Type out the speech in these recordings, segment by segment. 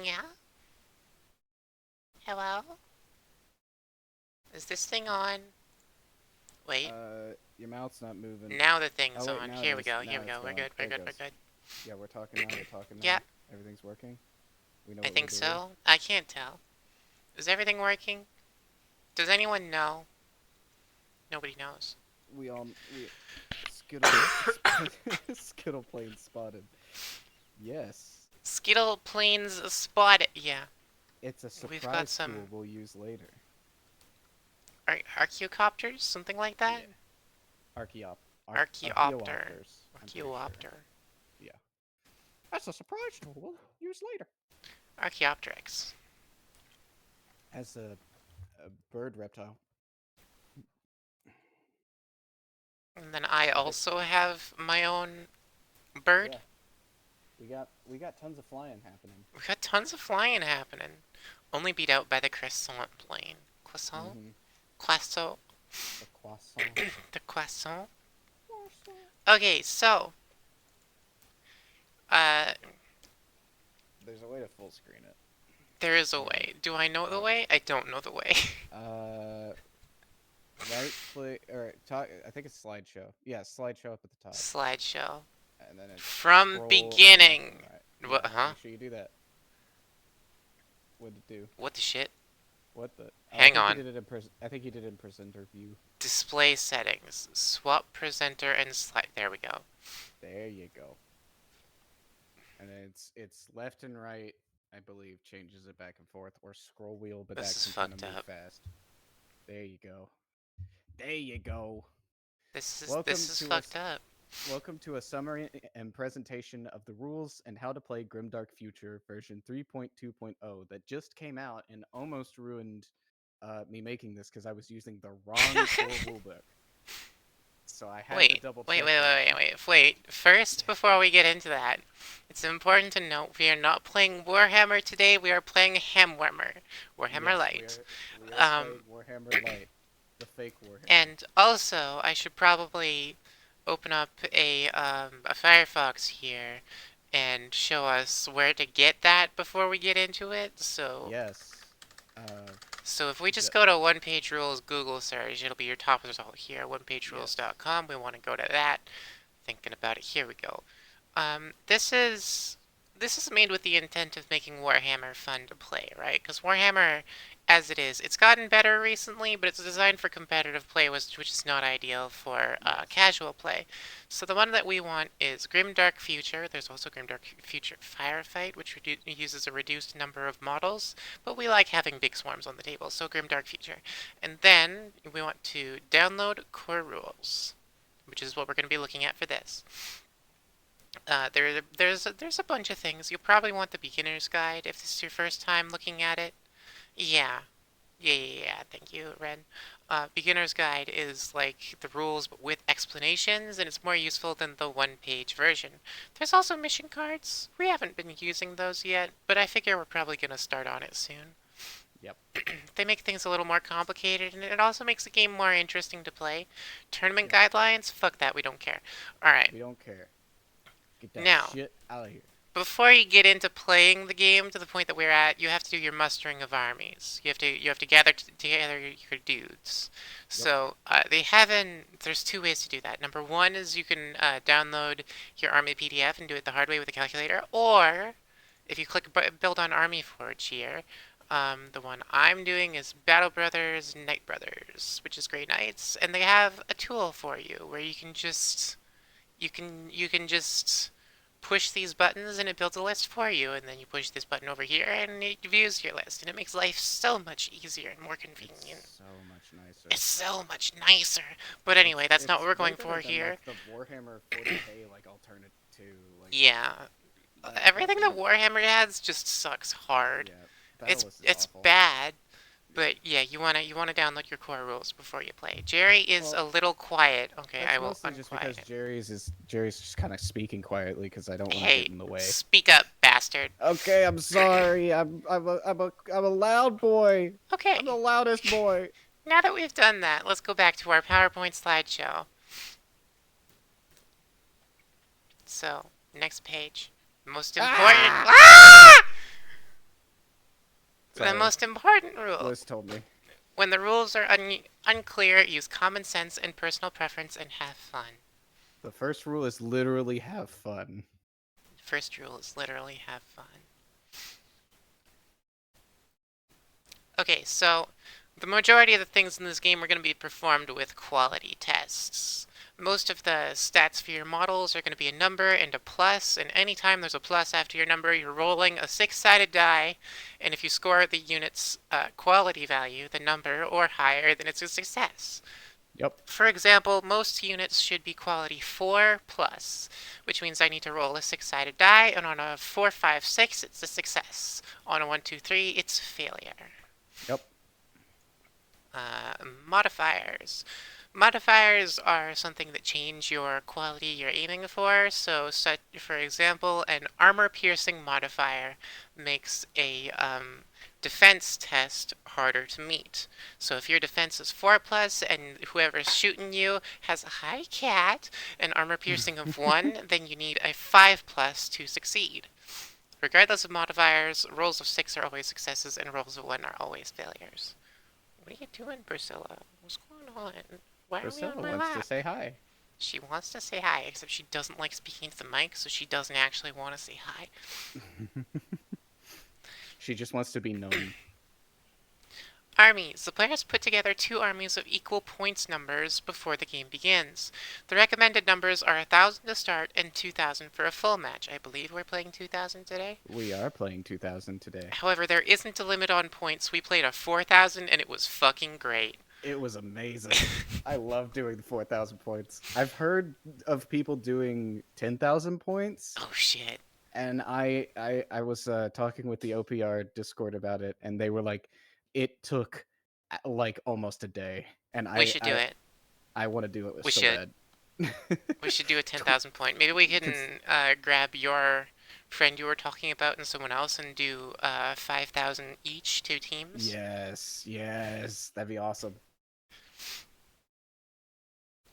Yeah? Hello? Is this thing on? Wait. Your mouth's not moving. Now the thing's Oh wait, on. now it Here we is. go. Here Now we it's go. We're going. good. We're There it good. We're goes. good. Yeah, we're talking now. We're talking Yeah, now. Everything's working. We know I what we're think doing. so. I can't tell. Is everything working? Does anyone know? Nobody knows. We Skittle Skittle plane spotted. Yes, Skittle planes spotted. Yeah, it's a we've got surprise some tool we'll use later. archaeocopters, something like that. Yeah, Archeop Archaeopter. Archeopters. I'm pretty sure. Archaeopter. Yeah, that's a surprise tool we'll use later. Archaeopteryx. As a bird reptile. And then I I bet. also have my own bird. Yeah, we got tons of flying happening. We've got tons of flying happening. Only beat out by the croissant plane. Croissant? Mm-hmm. Croissant? The croissant. The croissant? Croissant. Okay, so, uh, There's a way to full screen it. there is a Hold on. way. Do I know the Oh. way? I don't know the way. Right click or talk. I think it's slideshow. Yeah, slideshow up at the top, Slideshow. and then it's From scroll left and beginning. right. What, Yeah, huh? make sure you do that. What'd it do? What the shit? What the? Oh, I Hang think you on. did it in I think you did it in presenter view. Display settings. Swap presenter and slide. There we go. There you go. And then it's left and right. I believe changes it back and forth, or scroll wheel, but This that is can kind of fucked move up. fast. There you go. There you go. This is fucked up. Welcome to a summary and presentation of the rules and how to play Grimdark Future version 3.2.0 that just came out and almost ruined me making this because I was using the wrong core rulebook. So I had to Wait, double wait, check wait, that. wait, wait, wait. First, before we get into that, it's important to note we are not playing Warhammer today. We are playing Hamwarmer, Warhammer Yes, Light. we are playing Um, Warhammer Light, the fake Warhammer. and also, I should probably open up a Firefox here and show us where to get that before we get into it. Yes. Uh, So if we just the, go to One Page Rules Google search, it'll be your top result here, yes. onepagerules.com. We want to go to that. Thinking about it, here we go. This is made with the intent of making Warhammer fun to play, right? Because Warhammer, as it is, it's gotten better recently, but it's designed for competitive play, which is not ideal for Yes. casual play. So the one that we want is Grimdark Future. There's also Grimdark Future Firefight, which uses a reduced number of models, but we like having big swarms on the table, so Grimdark Future. And then we want to download core rules, which is what we're going to be looking at for this. There's a bunch of things. You'll probably want the beginner's guide if this is your first time looking at it. Yeah, yeah. Thank you, Ren. Beginner's guide is like the rules but with explanations, and it's more useful than the one-page version. There's also mission cards. We haven't been using those yet, but I figure we're probably gonna start on it soon. Yep. They make things a little more complicated, and it also makes the game more interesting to play. Tournament Yep. guidelines? Fuck that. We don't care. All right. We don't care. Get that Now, shit out of here. before you get into playing the game to the point that we're at, you have to do your mustering of armies. You have to gather together your dudes. Yep. So there's two ways to do that. Number one is you can download your army PDF and do it the hard way with a calculator, or if you click build on Army Forge here, the one I'm doing is Battle Brothers Knight Brothers, which is Grey Knights, and they have a tool for you where you can just push these buttons and it builds a list for you, and then you push this button over here and it views your list, and it makes life so much easier and more convenient. It's so much nicer. It's so much nicer. But anyway, that's not It's what we're way going better for than here. like the Warhammer 40k like alternate to like Yeah, that everything thing. that Warhammer has just sucks hard. Yeah, It's Battleless is it's awful. bad, Yeah. but yeah, you wanna download your core rules before you play. Jerry is Well, a little quiet. Okay, I that's will mostly just unquiet because him. Jerry's just kind of speaking quietly because I don't want to Hey, get in the way. speak up, bastard. Okay, I'm sorry. I'm a loud boy. I'm the Okay, loudest boy. now that we've done that, let's go back to our PowerPoint slideshow. So, next page. Most important. Ah! Ah! The Sorry, most important rule. Liz told me. When the rules are unclear, use common sense and personal preference and have fun. The first rule is literally have fun. First rule is literally have fun. Okay, so the majority of the things in this game are going to be performed with quality tests. Most of the stats for your models are going to be a number and a plus, and anytime there's a plus after your number, you're rolling a six-sided die, and if you score the unit's quality value, the number, or higher, then it's a success. Yep. For example, most units should be quality 4 plus, which means I need to roll a six-sided die, and on a 4, 5, 6, it's a success. On a 1, 2, 3, it's failure. Yep. Modifiers. Modifiers are something that change your quality you're aiming for. So, for example, an armor-piercing modifier makes a defense test harder to meet. So if your defense is 4 plus and whoever's shooting you has a high cat, an armor piercing of 1, then you need a 5 plus to succeed. Regardless of modifiers, rolls of 6 are always successes and rolls of 1 are always failures. What are you doing, Priscilla? What's going on? Why are we on Priscilla my wants to lap? say hi. She wants to say hi, except she doesn't like speaking to the mic, so she doesn't actually want to say hi. She just wants to be known. Armies. The players put together two armies of equal points numbers before the game begins. The recommended numbers are 1,000 to start and 2,000 for a full match. I believe we're playing 2,000 today. We are playing 2000 today. However, there isn't a limit on points. We played a 4,000 and it was fucking great. It was amazing. I love doing the 4,000 points. I've heard of people doing 10,000 points. Oh shit. And I was talking with the OPR Discord about it, and they were like, it took like almost a day, and We should do it. I want to do it We so should. bad. We should do a 10,000 point. Maybe we can grab your friend you were talking about and someone else and do 5,000 each, two teams. Yes, that'd be awesome.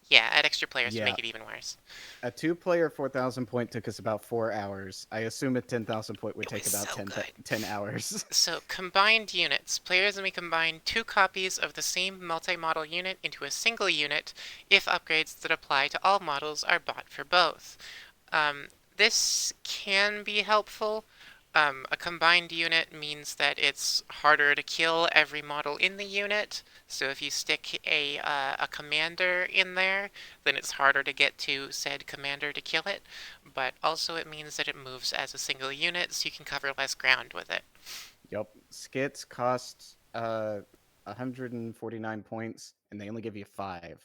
Yeah, add extra players to Yeah. make it even worse. A 2-player 4,000 point took us about 4 hours. I assume a 10,000 point would It take was about so 10, good. 10 hours. So, combined units. Players may combine two copies of the same multi-model unit into a single unit if upgrades that apply to all models are bought for both. This can be helpful. A combined unit means that it's harder to kill every model in the unit. So if you stick a commander in there, then it's harder to get to said commander to kill it. But also it means that it moves as a single unit, so you can cover less ground with it. Yep. Skits cost 149 points, and they only give you 5.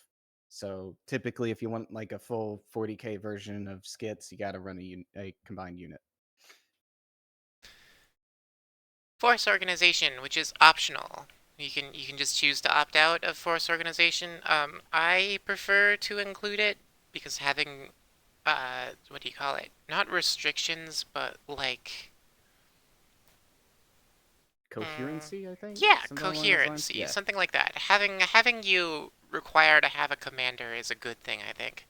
So typically, if you want like a full 40k version of skits, you got to run a combined unit. Force organization, which is optional. You can just choose to opt out of force organization. I prefer to include it because having what do you call it? Not restrictions, but like Coherency, I think. yeah, Something along those lines. coherency, Yeah. something like that. Having you require to have a commander is a good thing, I think.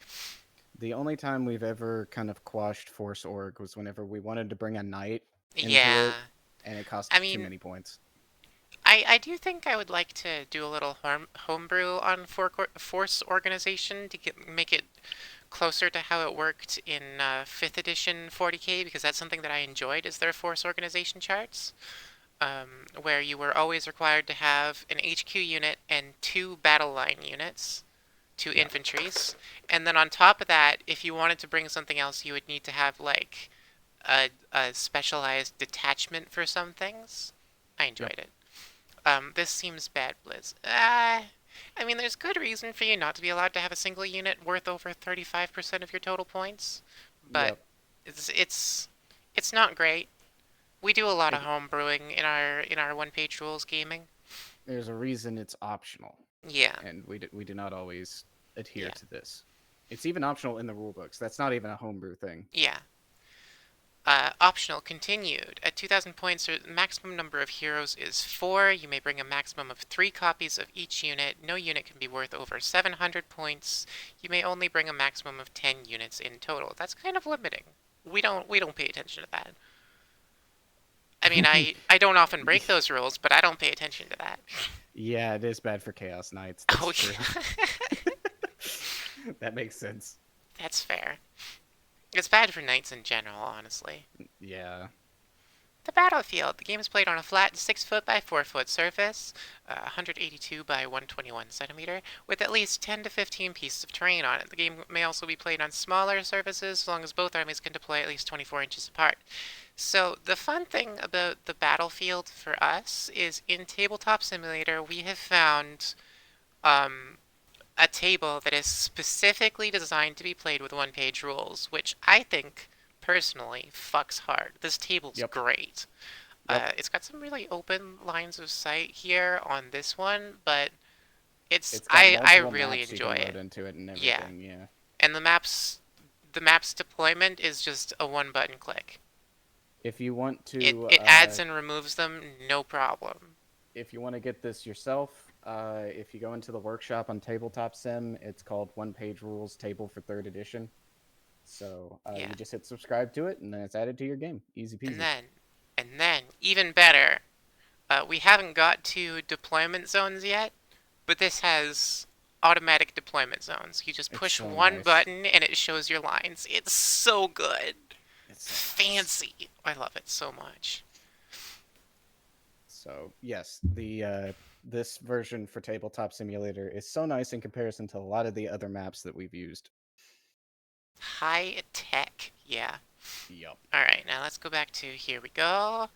The only time we've ever kind of quashed Force Org was whenever we wanted to bring a knight into Yeah, it, and it cost I too mean, many points. I do think I would like to do a little homebrew on force organization to make it closer to how it worked in 5th edition 40k, because that's something that I enjoyed, is their force organization charts, where you were always required to have an HQ unit and two battle line units, two Yeah. infantries, and then on top of that, if you wanted to bring something else, you would need to have like a specialized detachment for some things. I Yep. enjoyed it. This seems bad, Blizz. I mean, there's good reason for you not to be allowed to have a single unit worth over 35% of your total points, but Yep. it's not great. We do a lot of It, home brewing in our one-page rules gaming. there's a reason it's optional, Yeah, and we do not always adhere yeah, to this. It's even optional in the rule books. That's not even a homebrew thing. yeah. Optional continued. At 2,000 points, the maximum number of heroes is 4. You may bring a maximum of 3 copies of each unit. No unit can be worth over 700 points. You may only bring a maximum of 10 units in total. That's kind of limiting. We don't pay attention to that. I mean, I don't often break those rules, but I don't pay attention to that. Yeah, it is bad for Chaos Knights. That's Oh, true. yeah. That makes sense. That's fair. It's bad for knights in general, honestly. Yeah. The battlefield. The game is played on a flat 6 foot by 4 foot surface, 182 by 121 centimeter, with at least 10 to 15 pieces of terrain on it. The game may also be played on smaller surfaces as long as both armies can deploy at least 24 inches apart. So the fun thing about the battlefield for us is in Tabletop Simulator we have found um, a table that is specifically designed to be played with one-page rules, which I think personally fucks hard. This table's Yep. great. Yep. It's got some really open lines of sight here on this one, but It's got I multiple really maps you enjoy can load it. into it and Yeah, everything. Yeah. and the map's deployment is just a one button click. If you want It to, it adds and removes them, no problem. if you want to get this yourself, if you go into the workshop on Tabletop Sim, it's called One Page Rules Table for Third Edition. So Yeah, you just hit subscribe to it, and then it's added to your game. Easy and peasy. then and then even better, we haven't got to deployment zones yet, but this has automatic deployment zones. You just It's push so one nice. button and it shows your lines. It's so good. It's so nice. Fancy. I love it so much. So yes, the this version for Tabletop Simulator is so nice in comparison to a lot of the other maps that we've used. High tech. Yeah. Yup. Alright, now let's go back to here we go.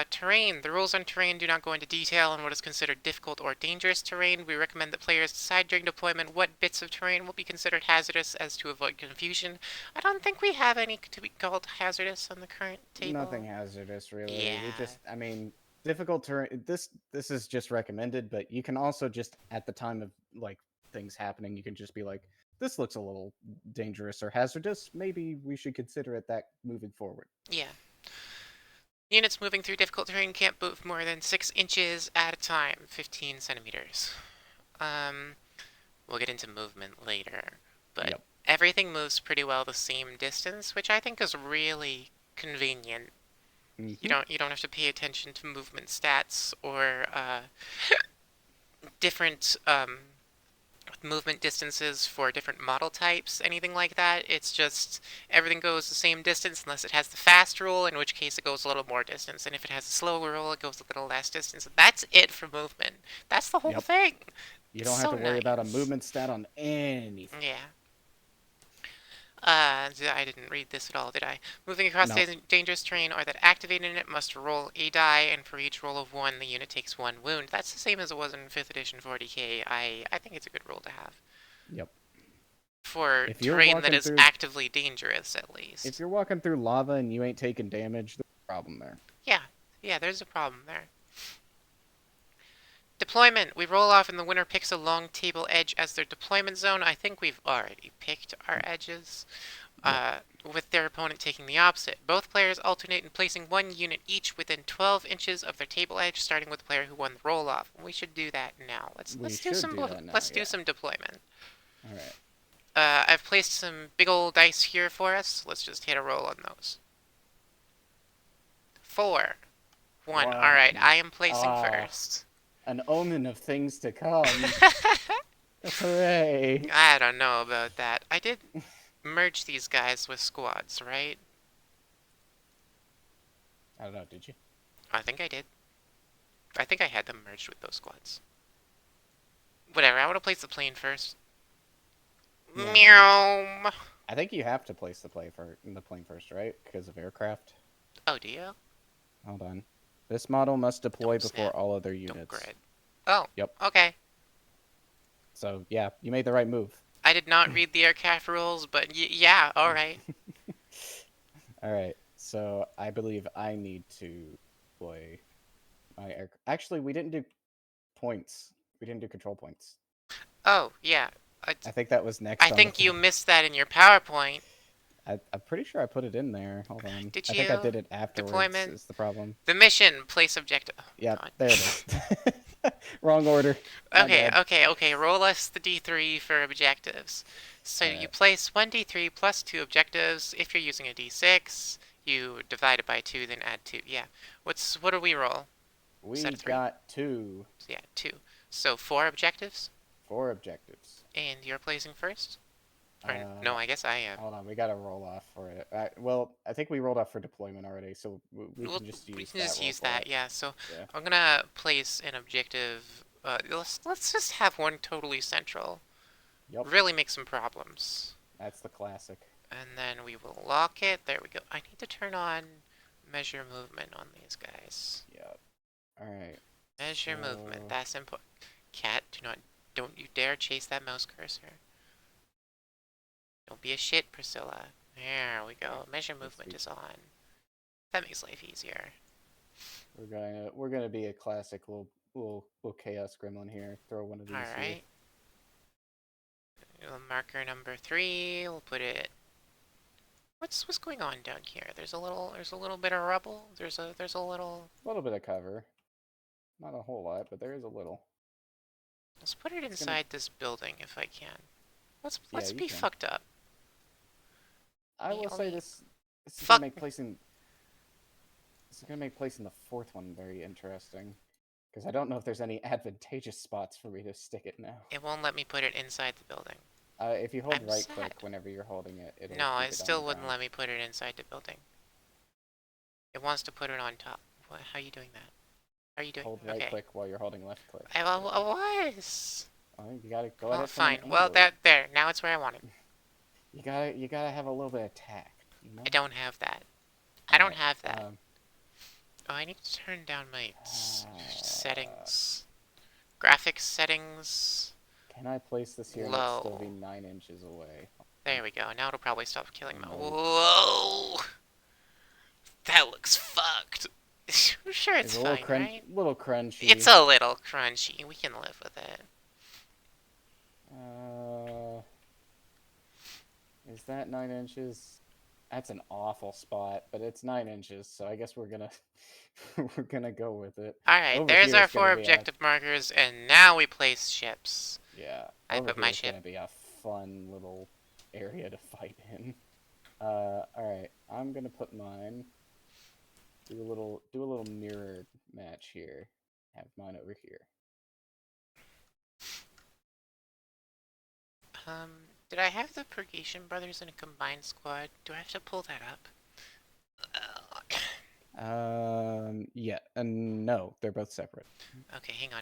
Terrain. The rules on terrain do not go into detail on what is considered difficult or dangerous terrain. We recommend that players decide during deployment what bits of terrain will be considered hazardous as to avoid confusion. I don't think we have any to be called hazardous on the current Nothing table. hazardous really. We Yeah. just, I mean, difficult terrain. This is just recommended, but you can also just at the time of like things happening, you can just be like, this looks a little dangerous or hazardous. Maybe we should consider it that moving forward. Yeah. Units moving through difficult terrain can't move more than 6 inches at a time, 15 centimeters. Um, we'll get into movement later, but Yep. everything moves pretty well the same distance, which I think is really convenient. Hmm. You don't have to pay attention to movement stats or different movement distances for different model types, anything like that. It's just everything goes the same distance unless it has the fast rule, in which case it goes a little more distance. And if it has a slow rule, it goes a little less distance. That's it for movement. That's the whole Yep. thing. You It's don't have so to worry about a nice. movement stat on anything. Yeah. I didn't read this at all, did I? Moving across No. dangerous terrain or that activating it must roll a die, and for each roll of 1, the unit takes 1 wound. That's the same as it was in 5th edition 40k. I think it's a good rule to have. Yep. For If you're terrain that walking is through actively dangerous, at if least. you're walking through lava and you ain't taking damage, there's a problem there. Yeah, yeah, there's a problem there. Deployment. We roll off and the winner picks a long table edge as their deployment zone. I think we've already picked our edges. Yep. With their opponent taking the opposite. Both players alternate in placing one unit each within 12 inches of their table edge, starting with the player who won the roll off. We should do that now. We should do that now, Let's do yeah. some deployment. All right. I've placed some big old dice here for us. Let's just hit a roll on those. 4, 1. All right, One. I am placing Ah, first. an omen of things to come. Hooray. I don't know about that. I did merge these guys with squads, right? I don't know, did you? I think I did. I think I had them merged with those squads. Whatever, I want to place the plane first. Yeah. Meow. I think you have to place the plane first, right? Because of aircraft. Oh, do you? Hold on. This model must deploy Don't before snap. all other Don't units. grid. Oh, Yep. okay. So yeah, you made the right move. I did not read the aircraft rules, but yeah, alright. All right. So I believe I need to deploy my air. Actually, we didn't do points. We didn't do control points. Oh, yeah. I, I think that was I next on the think you thing. missed that in your PowerPoint. I'm pretty sure I put it in there. Hold on. Did I think I you? did it afterwards, Deployment. is the problem. The mission. Place objective. Oh, Yep, God. there it is. Wrong order. My Okay, bad. okay, okay. Roll us the D3 for objectives. So you Alright. place 1 D3 plus 2 objectives if you're using a D6. You divide it by 2, then add 2. Yeah. What do we roll? Set We of 3? got 2. Yeah, 2. So 4 objectives? 4 objectives. And you're placing first? Or, no, Uh, I guess I am. Hold on, we gotta roll off for it. Well, I think we rolled off for deployment already, so we We'll, can just we use can that just roll use for that, it. yeah. So Yeah. I'm gonna place an objective. Let's just have one totally central. Yep. Really make some problems. That's the classic. And then we will lock it. There we go. I need to turn on measure movement on these guys. Yep. Alright. Measure movement. So That's important. Cat, don't you dare chase that mouse cursor. Don't be a shit, Priscilla. There we go. Measure movement is on. That makes life easier. we're gonna be a classic little chaos gremlin here. Throw one of these here. Alright. Marker number 3. We'll put it. What's going on down here? There's a little bit of rubble. There's a little. A little bit of cover. Not a whole lot, but there is a little. Let's put it It's gonna. inside this building if I can. Yeah, Let's you be can. fucked up. I will say Only this is gonna fuck. make placing. This is gonna make placing the 4th one very interesting. Because I don't know if there's any advantageous spots for me to stick it now. It won't let me put it inside the building. If you hold I'm right sad. click whenever you're holding it, it'll No, keep it it on still the wouldn't ground. let me put it inside the building. It wants to put it on top. How are you doing that? How are you doing? Hold right Okay. click while you're holding left click. I was. Oh, you gotta go at Well, it from an fine. Well, angle. there. Now it's where I want it. You gotta have a little bit of tact, you know? I don't have that. I don't have that. Um, Oh, I need to turn down my settings. Graphics settings. Can I place this here and it still be 9 inches away? There we go. Now it'll probably stop killing me. Nope. Whoa! That looks fucked. Sure, it's a little fine, right? little crunchy. It's a little crunchy. We can live with it. Is that 9 inches? That's an awful spot, but it's 9 inches, so I guess we're gonna we're gonna go with it. Alright, Over there's here our is gonna 4 be objective markers, and now we place ships. yeah. I Over put here my is ship. gonna be a fun little area to fight in. Alright, I'm gonna put mine. Do a little mirror match here. Have mine over here. Did I have the Purgation Brothers in a combined squad? Do I have to pull that up? Yeah, and no, they're both separate. Okay, hang on.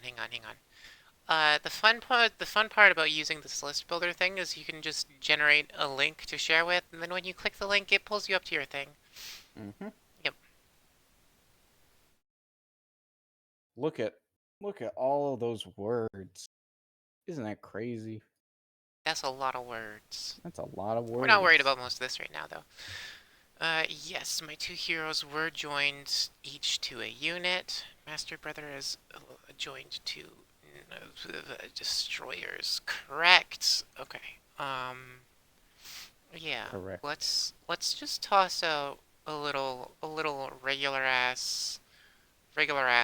The fun part about using this list builder thing is you can just generate a link to share with, and then when you click the link, it pulls you up to your thing. Mm-hmm. Yep. Look at all of those words. Isn't that crazy? That's a lot of words. That's a lot of words. We're not worried about most of this right now, though. Yes, my 2 heroes were joined each to a unit. Master Brother is joined to destroyers. Correct. Okay. Yeah. Correct. Let's just toss out a little regular ass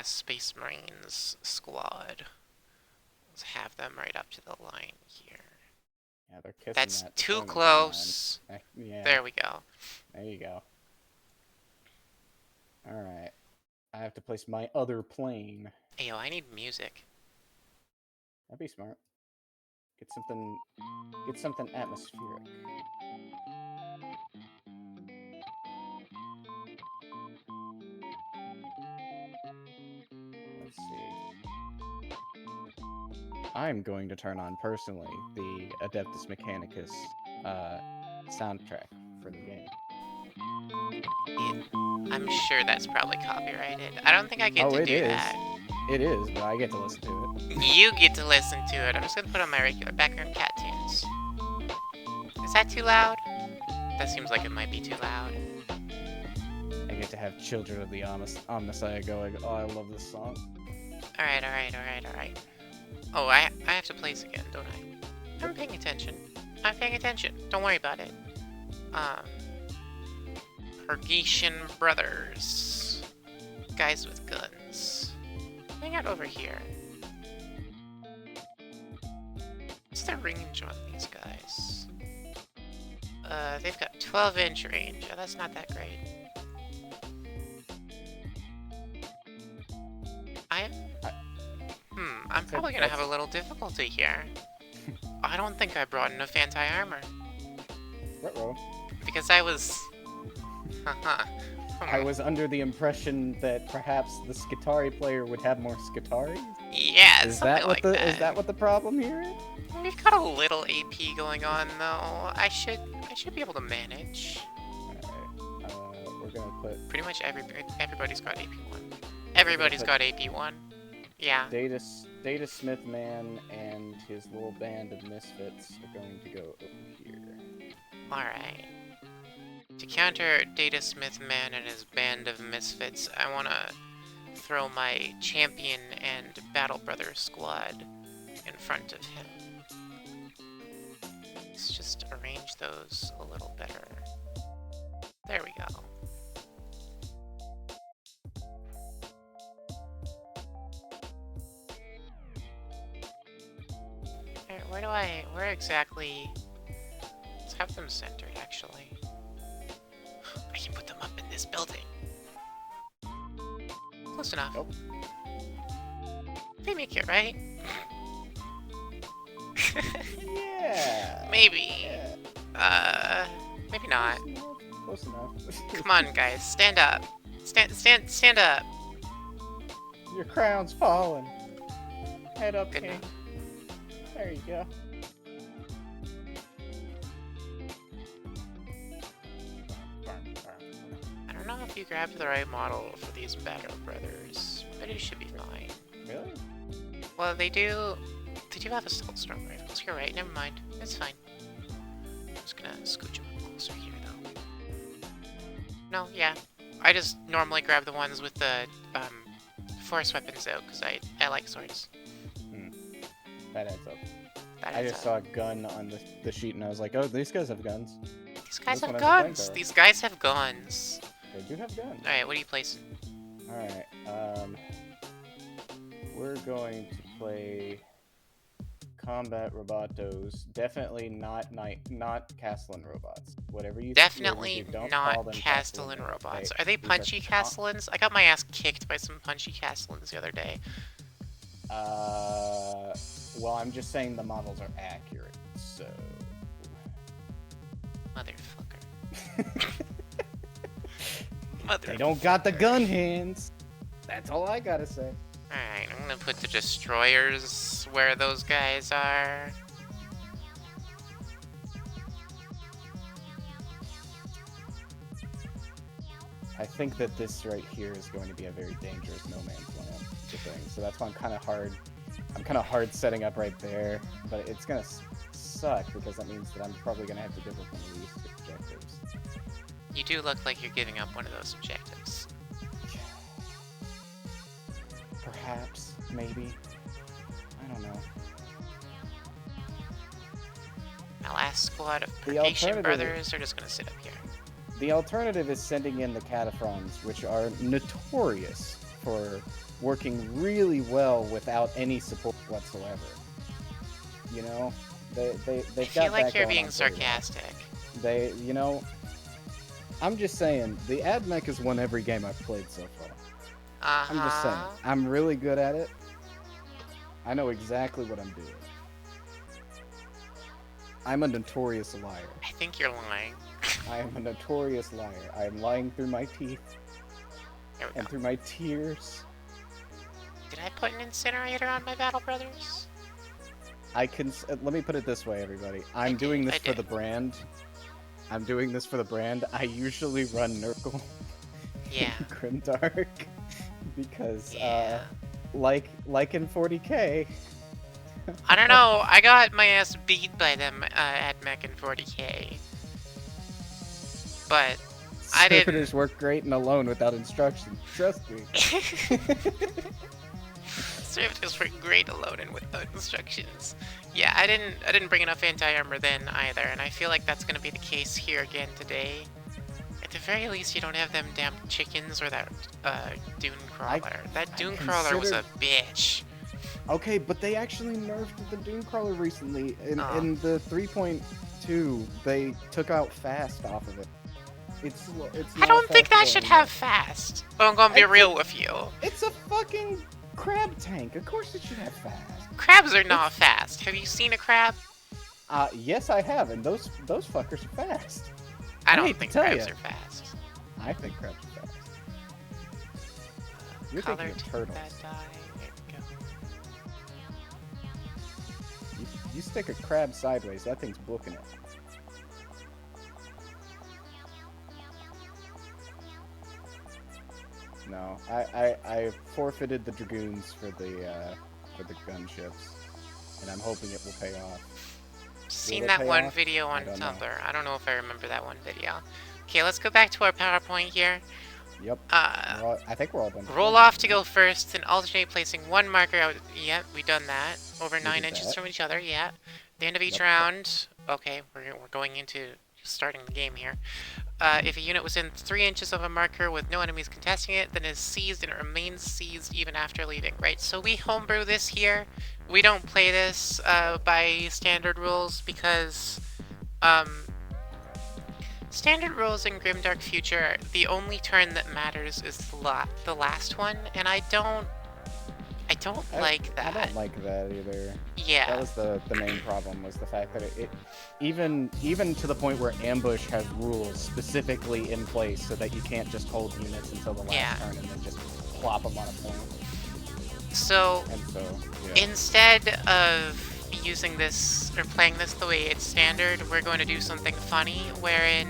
Space Marines squad. Let's have them right up to the line here. Yeah, they're kissing That's that too deployment close. deadline. Yeah. There we go. There you go. All right. I have to place my other plane. Ayo, I need music. That'd be smart. Get something atmospheric. Let's see. I'm going to turn on personally the Adeptus Mechanicus soundtrack for the game. I'm sure that's probably copyrighted. I don't think I get to do that. It is, but I get to listen to it. You get to listen to it. I'm just gonna put on my regular background cat tunes. Is that too loud? That seems like it might be too loud. I get to have children of the Omnissiah going, oh, I love this song. Alright. Oh, I have to place again, don't I? I'm paying attention. Don't worry about it. Purgation Brothers. Guys with guns. Hang out over here. What's the range on these guys? They've got 12-inch range. Oh, that's not that great. probably gonna have a little difficulty here. I don't think I brought enough anti-armor. Ruh-roh. Because I was... I was under the impression that perhaps the Skitarri player would have more Skitarri. Yeah, Is something that like what the that. is that what the problem here is? We've got a little AP going on, though. I should be able to manage. Alright, we're gonna put Pretty much everybody's got AP1. Everybody's got AP1. Yeah. Data Smith Man and his little band of misfits are going to go over here. Alright. To counter Data Smith Man and his band of misfits, I want to throw my champion and Battle Brother squad in front of him. Let's just arrange those a little better. There we go. Where exactly? Let's have them centered, actually. I can put them up in this building. Close enough. Nope. They make it, right? Yeah. Maybe. Yeah. Maybe not. Close enough. Come on, guys, stand up. Stand up. Your crown's falling. Head up, Good King. enough. There you go. I don't know if you grabbed the right model for these Battle Brothers, but it should be fine. Really? Well, they do have a Stealth Storm rifle, so you're right, never mind. It's fine. I'm just gonna scooch them closer here, though. No, yeah. I just normally grab the ones with the, force weapons, though, because I like swords. That adds up. That I adds just up. saw a gun on the sheet and I was like, oh, these guys have guns. These guys This one have has a guns! flamethrower. These guys have guns! They do have guns. Alright, what are you placing? Alright, we're going to play Combat Robotos. Definitely not Castellan robots. Whatever you Definitely do, don't call not them Castellan robots. Are they these are punchy Castellans? I got my ass kicked by some punchy Castellans the other day. Well, I'm just saying the models are accurate, so... Motherfucker. Motherfucker. They don't got the gun hands! That's all I gotta say. Alright, I'm gonna put the destroyers where those guys are. I think that this right here is going to be a very dangerous no man's land thing. So that's why I'm kind of hard setting up right there, but it's gonna suck because that means that I'm probably gonna have to deal with one of these objectives. You do look like you're giving up one of those objectives. Perhaps, maybe. I don't know. My last squad of The Purgation alternative- brothers are just gonna sit up here. The alternative is sending in the Cataphrons, which are notorious for working really well without any support whatsoever. You know, they've I got feel like that you're going being on pretty well. sarcastic. They, you know, I'm just saying, the ad mech has won every game I've played so far. I'm just saying, I'm really good at it. I know exactly what I'm doing. I'm a notorious liar. I think you're lying. I am a notorious liar. I am lying through my teeth There we and go. through my tears. Did I put an incinerator on my Battle Brothers? I can. Let me put it this way, everybody. I'm doing this for the brand. I'm doing this for the brand. I usually run Nurgle Yeah. in Grimdark because, Yeah. like in 40k. I don't know. I got my ass beat by them at Mech in 40k. But I didn't. Servitors work great and alone without instructions. Trust me. Servitors were great alone and without instructions. Yeah, I didn't bring enough anti-armor then either, and I feel like that's gonna be the case here again today. At the very least, you don't have them damn chickens or that dune crawler. That dune crawler was a bitch. Okay, but they actually nerfed the Dune Crawler recently. In the 3.2, they took out fast off of it. It's I don't think that not should fast have fast. Well, I'm gonna be real with you. It's a fucking crab tank. Of course it should have fast. Crabs are not fast. Have you seen a crab? Yes, I have, and those fuckers are fast. I I don't hate to think tell crabs you. are fast. I think crabs are fast. You're Color thinking of to turtles. that dye. There we go. You stick a crab sideways, that thing's booking it. No, I forfeited the dragoons for the gunships, and I'm hoping it will pay off. Seen that one video on Tumblr. I don't know if I remember that one video. Okay, let's go back to our PowerPoint here. Yep. I think we're all done. Roll off to go first, and alternate placing one marker out. Yep, we've done that. Over 9 inches from each other. Yeah. The end of each round. Okay, we're going into starting the game here. If a unit was in 3 inches of a marker with no enemies contesting it, then it is seized and it remains seized even after leaving, right? So we homebrew this here. We don't play this by standard rules because standard rules in Grimdark Future, the only turn that matters is the last one, and I don't like that. I don't like that either. Yeah. That was the main problem, was the fact that it even to the point where ambush has rules specifically in place so that you can't just hold units until the last turn and then just plop them on a point. So, yeah. Instead of using this or playing this the way it's standard, we're going to do something funny wherein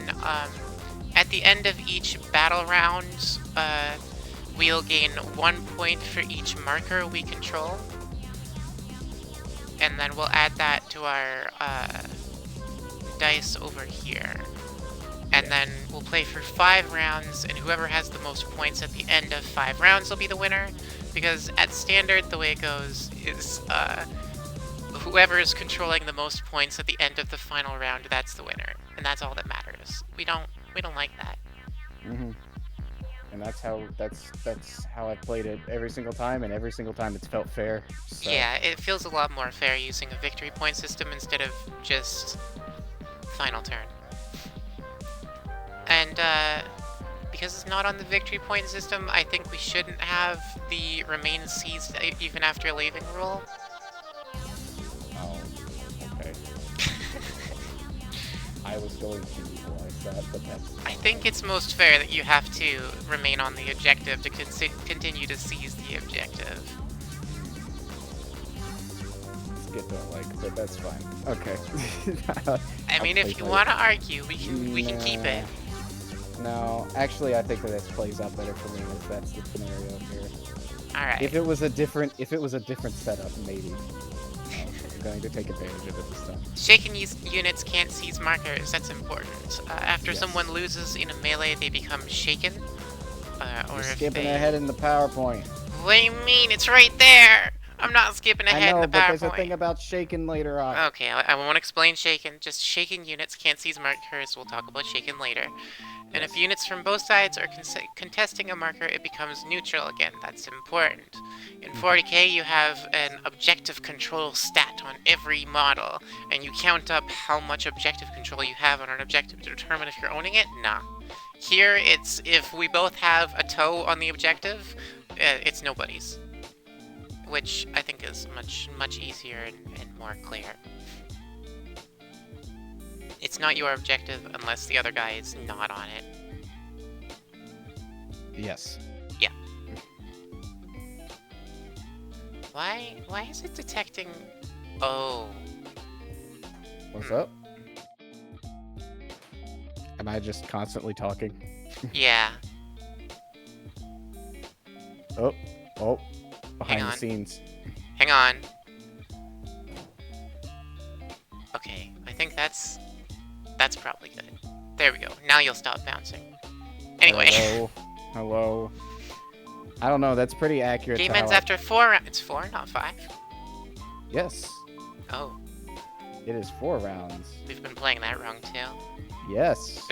at the end of each battle round, we'll gain 1 point for each marker we control, and then we'll add that to our dice over here. And then we'll play for 5 rounds, and whoever has the most points at the end of 5 rounds will be the winner. Because at standard, the way it goes is whoever is controlling the most points at the end of the final round, that's the winner, and that's all that matters. We don't like that. And that's how I've played it every single time, and every single time it's felt fair. So. Yeah, it feels a lot more fair using a victory point system instead of just final turn. And because it's not on the victory point system, I think we shouldn't have the remain seized even after leaving rule. Oh, okay. I was going to utilize that, but that's... I think it's most fair that you have to remain on the objective to continue to seize the objective. Skip don't like, but that's fine. Okay. I mean, if you want to argue, we can keep it. No, actually, I think that this plays out better for me if that's the scenario here. All right. If it was a different setup, maybe. I'm going to take advantage of it this time. Shaken units can't seize markers. That's important. After someone loses in a melee, they become shaken. Or You're if skipping ahead in the PowerPoint. What do you mean? It's right there. I'm not skipping ahead in the PowerPoint. but there's a thing about shaken later on. Okay, I won't explain shaken. Just shaken units can't seize markers. We'll talk about shaken later. And if units from both sides are contesting a marker, it becomes neutral again. That's important. In 40k, you have an objective control stat on every model, and you count up how much objective control you have on an objective to determine if you're owning it. Nah. Here, it's if we both have a toe on the objective, it's nobody's. Which I think is much easier and more clear. It's not your objective unless the other guy is not on it. Yes. Yeah. Why is it detecting... Oh. What's up? Am I just constantly talking? Yeah. Oh. Behind the scenes. Hang on. Okay, I think that's probably good. There we go. Now you'll stop bouncing. Anyway. Hello. I don't know, that's pretty accurate. Game ends after 4 rounds. It's 4, not 5? Yes. Oh. It is 4 rounds. We've been playing that wrong too. Yes.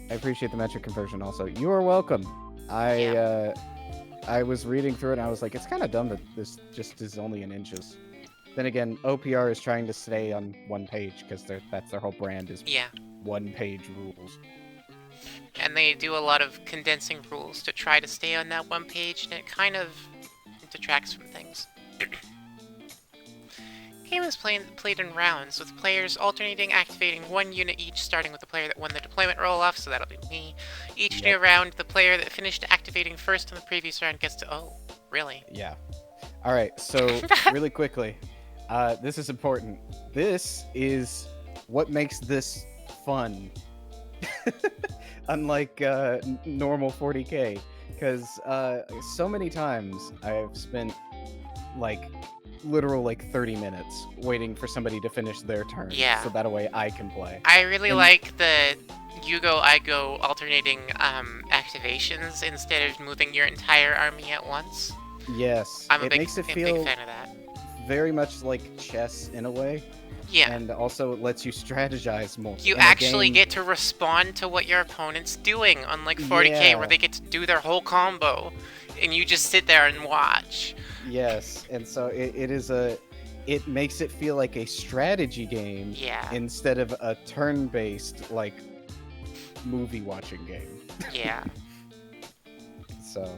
I appreciate the metric conversion also. You are welcome. I was reading through it and I was like, it's kind of dumb that this just is only in inches. Then again, OPR is trying to stay on one page because that's their whole brand is one-page rules. and they do a lot of condensing rules to try to stay on that one page, and it kind of detracts from things. Game is played in rounds, with players alternating activating one unit each, starting with the player that won the deployment roll-off, so that'll be me. Each new round, the player that finished activating first in the previous round gets to... Oh, really? Yeah. All right, so really quickly, this is important. This is what makes this fun. Unlike normal 40k, because so many times I've spent like literal 30 minutes waiting for somebody to finish their turn, Yeah. so that way I can play. I really like the you go, I go alternating activations instead of moving your entire army at once. Yes, I'm a it big, makes it big feel fan of that. very much like chess in a way. Yeah. And also it lets you strategize more. You actually get to respond to what your opponent's doing, unlike 40k, where they get to do their whole combo, and you just sit there and watch. Yes, and so it makes it feel like a strategy game instead of a turn-based movie watching game. Yeah. So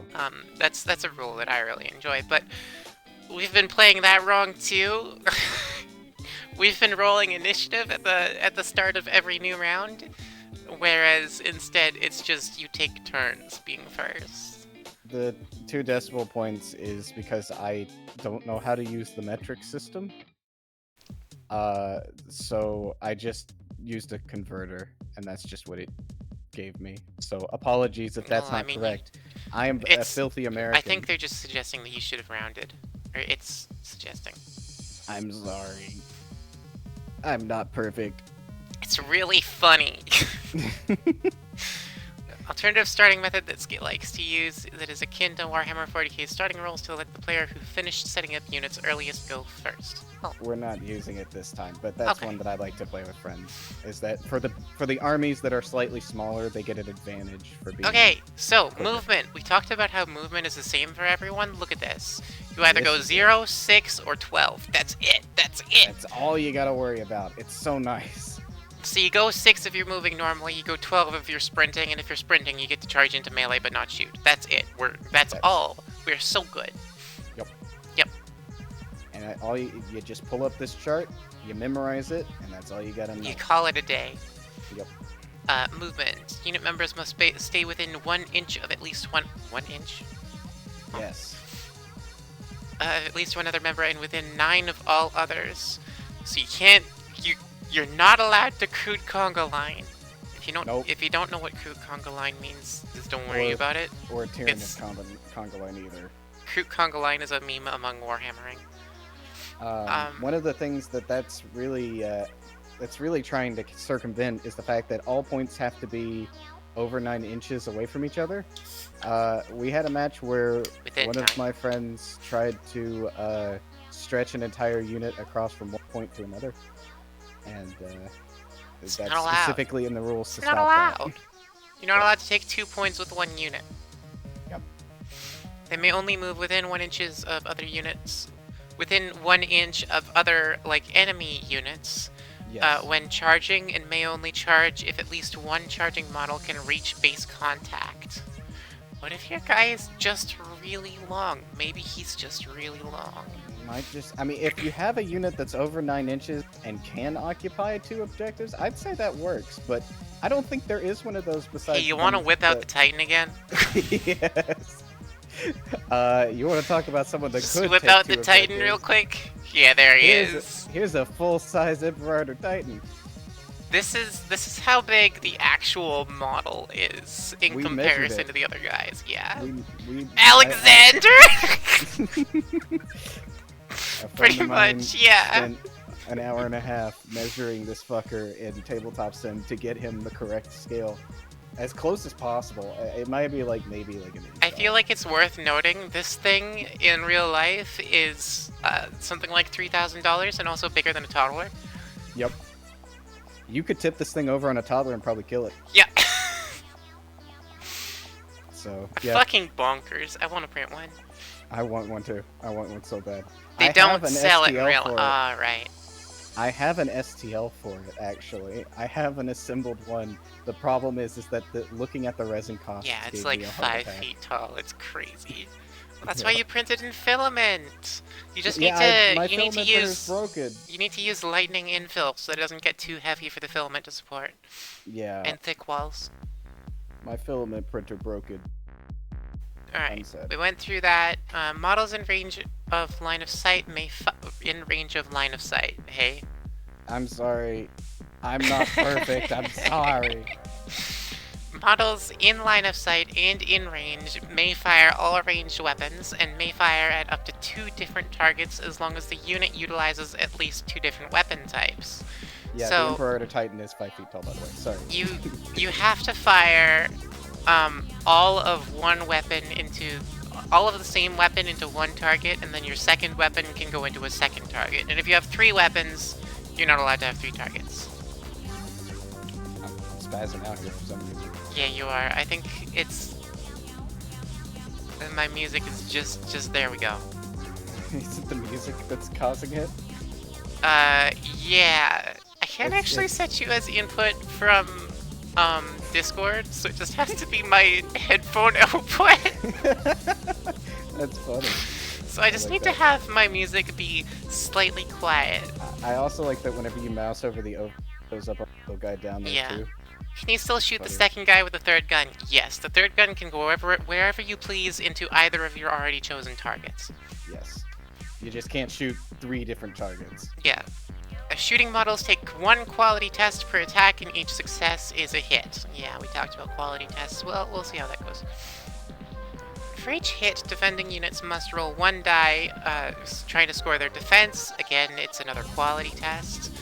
that's a rule that I really enjoy, but we've been playing that wrong too. We've been rolling initiative at the start of every new round, whereas instead it's just you take turns being first. The 2 decimal points is because I don't know how to use the metric system. So I just used a converter, and that's just what it gave me. So apologies if that's not correct. I am a filthy American. I think they're just suggesting that you should have rounded. Or it's suggesting. I'm sorry. I'm not perfect. It's really funny. Alternative starting method that Skit likes to use that is akin to Warhammer 40k's starting rules to let the player who finished setting up units earliest go first. Oh. We're not using it this time, but that's one that I like to play with friends. Is that for the armies that are slightly smaller, they get an advantage for being... Okay, so movement. We talked about how movement is the same for everyone. Look at this. You either go 0, 6, or 12. That's it. That's it. That's all you gotta worry about. It's so nice. So you go 6 if you're moving normally, you go 12 if you're sprinting, and if you're sprinting, you get to charge into melee but not shoot. That's it. That's all. We're so good. Yep. Yep. And you just pull up this chart, you memorize it, and that's all you gotta know. You call it a day. Yep. Movement. Unit members must stay within 1 inch of at least 1 inch? Yes. At least one other member and within 9 of all others. So you can't... You're not allowed to crude conga line. If you don't know what crude conga line means, just don't worry about it. Or tyrannous conga line either. Crude conga line is a meme among Warhammering. One of the things that's really trying to circumvent is the fact that all points have to be over 9 inches away from each other. We had a match where one of my friends tried to stretch an entire unit across from one point to another. And that's specifically in the rules to stop that. You're not allowed to take 2 points with 1 unit. Yep. They may only move within 1 inches of other units, within 1 inch of other enemy units when charging, and may only charge if at least one charging model can reach base contact. What if your guy is just really long? Maybe he's just really long. If you have a unit that's over 9 inches and can occupy 2 objectives, I'd say that works, but I don't think there is one of those besides... Hey, you want to whip out the Titan again? Yes. You want to talk about someone that Just could whip out the Titan real quick? Yeah, there he is. Here's a full-size Emperor Titan. This is how big the actual model is in comparison to the other guys. Yeah. Alexander! Pretty much, yeah. Spent an hour and a half measuring this fucker in Tabletop Sim to get him the correct scale. As close as possible. It might be maybe an inch. I feel like it's worth noting this thing in real life is something like $3,000 and also bigger than a toddler. Yep. You could tip this thing over on a toddler and probably kill it. Yeah. So, Fucking bonkers. I want to print one. I want one too. I want one so bad. They don't sell it in real... right. I have an STL for it, actually. I have an assembled one. The problem is that looking at the resin Yeah, costs it's gave like me a heart 5 attack. feet tall. It's crazy. Well, that's why Yeah. you printed in filament. You just need Yeah, to my filament printer's broken. lightning infill so that it doesn't get too heavy for the filament to support. Yeah, And thick walls. my filament printer broken. Alright, Unsaid. we went through that. Models in range of line of sight may in range of line of sight. Hey. I'm sorry. I'm not perfect. I'm sorry. Models in line of sight and in range may fire all ranged weapons and may fire at up to 2 different targets as long as the unit utilizes at least 2 different weapon types. Yeah, the So Emperor Titan is 5 feet tall, by the way. Sorry. you have to fire all of one weapon into all of the same weapon into one target, and then your second weapon can go into a second target. And if you have 3 weapons, you're not allowed to have 3 targets. I'm spazzing out here for some reason. Yeah, you are. I think it's... My music is just there we go. Is it the music that's causing it? Yeah. I can't actually set you as input from, Discord, so it just has to be my headphone output. That's funny. So I just like need that. to have my music be slightly quiet. I also like that whenever you mouse over the O, goes up a little guy down there Yeah. too. Can you still shoot the Funny. second guy with the third gun? Yes, the third gun can go wherever you please into either of your already chosen targets. Yes. You just can't shoot 3 different targets. Yeah. Shooting models take 1 quality test per attack, and each success is a hit. Yeah, we talked about quality tests. Well, we'll see how that goes. For each hit, defending units must roll 1 die, trying to score their defense. Again, it's another quality test.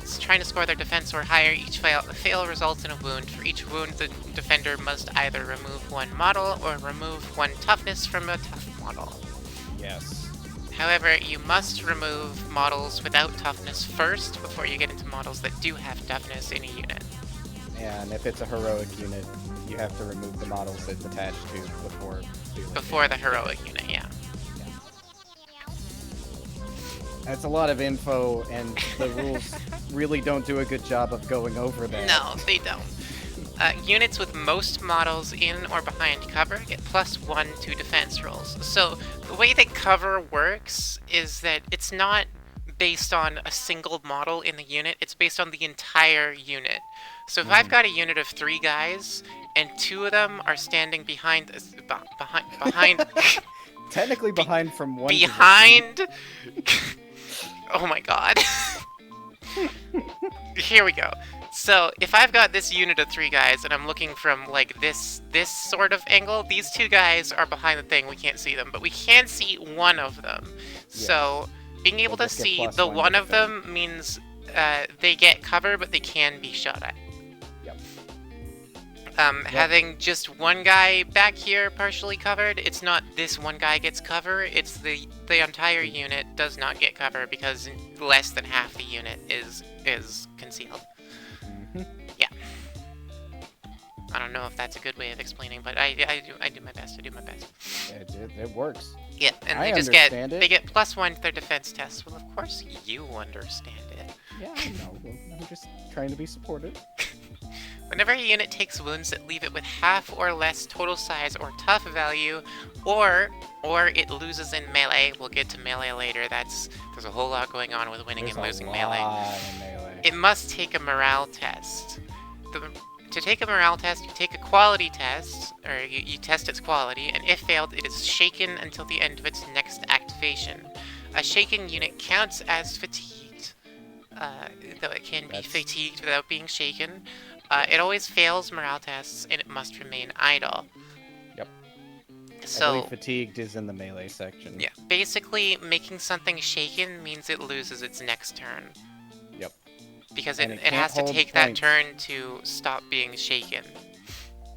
It's trying to score their defense or higher. Each fail results in a wound. For each wound, the defender must either remove 1 model or remove 1 toughness from a tough model. Yes. However, you must remove models without toughness first before you get into models that do have toughness in a unit. And if it's a heroic unit, you have to remove the models it's attached to Before the heroic unit, yeah. That's a lot of info, and the rules really don't do a good job of going over that. No, they don't. Units with most models in or behind cover get +1 to defense rolls. So the way that cover works is that it's not based on a single model in the unit, it's based on the entire unit. So if I've got a unit of 3 guys and 2 of them are standing behind Technically behind from one behind oh my god. Here we go. So if I've got this unit of 3 guys and I'm looking from like this sort of angle, these 2 guys are behind the thing, we can't see them, but we can see one of them. So being able to see the one of them means they get cover, but they can be shot at. Yep. Having just one guy back here partially covered, it's not this one guy gets cover, it's the entire unit does not get cover because less than half the unit is concealed. Yeah. I don't know if that's a good way of explaining, but I do my best. It works. Yeah, and I they get +1 to their defense tests. Well, of course you understand it. Yeah, I know. I'm just trying to be supportive. Whenever a unit takes wounds that leave it with half or less total size or tough value, or it loses in melee, we'll get to melee later. There's a whole lot going on with winning and losing melee. It must take a morale test. To take a morale test, you take a quality test, or you test its quality, and if failed, it is shaken until the end of its next activation. A shaken unit counts as fatigued, though it can be fatigued without being shaken. It always fails morale tests, and it must remain idle. Yep. So, I believe fatigued is in the melee section. Yeah, basically, making something shaken means it loses its next turn. Yep. Because it has to take that turn to stop being shaken.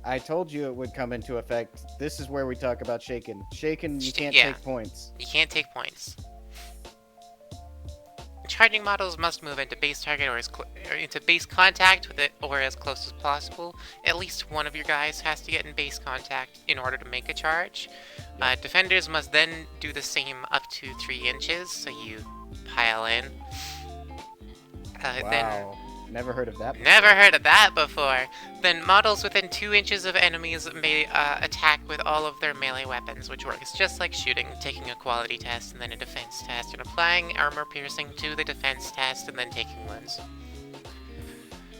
I told you it would come into effect. This is where we talk about shaken. Shaken, you can't take points. You can't take points. Charging models must move into base target or into base contact with it, or as close as possible. At least one of your guys has to get in base contact in order to make a charge. Defenders must then do the same up to 3 inches, so you pile in. Then Wow. Never heard of that before. never heard of that before. Then models within 2 inches of enemies may attack with all of their melee weapons, which works just like shooting, taking a quality test and then a defense test, and applying armor piercing to the defense test and then taking wounds.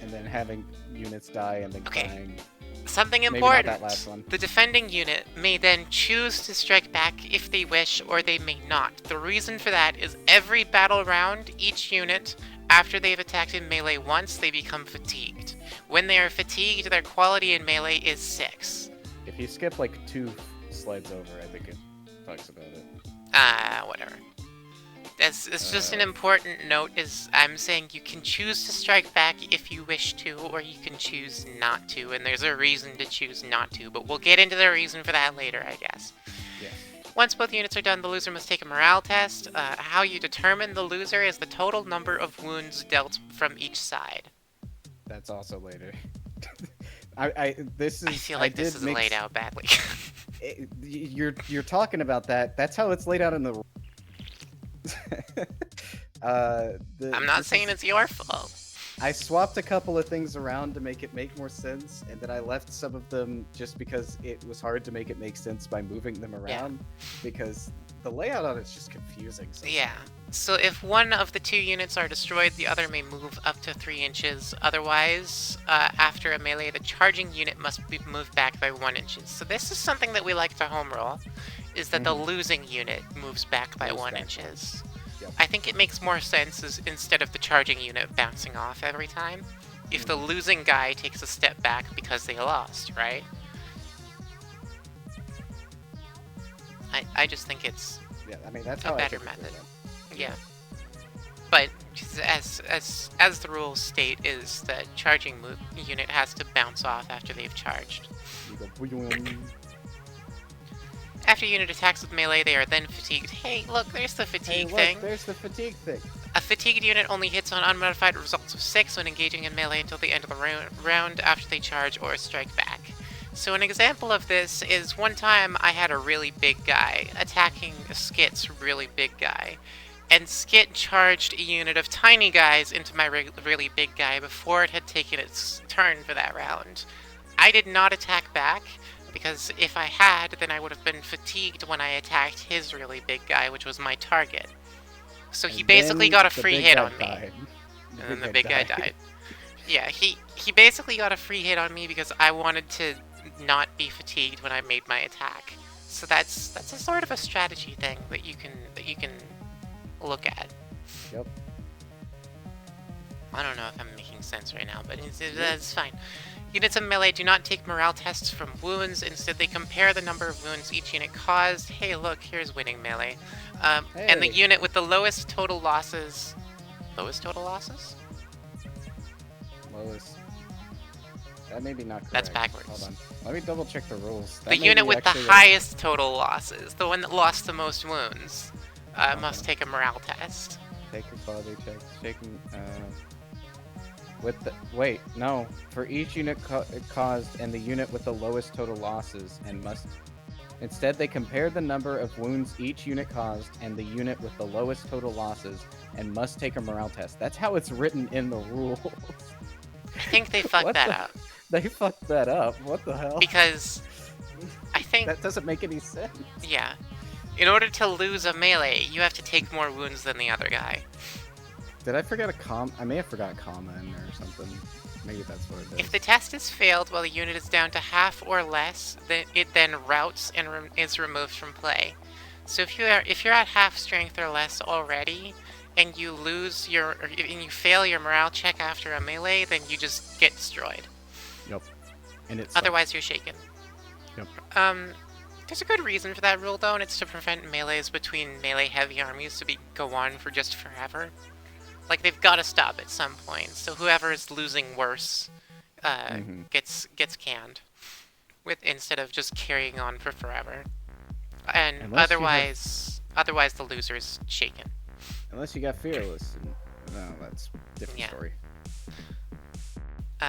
And then having units die and then crying. Something Maybe important. not that last one. The defending unit may then choose to strike back if they wish, or they may not. The reason for that is every battle round, each unit, after they've attacked in melee once, they become fatigued. When they are fatigued, their quality in melee is 6. If you skip like 2 slides over, I think it talks about it. Whatever. It's just an important note, is I'm saying you can choose to strike back if you wish to, or you can choose not to, and there's a reason to choose not to, but we'll get into the reason for that later, I guess. Yeah. Once both units are done, the loser must take a morale test. How you determine the loser is the total number of wounds dealt from each side. That's also later. I feel like this is laid out badly. You're talking about that. That's how it's laid out in the I'm not saying it's your fault. I swapped a couple of things around to make it make more sense, and then I left some of them just because it was hard to make it make sense by moving them around, because the layout on it's just confusing. Yeah. So if one of the 2 units are destroyed, the other may move up to 3 inches. Otherwise, after a melee, the charging unit must be moved back by 1 inch. So this is something that we like to home roll, is that the losing unit moves back by 1 inches. Yep. I think it makes more sense as instead of the charging unit bouncing off every time, if the losing guy takes a step back because they lost, right? I just think it's I mean that's a how better method. Yeah. But as the rules state, is the charging unit has to bounce off after they've charged. After unit attacks with melee, they are then fatigued. Hey, look, there's the fatigue thing. There's the fatigue thing. A fatigued unit only hits on unmodified results of 6 when engaging in melee until the end of the round after they charge or strike back. So an example of this is one time I had a really big guy attacking Skit's really big guy. And Skit charged a unit of tiny guys into my really big guy before it had taken its turn for that round. I did not attack back, because if I had, then I would have been fatigued when I attacked his really big guy, which was my target. So he basically got a free hit on me. And then the big guy died. Yeah, he basically got a free hit on me because I wanted to not be fatigued when I made my attack. So that's a sort of a strategy thing that you can look at. Yep. I don't know if I'm making sense right now, but that's fine. Units of melee do not take morale tests from wounds. Instead, they compare the number of wounds each unit caused. Hey, look, here's winning melee. And the unit with the lowest total losses... Lowest total losses? Lowest. That may be not correct. That's backwards. Hold on. Let me double check the rules. The unit with the highest total losses, the one that lost the most wounds, must take a morale test. Take your quality checks. Shaking. With the wait, no. For each unit caused and the unit with the lowest total losses, and must. Instead, they compare the number of wounds each unit caused and the unit with the lowest total losses, and must take a morale test. That's how it's written in the rules. I think they fucked that up. They fucked that up. What the hell? Because I think that doesn't make any sense. Yeah. In order to lose a melee, you have to take more wounds than the other guy. Did I forget a I may have forgot a comma in there or something. Maybe that's what it is. If the test is failed while the unit is down to half or less, then it routes and is removed from play. So if you're at half strength or less already, and you fail your morale check after a melee, then you just get destroyed. Yep. And it's otherwise you're shaken. Yep. There's a good reason for that rule though, and it's to prevent melees between melee heavy armies to go on for just forever. Like, they've got to stop at some point, so whoever is losing worse gets canned, instead of just carrying on for forever. And otherwise the loser is shaken. Unless you got fearless, no, that's a different story.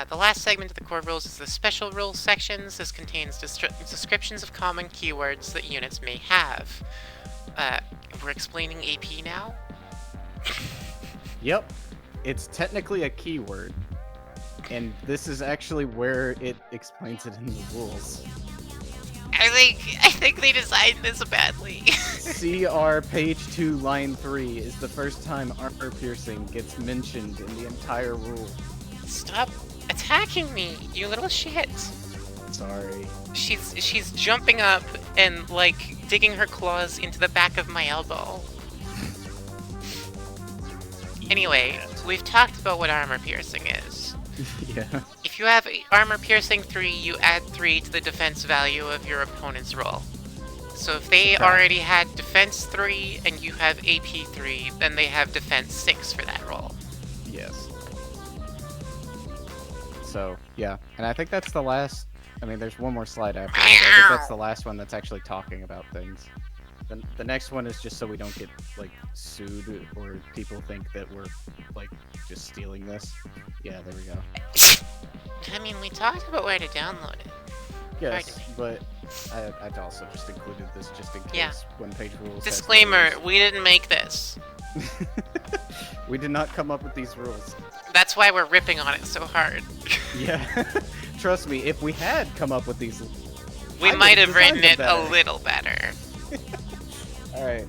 The last segment of the core rules is the special rules sections. This contains descriptions of common keywords that units may have. We're explaining AP now. Yep. it's technically a keyword, and this is actually where it explains it in the rules. I think they designed this badly. CR page 2 line 3 is the first time armor piercing gets mentioned in the entire rule. Stop attacking me, you little shit. Sorry. She's jumping up and like digging her claws into the back of my elbow. Anyway, we've talked about what armor piercing is. Yeah. If you have armor piercing 3, you add 3 to the defense value of your opponent's roll. So if they already had defense 3 and you have AP 3, then they have defense 6 for that roll. Yes. So, yeah. And I think that's the last... I mean, there's one more slide after this. I think that's the last one that's actually talking about things. The next one is just so we don't get, like, sued or people think that we're, like, just stealing this. Yeah, there we go. I mean, we talked about where to download it. Yes, but I'd also just included this just in case one-page rules. Disclaimer, we didn't make this. We did not come up with these rules. That's why we're ripping on it so hard. Yeah. Trust me, if we had come up with these... we might have written it a little better. Alright.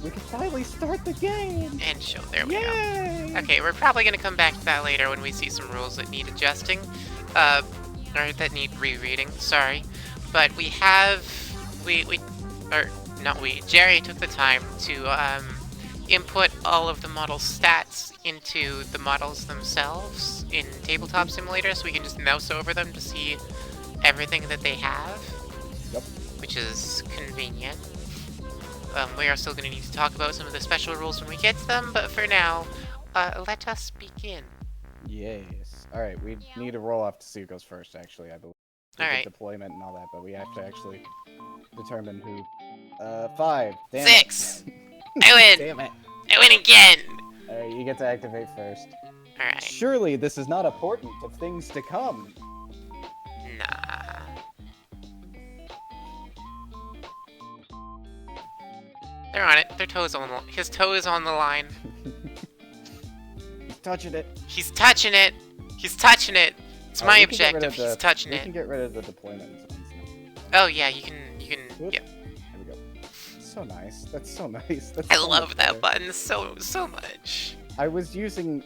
We can finally start the game! And show, there we go. Okay, we're probably going to come back to that later when we see some rules that need adjusting. Or that need rereading, sorry. But we have... Jerry took the time to input all of the model stats into the models themselves in Tabletop Simulator, so we can just mouse over them to see everything that they have. Yep. Which is convenient. We are still going to need to talk about some of the special rules when we get to them, but for now, let us begin. Yes. Alright, we need to roll off to see who goes first, actually, I believe. Alright. Deployment and all that, but we have to actually determine who. 5. Damn 6! I win! Damn it. I win again! Alright, you get to activate first. Alright. Surely this is not a portent of things to come. Nah. They're on it. Their toes on the... His toe is on the line. He's touching it. He's touching it! He's touching it! It's my objective. He's touching it. We can get rid of the deployment zones Oh yeah, you can... Whoop. Yep. There we go. So nice. That's so nice. That's I so love much that better. button so much. I was using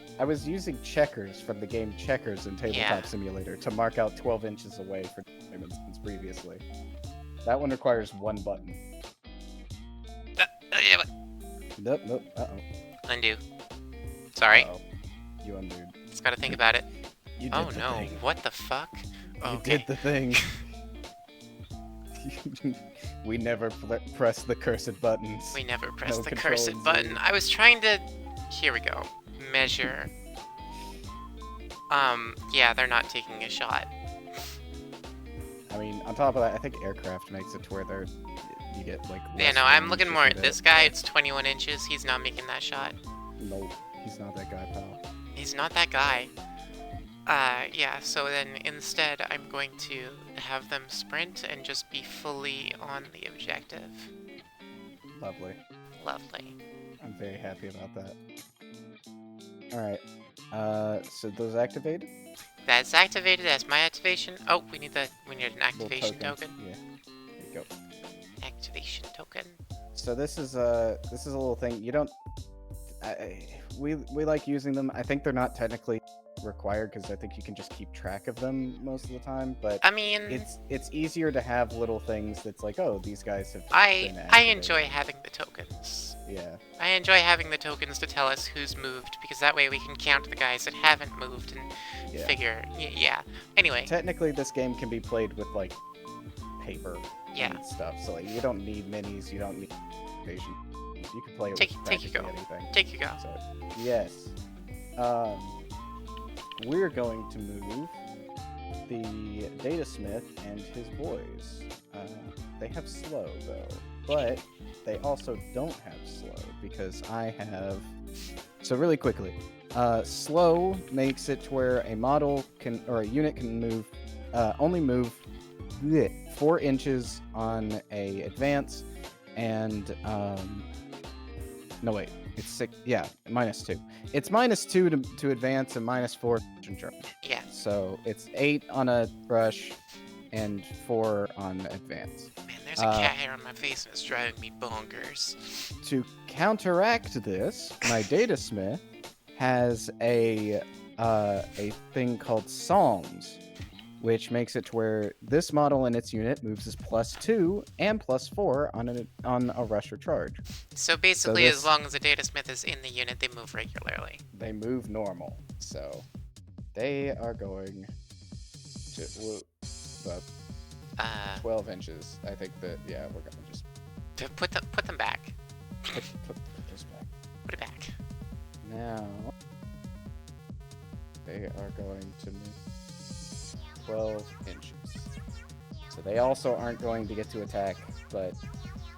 checkers from the game Checkers in Tabletop Simulator to mark out 12 inches away for deployment zones previously. That one requires one button. Nope. Uh-oh. Undo. Sorry. Uh-oh. You undid. Just gotta think about it. You did Oh the no, thing. what the fuck? You Okay. did the thing. We never press the cursed buttons. We never pressed No the control cursed Z. button. I was trying to... Here we go. Measure. Yeah, they're not taking a shot. I mean, on top of that, I think aircraft makes it to where you get, like, Yeah, less no, I'm range looking to more hit at it. this guy. It's 21 inches. He's not making that shot. Nope, he's not that guy, pal. He's not that guy. Yeah, so then instead I'm going to have them sprint and just be fully on the objective. Lovely. Lovely. I'm very happy about that. Alright, so those activated? That's activated as my activation. Oh, we need an Little activation token. Yeah, there you go. Activation token. So this is a little thing. You don't... we like using them. I think they're not technically required because I think you can just keep track of them most of the time, but I mean, it's easier to have little things that's like, oh, these guys have been I activated. enjoy having the tokens. Yeah. I enjoy having the tokens to tell us who's moved, because that way we can count the guys that haven't moved and figure... Yeah. Anyway. Technically, this game can be played with, like, paper Yeah. and stuff, so like, you don't need minis, you don't need activation. You can play it Take with your practically go. anything. Take your go. So, yes. We're going to move the Data Smith and his boys. They have slow, though, but they also don't have slow, because I have... So really quickly, slow makes it to where a model can, or a unit can move, only move 4 inches on a advance, and, no wait, It's 6. Yeah, -2. It's -2 to advance and -4 to charge. Yeah. So it's 8 on a rush and 4 on advance. Man, there's a cat hair on my face and it's driving me bonkers. To counteract this, my datasmith has a thing called Psalms, which makes it to where this model and its unit moves as +2 and +4 on a rush or charge. So basically, as long as the datasmith is in the unit, they move regularly. They move normal. So they are going to 12 inches. I think that, yeah, we're gonna just put them back. Put this back. Put it back. Now they are going to move 12 inches. So they also aren't going to get to attack, but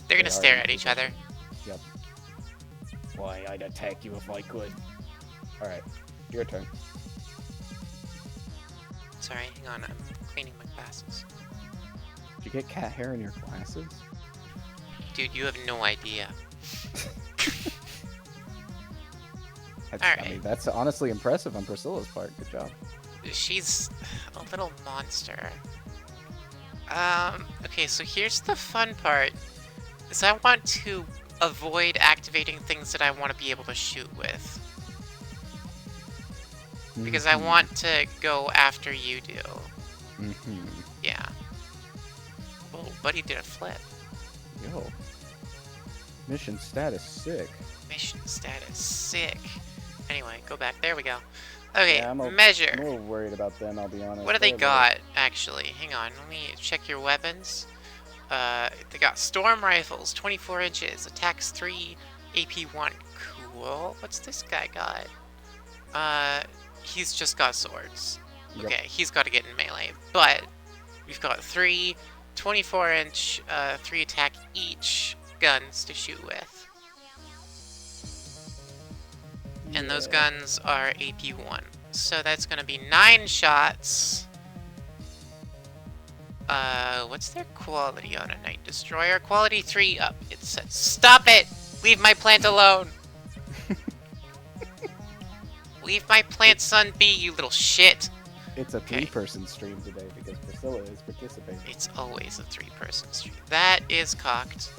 they're gonna stare at each other. Yep. Why, I'd attack you if I could. Alright, your turn. Sorry, hang on, I'm cleaning my glasses. Did you get cat hair in your glasses? Dude, you have no idea. I mean, that's honestly impressive on Priscilla's part. Good job. She's a little monster. Okay, so here's the fun part. Is I want to avoid activating things that I want to be able to shoot with. Because I want to go after you do. Yeah. Oh, buddy did a flip. Yo. Mission status sick. Mission status sick. Anyway, go back. There we go. Okay, yeah, measure. I'm a little worried about them, I'll be honest. What do they got, actually? Hang on, let me check your weapons. They got storm rifles, 24 inches, attacks 3, AP 1. Cool. What's this guy got? He's just got swords. Yep. Okay, he's got to get in melee. But we've got 3 24-inch, 3 attack each guns to shoot with. And those guns are AP 1. So that's going to be 9 shots. What's their quality on a Night Destroyer? Quality 3 up. It says, stop it! Leave my plant alone! Leave my plant son be, you little shit! It's a 3-person stream today because Priscilla is participating. It's always a 3-person stream. That is cocked.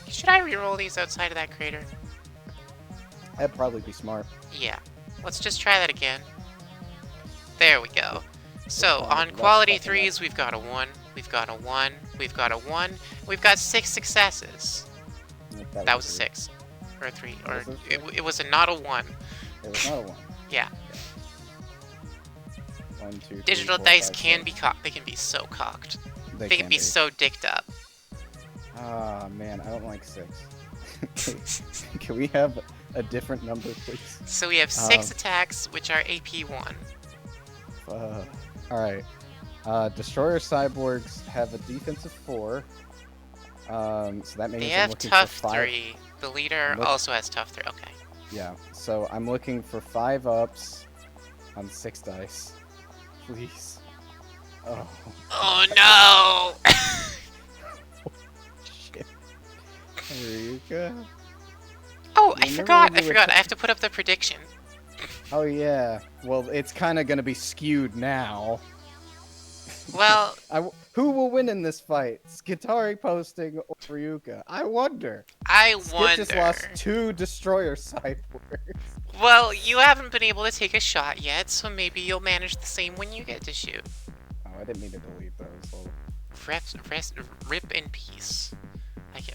Should I reroll these outside of that crater? That'd probably be smart. Yeah. Let's just try that again. There we go. So, on quality 3s, we've got a 1, we've got a 1, we've got a 1, we've got 6 successes. That was a 6. Or a 3. Or it was a not a 1. It was not a 1. Yeah. 1, 2, 3, Digital 4, dice 5, can 6. be cocked. They can be so cocked. They can be so dicked up. Ah, man, I don't like 6. Can we have a different number, please? So we have 6 attacks, which are AP 1. Alright. Destroyer cyborgs have a defensive 4. So that means they I'm have looking tough for 5. 3. The leader also has tough 3. Okay. Yeah, so I'm looking for 5 ups on 6 dice. Please. Oh. Oh no! Shit. Eureka. Oh, I forgot. I have to put up the prediction. Oh yeah. Well, it's kind of gonna be skewed now. Well, who will win in this fight? Skitari posting or Ryuka? I wonder. Skit just lost 2 destroyer cyborgs. Well, you haven't been able to take a shot yet, so maybe you'll manage the same when you get to shoot. Oh, I didn't mean to delete those. Rip in peace.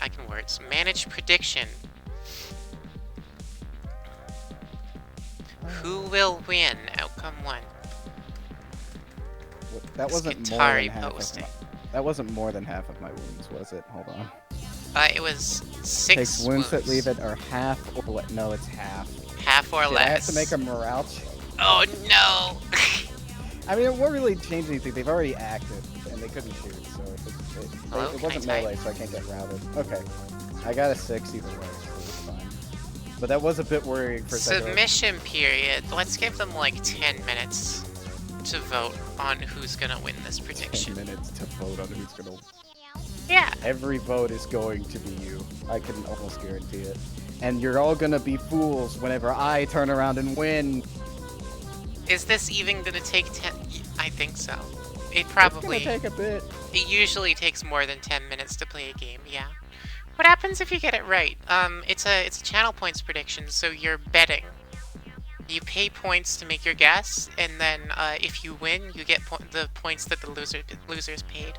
I can words. Manage prediction. Who will win? Outcome 1. That wasn't more than half of that wasn't more than half of my wounds, was it? Hold on. It was 6 Takes wounds that leave it are half or no, it's half. Half or less. I have to make a morale check. Oh no! I mean, it won't really change anything. They've already acted, and they couldn't shoot, so it wasn't melee, so I can't get routed. Okay. I got a 6 either way, so it's fine. But that was a bit worrying for a second. Submission period. Let's give them like 10 minutes to vote on who's gonna win this prediction. 10 minutes to vote on who's gonna win. Yeah. Every vote is going to be you. I can almost guarantee it. and you're all gonna be fools whenever I turn around and win. Is this even gonna take 10? I think so. It It's gonna probably. take a bit. It usually takes more than 10 minutes to play a game, yeah. What happens if you get it right? It's a channel points prediction, so you're betting. You pay points to make your guess, and then if you win, you get the points that the losers paid.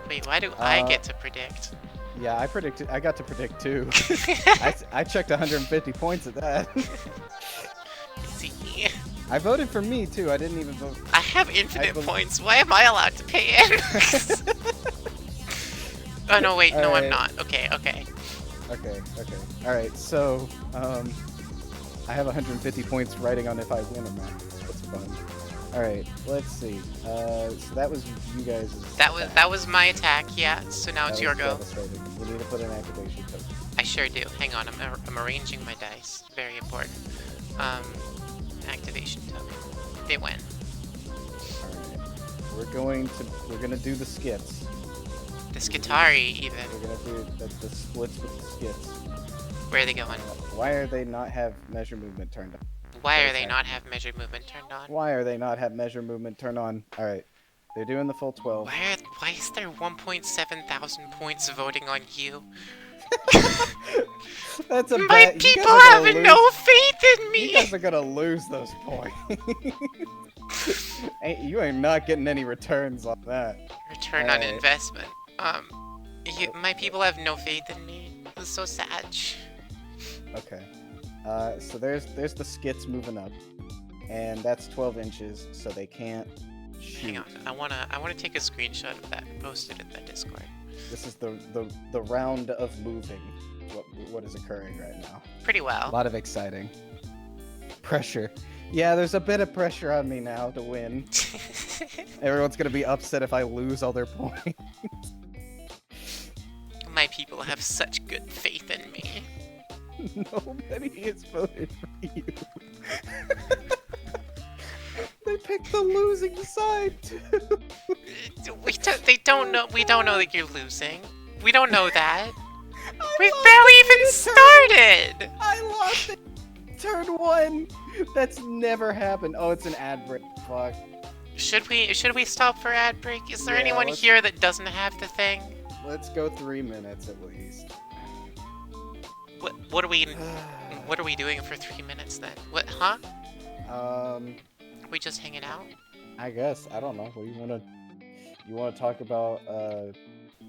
Wait, why do I get to predict? Yeah, I predicted. I got to predict too. I checked 150 points at that. See, I voted for me too. I didn't even vote. I have infinite points. Why am I allowed to pay in? Oh no, wait, no, I'm not. Okay. Okay. All right. So, I have 150 points writing on if I win or not. That's fun. All right. Let's see. So that was you guys. That was my attack. Yeah. So now it's your go. We need to put an activation token. I sure do. Hang on. I'm arranging my dice. Very important. Activation token. They win. All right. We're gonna do the skits. The Skitarrius, even. We're gonna do the splits with the skits. Where are they going? Why are they not have measure movement turned on? Why are they not have measure movement turned on? Why are they not have measure movement turned on? All right, they're doing the full 12. Why is there 1.7 thousand points voting on you? That's a My bad. people have no faith in me. You guys are gonna lose those points. You ain't not getting any returns on that. Return on investment. My people have no faith in me. This is so sad. Okay. So there's the skits moving up, and that's 12 inches, so they can't shoot. Hang on, I wanna take a screenshot of that and post it in the Discord. This is the round of moving. What is occurring right now? Pretty well. A lot of exciting pressure. Yeah, there's a bit of pressure on me now to win. Everyone's gonna be upset if I lose all their points. My people have such good faith in me. Nobody has voted for you. They picked the losing side too. They don't know. We don't know that you're losing. We don't know that. We barely even started. I lost it. Turn 1. That's never happened. Oh, it's an ad break. Fuck. Should we stop for ad break? Is there anyone here that doesn't have the thing? Let's go 3 minutes at least. What are we doing for 3 minutes then? What, huh? We just hanging out? I guess. I don't know. What do you wanna talk about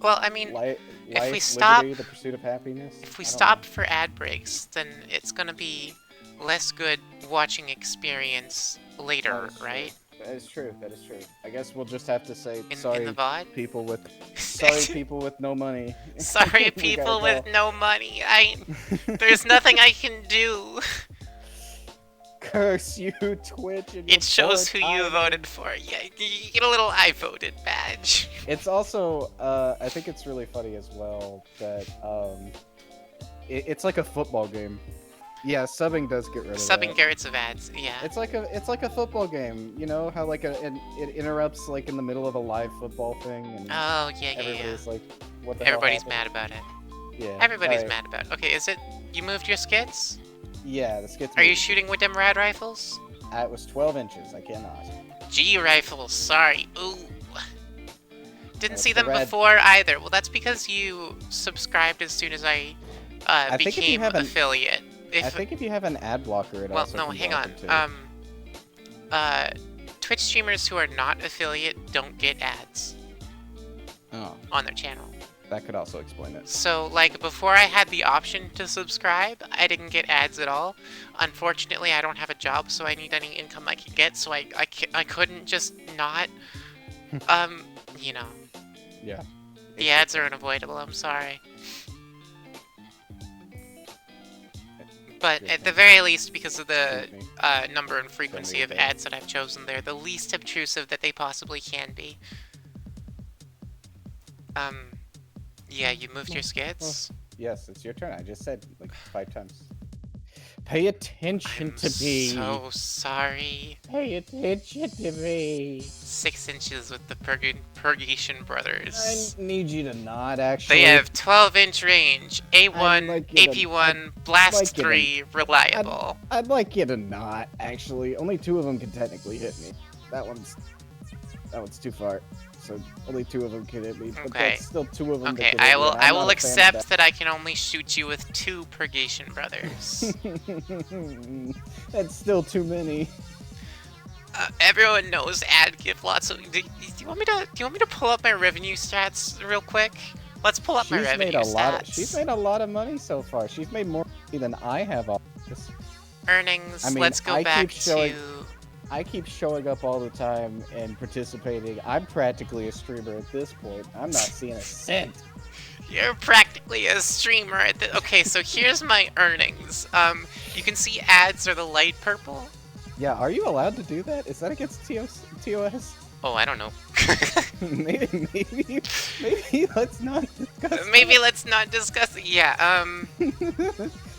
well, I mean, life, if we stop, liberty, the pursuit of happiness? If we stop for ad breaks, then it's gonna be less good watching experience later, right? That is true. I guess we'll just have to say sorry, in the VOD? people with people with no money. Sorry, people with no money. There's nothing I can do. Curse you, Twitch. And it shows who you voted for. Yeah, you get a little I voted badge. It's also, I think it's really funny as well that it's like a football game. Yeah, subbing does get rid of that. Subbing gets rid of ads. Yeah. It's like a football game. You know how like it interrupts like in the middle of a live football thing. And oh yeah. Everybody's like, what the Everybody's hell mad about it. Yeah. Everybody's mad about it. Okay, is it you moved your skits? Yeah, the skits. Are you shooting with them rad rifles? It was 12 inches. I cannot. G rifles. Sorry. Ooh. Didn't see them before either. Well, that's because you subscribed as soon as I became affiliate. I think if you have an ad blocker, it also. Well, no, hang on. Twitch streamers who are not affiliate don't get ads. On their channel. That could also explain it. So, like, before I had the option to subscribe, I didn't get ads at all. Unfortunately, I don't have a job, so I need any income I could get, so I couldn't just not, you know. Yeah. The ads are unavoidable, I'm sorry. But at the very least, because of the number and frequency of ads that I've chosen, they're the least obtrusive that they possibly can be. Yeah, you moved your skits? Yes, it's your turn. I just said like 5 times. Pay attention I'm to me. so sorry. Pay attention to me. 6 inches with the Purgation I Brothers. need you to not actually. They have 12-inch range, A1, like you to- AP1, Blast like you to- 3, reliable. I'd like you to not actually. Only 2 of them can technically hit me. That one's too far. So only 2 of them can hit me. But Okay. that's still 2 of them. Okay, that can hit me, and I I'm will not a fan of accept that I can only shoot you with 2 Purgation Brothers. that. That's still too many. Everyone knows ad give lots of. Do you want me to pull up my revenue stats real quick? Let's pull up my revenue stats. She's made a lot of money so far. She's made more money than I have all this. Earnings. I mean, let's go back to. I keep showing up all the time and participating. I'm practically a streamer at this point. I'm not seeing a cent. You're practically a streamer at the. Okay, so here's my earnings. You can see ads are the light purple. Yeah, are you allowed to do that? Is that against TOS? Oh, I don't know. maybe let's not discuss. Maybe let's not discuss it. Yeah.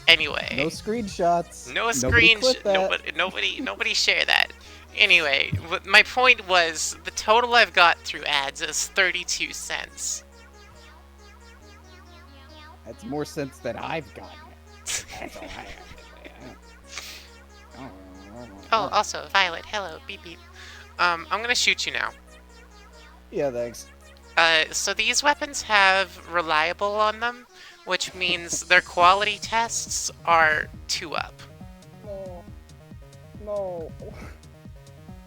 Anyway. No screenshots. No screenshots. Nobody share that. Anyway, my point was the total I've got through ads is 32 cents. That's more cents than I've gotten. That's all I have. Oh, also, Violet, hello, beep beep. I'm gonna shoot you now. Yeah, thanks. So these weapons have reliable on them, which means their quality tests are 2 up. No.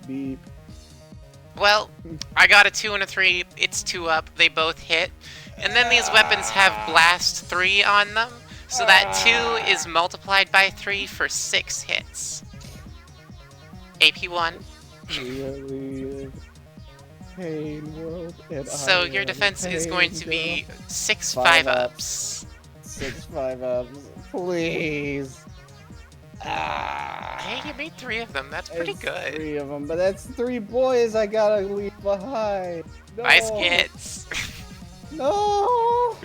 Beep. Well, I got a 2 and a 3, it's 2 up, they both hit. And then these weapons have Blast 3 on them, so that 2 is multiplied by 3 for 6 hits. AP1. Pain world. So your defense is going to be 6 5-ups. 6 5-ups, please. Hey, you made 3 of them. That's pretty good. 3 of them, but that's 3 boys I gotta leave behind. No. Bye, Skits. No,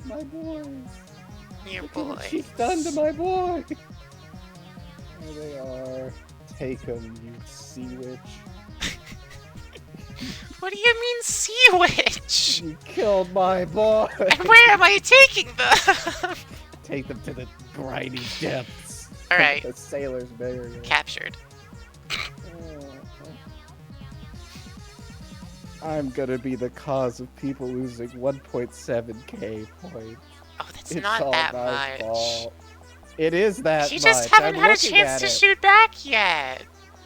my boys. Your Look at what boys. she's done to my boy. There they are. Take them, you sea witch. What do you mean, sea witch? You killed my boy. And where am I taking them? Take them to the briny depths. All right. The sailor's burial. Captured. I'm gonna be the cause of people losing 1.7k points. Oh, that's It's not all that my much. fault. It is that You much. just haven't I'm had a looking chance at to it. shoot back yet.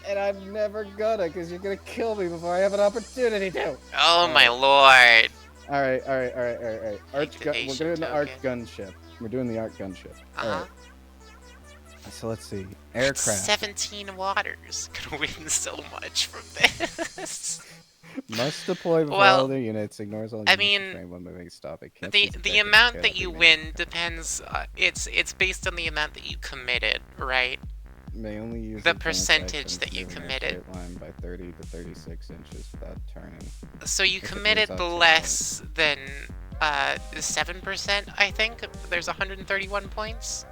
And I'm never gonna, because you're gonna kill me before I have an opportunity to. Oh my lord. Alright. Arc gun. We're Activation doing the arc token. gunship. We're doing the arc gunship. Uh-huh. So let's see. Aircraft. 17 waters. Gonna win so much from this. Must deploy before Well, all their units. Ignores all I units. mean, Train one moving stop. It can't The use the effective amount scale that you beam. win depends. It's based on the amount that you committed, right? May only use the a bonus percentage action that to you move in a committed. straight line by 30 to 36 inches without turning. So you If it committed moves up to less than 7%, I think. There's 131 points.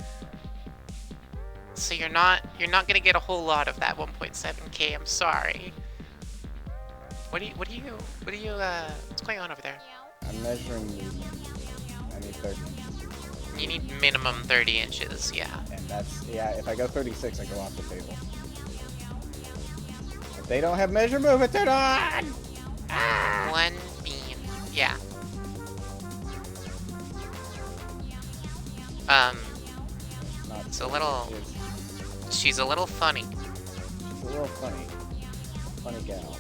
So you're not gonna get a whole lot of that 1.7k. I'm sorry. What's going on over there? I'm measuring movement. I need 30 inches. You need minimum 30 inches, yeah. And that's, yeah, if I go 36, I go off the table. If they don't have measure movement, turn on! Ah! 1 beam, yeah. Not It's a little. She's a little funny. She's a little funny. Funny gal.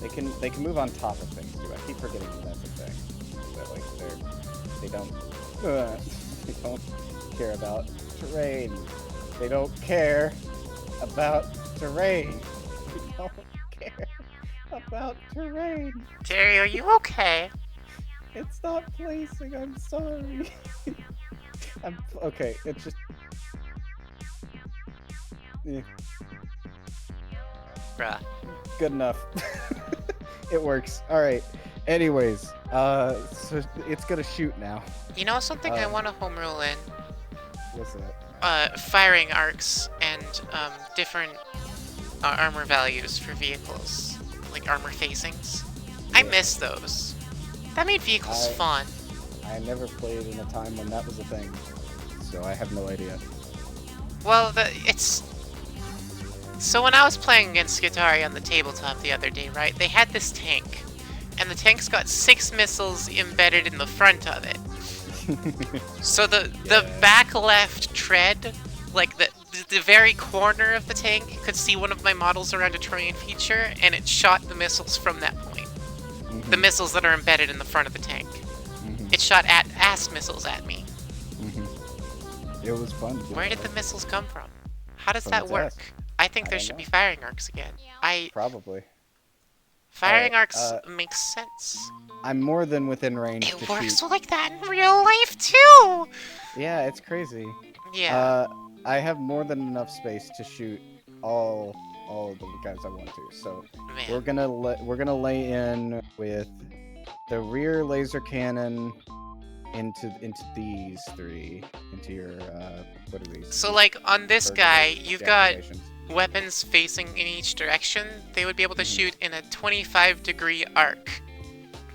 Okay. They can move on top of things too. I keep forgetting that that's a thing. That like they don't they don't care about terrain. They don't care about terrain. They don't care about terrain. Terry, are you okay? It's not placing. I'm sorry. I'm okay. It's just. Yeah. Bruh. Good enough. It works. All right. Anyways, so it's gonna shoot now. You know something I Uh, want to home rule in? What's that? Firing arcs and different armor values for vehicles, like armor facings. I Yeah. miss those. That made vehicles fun. I never played in a time when that was a thing, so I have no idea. Well, it's... So when I was playing against Skitarrius on the tabletop the other day, right, they had this tank, and the tank's got 6 missiles embedded in the front of it. So the back left tread, like the very corner of the tank, could see one of my models around a terrain feature, and it shot the missiles from that point. The missiles that are embedded in the front of the tank. It shot ass missiles at me. It was fun. Where did the missiles come from? How does From that its work? ass. I think I there don't should be know. firing arcs again. Probably. Firing Alright, arcs makes sense. I'm more than within range It to works shoot. like that in real life too. Yeah, it's crazy. Yeah. I have more than enough space to shoot all of the guys I want to. So Man. we're gonna lay in with the rear laser cannon into these three, into your what are these? So like on this guy, you've got Deactivations. weapons facing in each direction. They would be able to Mhm. shoot in a 25-degree arc.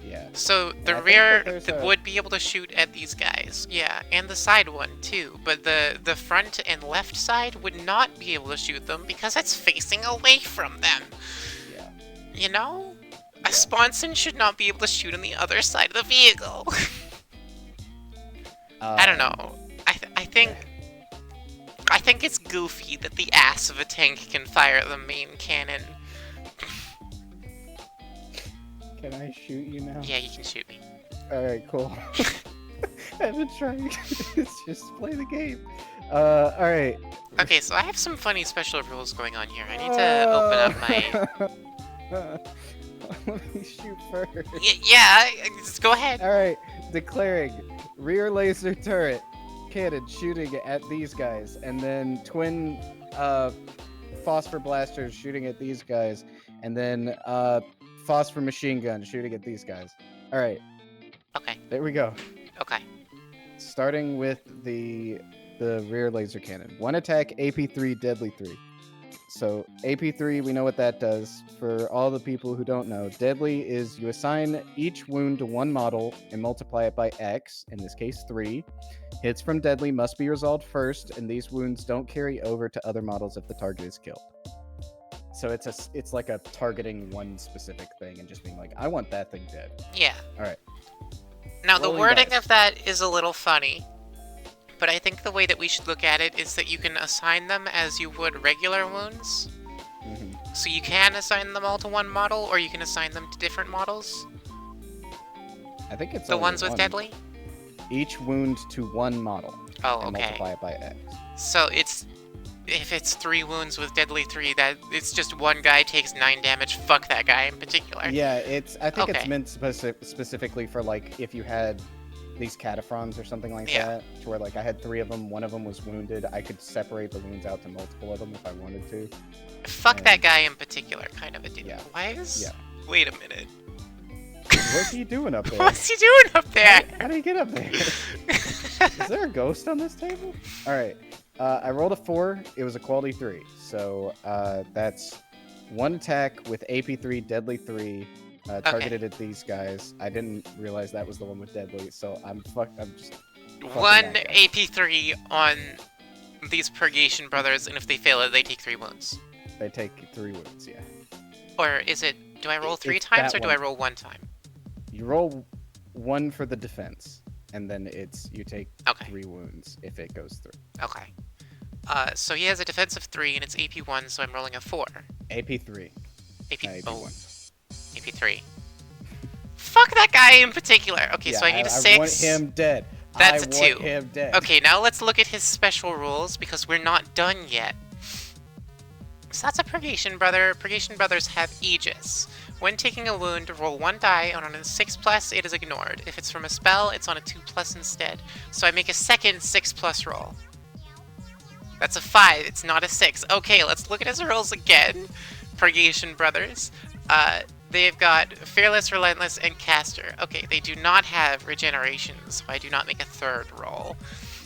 Yeah. So the I think rear that there's a- would be able to shoot at these guys. Yeah, and the side one too. But the front and left side would not be able to shoot them because it's facing away from them. Yeah. You know? Yeah. A sponson should not be able to shoot on the other side of the vehicle. I don't know. I think it's goofy that the ass of a tank can fire the main cannon. Can I shoot you now? Yeah, you can shoot me. Alright, cool. I've been trying to just play the game. Alright. Okay, so I have some funny special rules going on here. I need to open up my... Let me shoot first. Yeah, just go ahead. Alright, declaring rear laser turret cannon shooting at these guys, and then twin phosphor blasters shooting at these guys, and then phosphor machine gun shooting at these guys. Alright. Okay. There we go. Okay. Starting with the rear laser cannon. One attack, AP3, deadly 3. So AP3, we know what that does. For all the people who don't know, deadly is you assign each wound to one model and multiply it by X, in this case 3. Hits from deadly must be resolved first, and these wounds don't carry over to other models if the target is killed. So it's like a targeting one specific thing and just being like, I want that thing dead. Yeah. Alright. Now, the Rolling wording dice. of that is a little funny, but I think the way that we should look at it is that you can assign them as you would regular wounds. So you can assign them all to one model, or you can assign them to different models. I think it's The only ones with one. deadly? Each wound to one model. Oh, And okay. multiply it by X. So if it's 3 wounds with deadly 3, that it's just one guy takes 9 damage. Fuck that guy in particular. Yeah, I think it's Okay. meant specifically for like if you had these cataphrons or something like Yeah. that, to where like I had 3 of them, one of them was wounded. I could separate the wounds out to multiple of them if I wanted to. Fuck that guy in particular, kind of a deal. Yeah. Why is... Yeah. Wait a minute. What's he doing up there? What's he doing up there? How do you get up there? Is there a ghost on this table? All right. I rolled a 4. It was a quality 3. So that's one attack with AP3, deadly 3, targeted at these guys. I didn't realize that was the one with deadly, so I'm just fucking One that guy. AP3 on these Purgation brothers, and if they fail it, they take 3 wounds. They take 3 wounds, yeah. Or is it... Do I roll 3 It's times, that or do I one. roll 1 time? You roll 1 for the defense, and then you take Okay. 3 wounds if it goes through. Okay. So he has a defense of 3, and it's AP1, so I'm rolling a 4. AP3. AP... AP1. Oh, AP3. Fuck that guy in particular! Okay, Yeah, so I need a 6. I want him dead. That's I a 2. want him dead. Okay, now let's look at his special rules, because we're not done yet. So that's a Purgation brother. Purgation brothers have Aegis. When taking a wound, roll 1 die, and on a 6+, it is ignored. If it's from a spell, it's on a 2+ instead. So I make a second 6+ roll. That's a 5, it's not a 6. Okay, let's look at his rolls again. Purgation brothers. They've got Fearless, Relentless, and Caster. Okay, they do not have regeneration, so I do not make a third roll.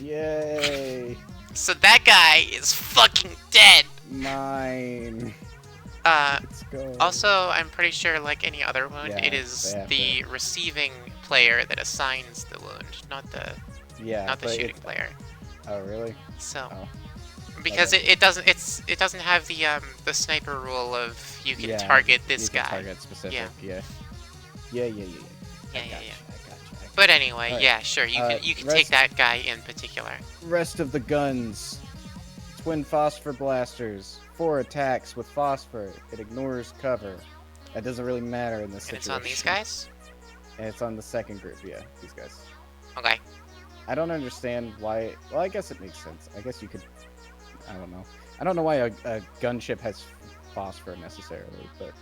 Yay! So that guy is fucking dead. Mine. Uh, Let's go. Also, I'm pretty sure, like any other wound, Yeah, it is they have the to. receiving player that assigns the wound, not the Yeah, not the but shooting player. Oh, really? So, Oh. because Okay. it doesn't have the sniper rule of you can Yeah, target this you can guy. target specific. Yeah. Yeah. Yeah, I yeah, gotcha, yeah. I gotcha. But anyway, Alright. yeah, sure, you can take that guy in particular. Rest of the guns. Twin phosphor blasters. 4 attacks with phosphor. It ignores cover. That doesn't really matter in this And it's situation. on these guys? And it's on the second group, yeah, these guys. Okay. I don't understand why. Well, I guess it makes sense. I guess you could. I don't know. I don't know why a gunship has phosphor necessarily, but.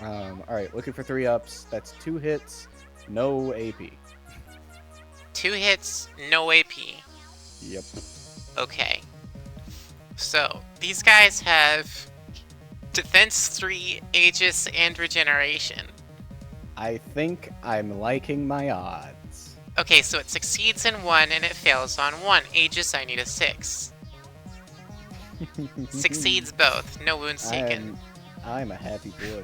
Alright, looking for 3 ups. That's 2 hits, no AP. 2 hits, no AP. Yep. Okay. So, these guys have Defense 3, Aegis, and Regeneration. I think I'm liking my odds. Okay, so it succeeds in 1 and it fails on 1. Aegis, I need a 6. Succeeds both, no wounds taken. I'm a happy boy.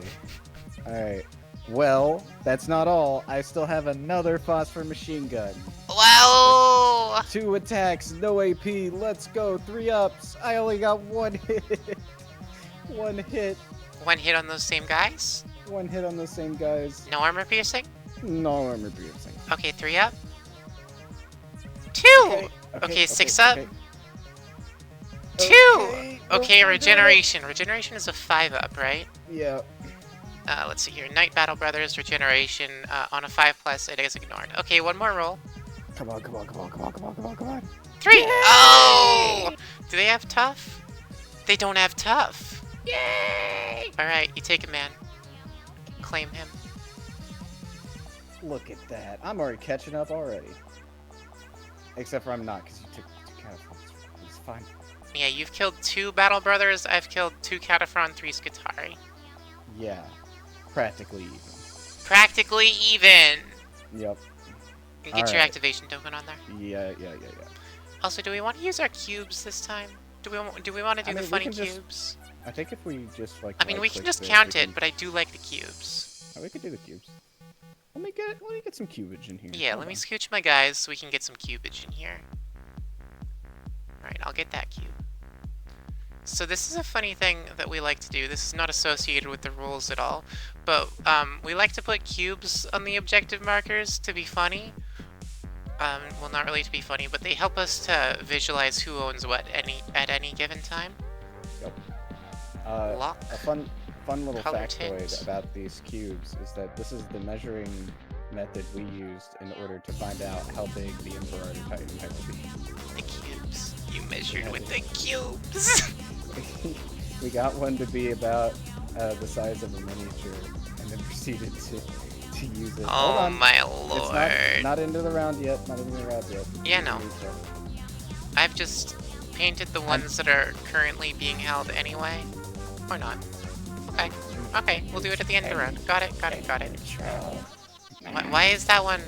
Alright. Well, that's not all. I still have another phosphor machine gun. Wow! 2 attacks, no AP. Let's go. 3 ups. I only got 1 hit. 1 hit. 1 hit on those same guys? 1 hit on the same guys. No armor piercing? No armor piercing. Okay, 3 up. 2! Okay, 6 up. okay. 2! Okay, Oh, regeneration. Regeneration is a 5 up, right? Yeah. Let's see here. Knight Battle Brothers, regeneration. On a 5+, it is ignored. Okay, 1 more roll. Come on. 3! Yay! Oh! Do they have tough? They don't have tough. Yay! Alright, you take a man. Claim him. Look at that. I'm already catching up already. Except for I'm not, because you took 2 catapults. It's fine. Yeah, you've killed 2 Battle Brothers. I've killed 2 Cataphren, 3 Skitari. Yeah. Practically even. Practically even. Yep. You get your activation token on there. Yeah. Also, do we want to use our cubes this time? Do we want to do the funny cubes? I think if we just like. I mean, we can just count it, but I do like the cubes. Oh, we could do the cubes. Let me get some cubage in here. Yeah, let me scooch my guys so we can get some cubage in here. Alright, I'll get that cube. So this is a funny thing that we like to do. This is not associated with the rules at all, but we like to put cubes on the objective markers to be funny. Well, not really to be funny, but they help us to visualize who owns what at any given time. Yep. Lock. A fun little Color factoid tint. about these cubes is that this is the measuring method we used in order to find out how big the Emperor Titan had to be. The cubes. You measured with the cubes. We got one to be about the size of a miniature, and then proceeded to use it. Hold Oh on. my It's lord. not into the round yet. Yeah, no. I've just painted the ones that are currently being held anyway. Or not. Okay. Okay, we'll do it at the end of the round. Got it. Why is that one...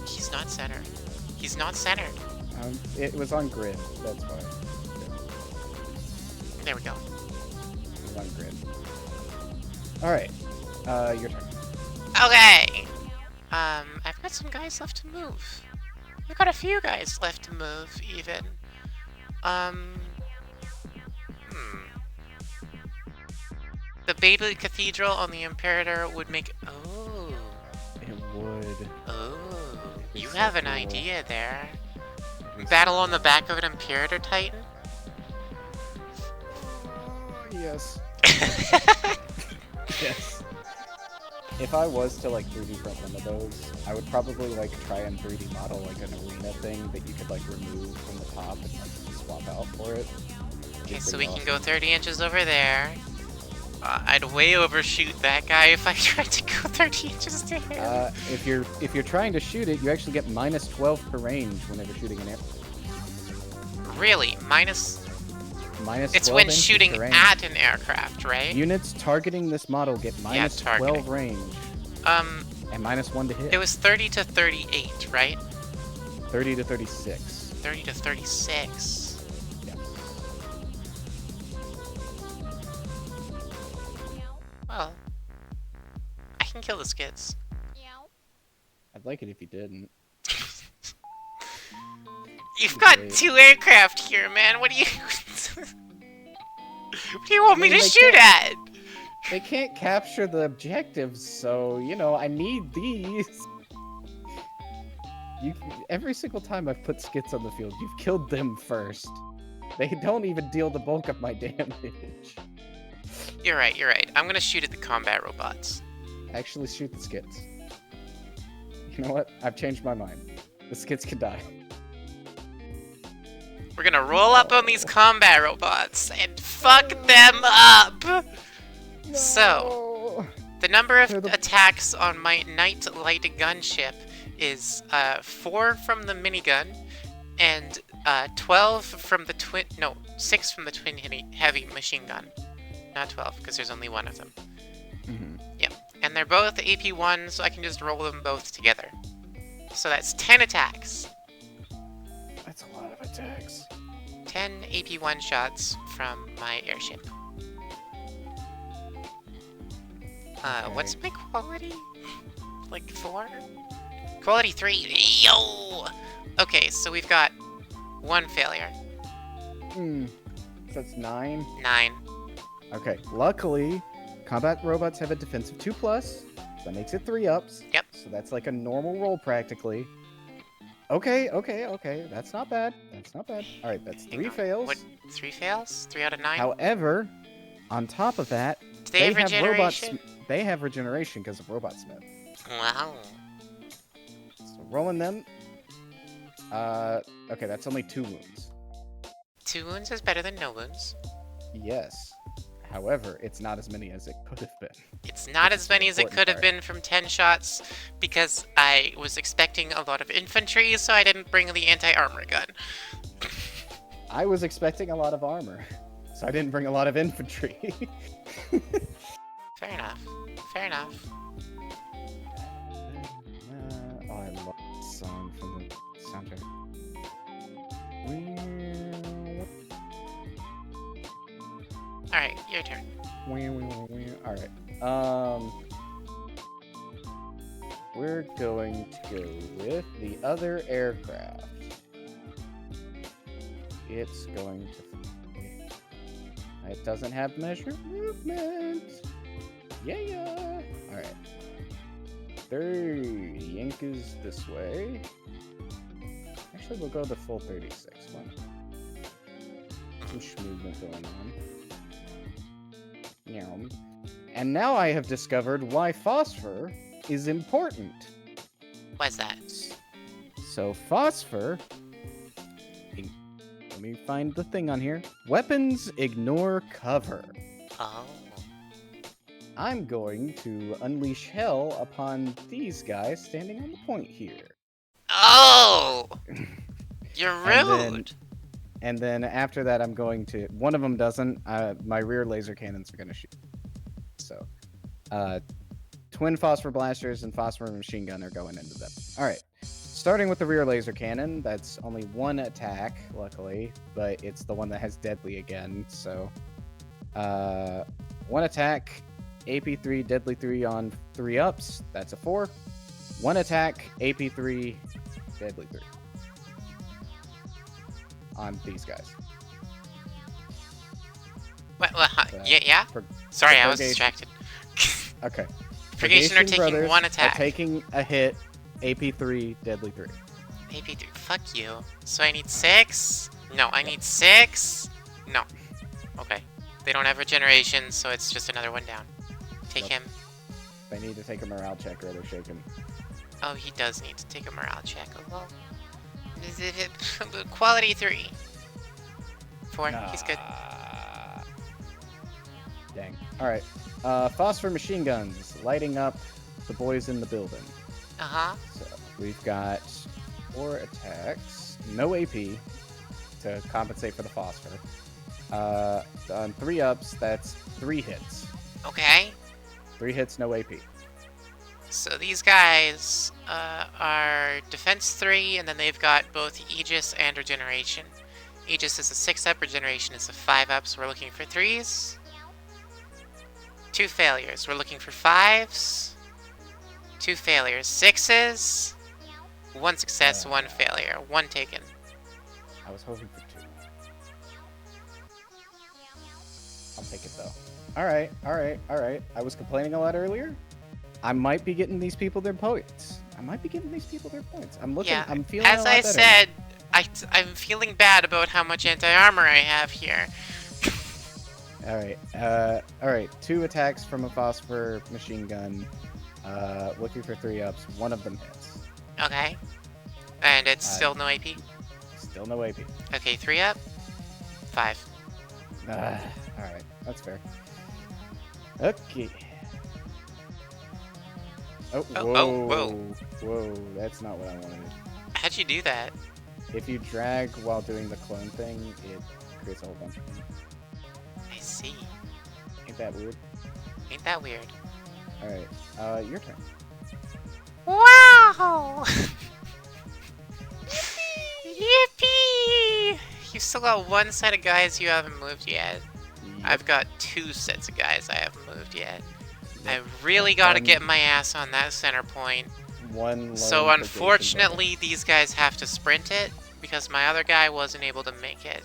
He's not centered. He's not centered. It was on grid, that's why. There we go. It was on grid. Alright, your turn. Okay! I've got some guys left to move. I've got a few guys left to move, even. The Beyblade Cathedral on the Imperator would make... Oh. It would. Oh. It'd You be so have an cool. idea there. It'd be so Battle on the cool. back of an Imperator Titan? Yes. Yes. If I was to like 3D print one of those, I would probably like try and 3D model like an arena thing that you could like remove from the top and like swap out for it. Okay, so we can go 30 inches over there. I'd way overshoot that guy if I tried to go 30 inches to him. If you're trying to shoot it, you actually get -12 per range whenever shooting an air. Really? Minus... minus It's 12 when inches shooting to range. at an aircraft, right? Units targeting this model get minus 12 range and minus 1 to hit. It was 30 to 38, right? 30 to 36. 30 to 36. Yes. Well, I can kill the skids. I'd like it if you didn't. You've got 2 aircraft here, man. What do you... what do you want me to shoot at? They can't capture the objectives, so, you know, I need these. Every single time I've put skits on the field, you've killed them first. They don't even deal the bulk of my damage. You're right. I'm gonna shoot at the combat robots. Actually, shoot the skits. You know what? I've changed my mind. The skits can die. We're gonna roll up on these combat robots and fuck them up! No. So, the number of attacks on my Knight light gunship is 4 from the minigun and 12 from the 6 from the twin heavy machine gun. Not 12, because there's only one of them. Yep. And they're both AP1, so I can just roll them both together. So that's 10 attacks. That's a lot of attacks. 10 AP1 shots from my airship. Okay. What's my quality? Like 4? Quality 3. Yo! Okay, so we've got 1 failure. So that's 9? 9. Okay, luckily, combat robots have a defensive 2+, so that makes it 3 ups. Yep. So that's like a normal roll practically. Okay, that's not bad. Alright, that's 3 fails. What? 3 fails? 3 out of 9? However, on top of that, Do they have regeneration? They have regeneration because of Robot Smith. Wow. So rolling them. Okay, that's only 2 wounds. 2 wounds is better than no wounds. Yes. However, it's not as many as it could have been. It's not as many as it could have been from 10 shots because I was expecting a lot of infantry, so I didn't bring the anti-armor gun. I was expecting a lot of armor, so I didn't bring a lot of infantry. Fair enough. Fair enough. Oh, I love this song from the soundtrack. Alright, your turn. Alright. We're going to go with the other aircraft. It's going to... It doesn't have measured movement. Yeah. Alright. 30 Yankees this way. Actually, we'll go the full 36 one. Some movement going on. And now I have discovered why phosphor is important. Why's that? So phosphor... Let me find the thing on here. Weapons ignore cover. Oh. I'm going to unleash hell upon these guys standing on the point here. Oh! You're rude! And then after that, I'm going to... One of them doesn't. My rear laser cannons are going to shoot. So, twin phosphor blasters and phosphor machine gun are going into them. All right. Starting with the rear laser cannon, that's only 1 attack, luckily, but it's the one that has deadly again. So, 1 attack, AP3, deadly 3 on 3 ups. That's a 4. 1 attack, AP3, deadly 3 on these guys. Yeah? Sorry, I was distracted. Okay. Purgation are taking 1 attack. Taking a hit, AP3, deadly 3. AP3, fuck you. So I need 6? No, I need 6? No. Okay. They don't have regeneration, so it's just another 1 down. Take him. They need to take a morale check or they're shaken. Oh, he does need to take a morale check. Oh, well. Quality 3. 4, he's good. Dang. Alright. Phosphor machine guns, lighting up the boys in the building. Uh-huh. So, we've got 4 attacks, no AP to compensate for the phosphor. On 3-ups, that's 3 hits. Okay. 3 hits, no AP. So these guys are defense 3, and then they've got both Aegis and Regeneration. Aegis is a 6-up, Regeneration is a 5-up, so we're looking for 3s. 2 failures. We're looking for 5s. 2 failures. 6s. 1 success, 1 failure. 1 taken. I was hoping for 2. I'll take it though. Alright. I was complaining a lot earlier. I might be getting these people their points. I'm looking. Yeah, I'm feeling as a lot I better. said, I'm feeling bad about how much anti-armor I have here. Alright. 2 attacks from a phosphor machine gun. Looking for 3-ups. 1 of them hits. Okay. And it's still no AP? Still no AP. Okay, 3-up. 5. Alright. That's fair. Okay. Oh, whoa. That's not what I wanted. How'd you do that? If you drag while doing the clone thing, it creates a whole bunch of them. I see. Ain't that weird? Ain't that weird? Alright, your turn. Wow! Yippee! You've still got 1 set of guys you haven't moved yet. I've got 2 sets of guys I haven't moved yet. I really gotta get my ass on that center point. So unfortunately, these guys have to sprint it, because my other guy wasn't able to make it.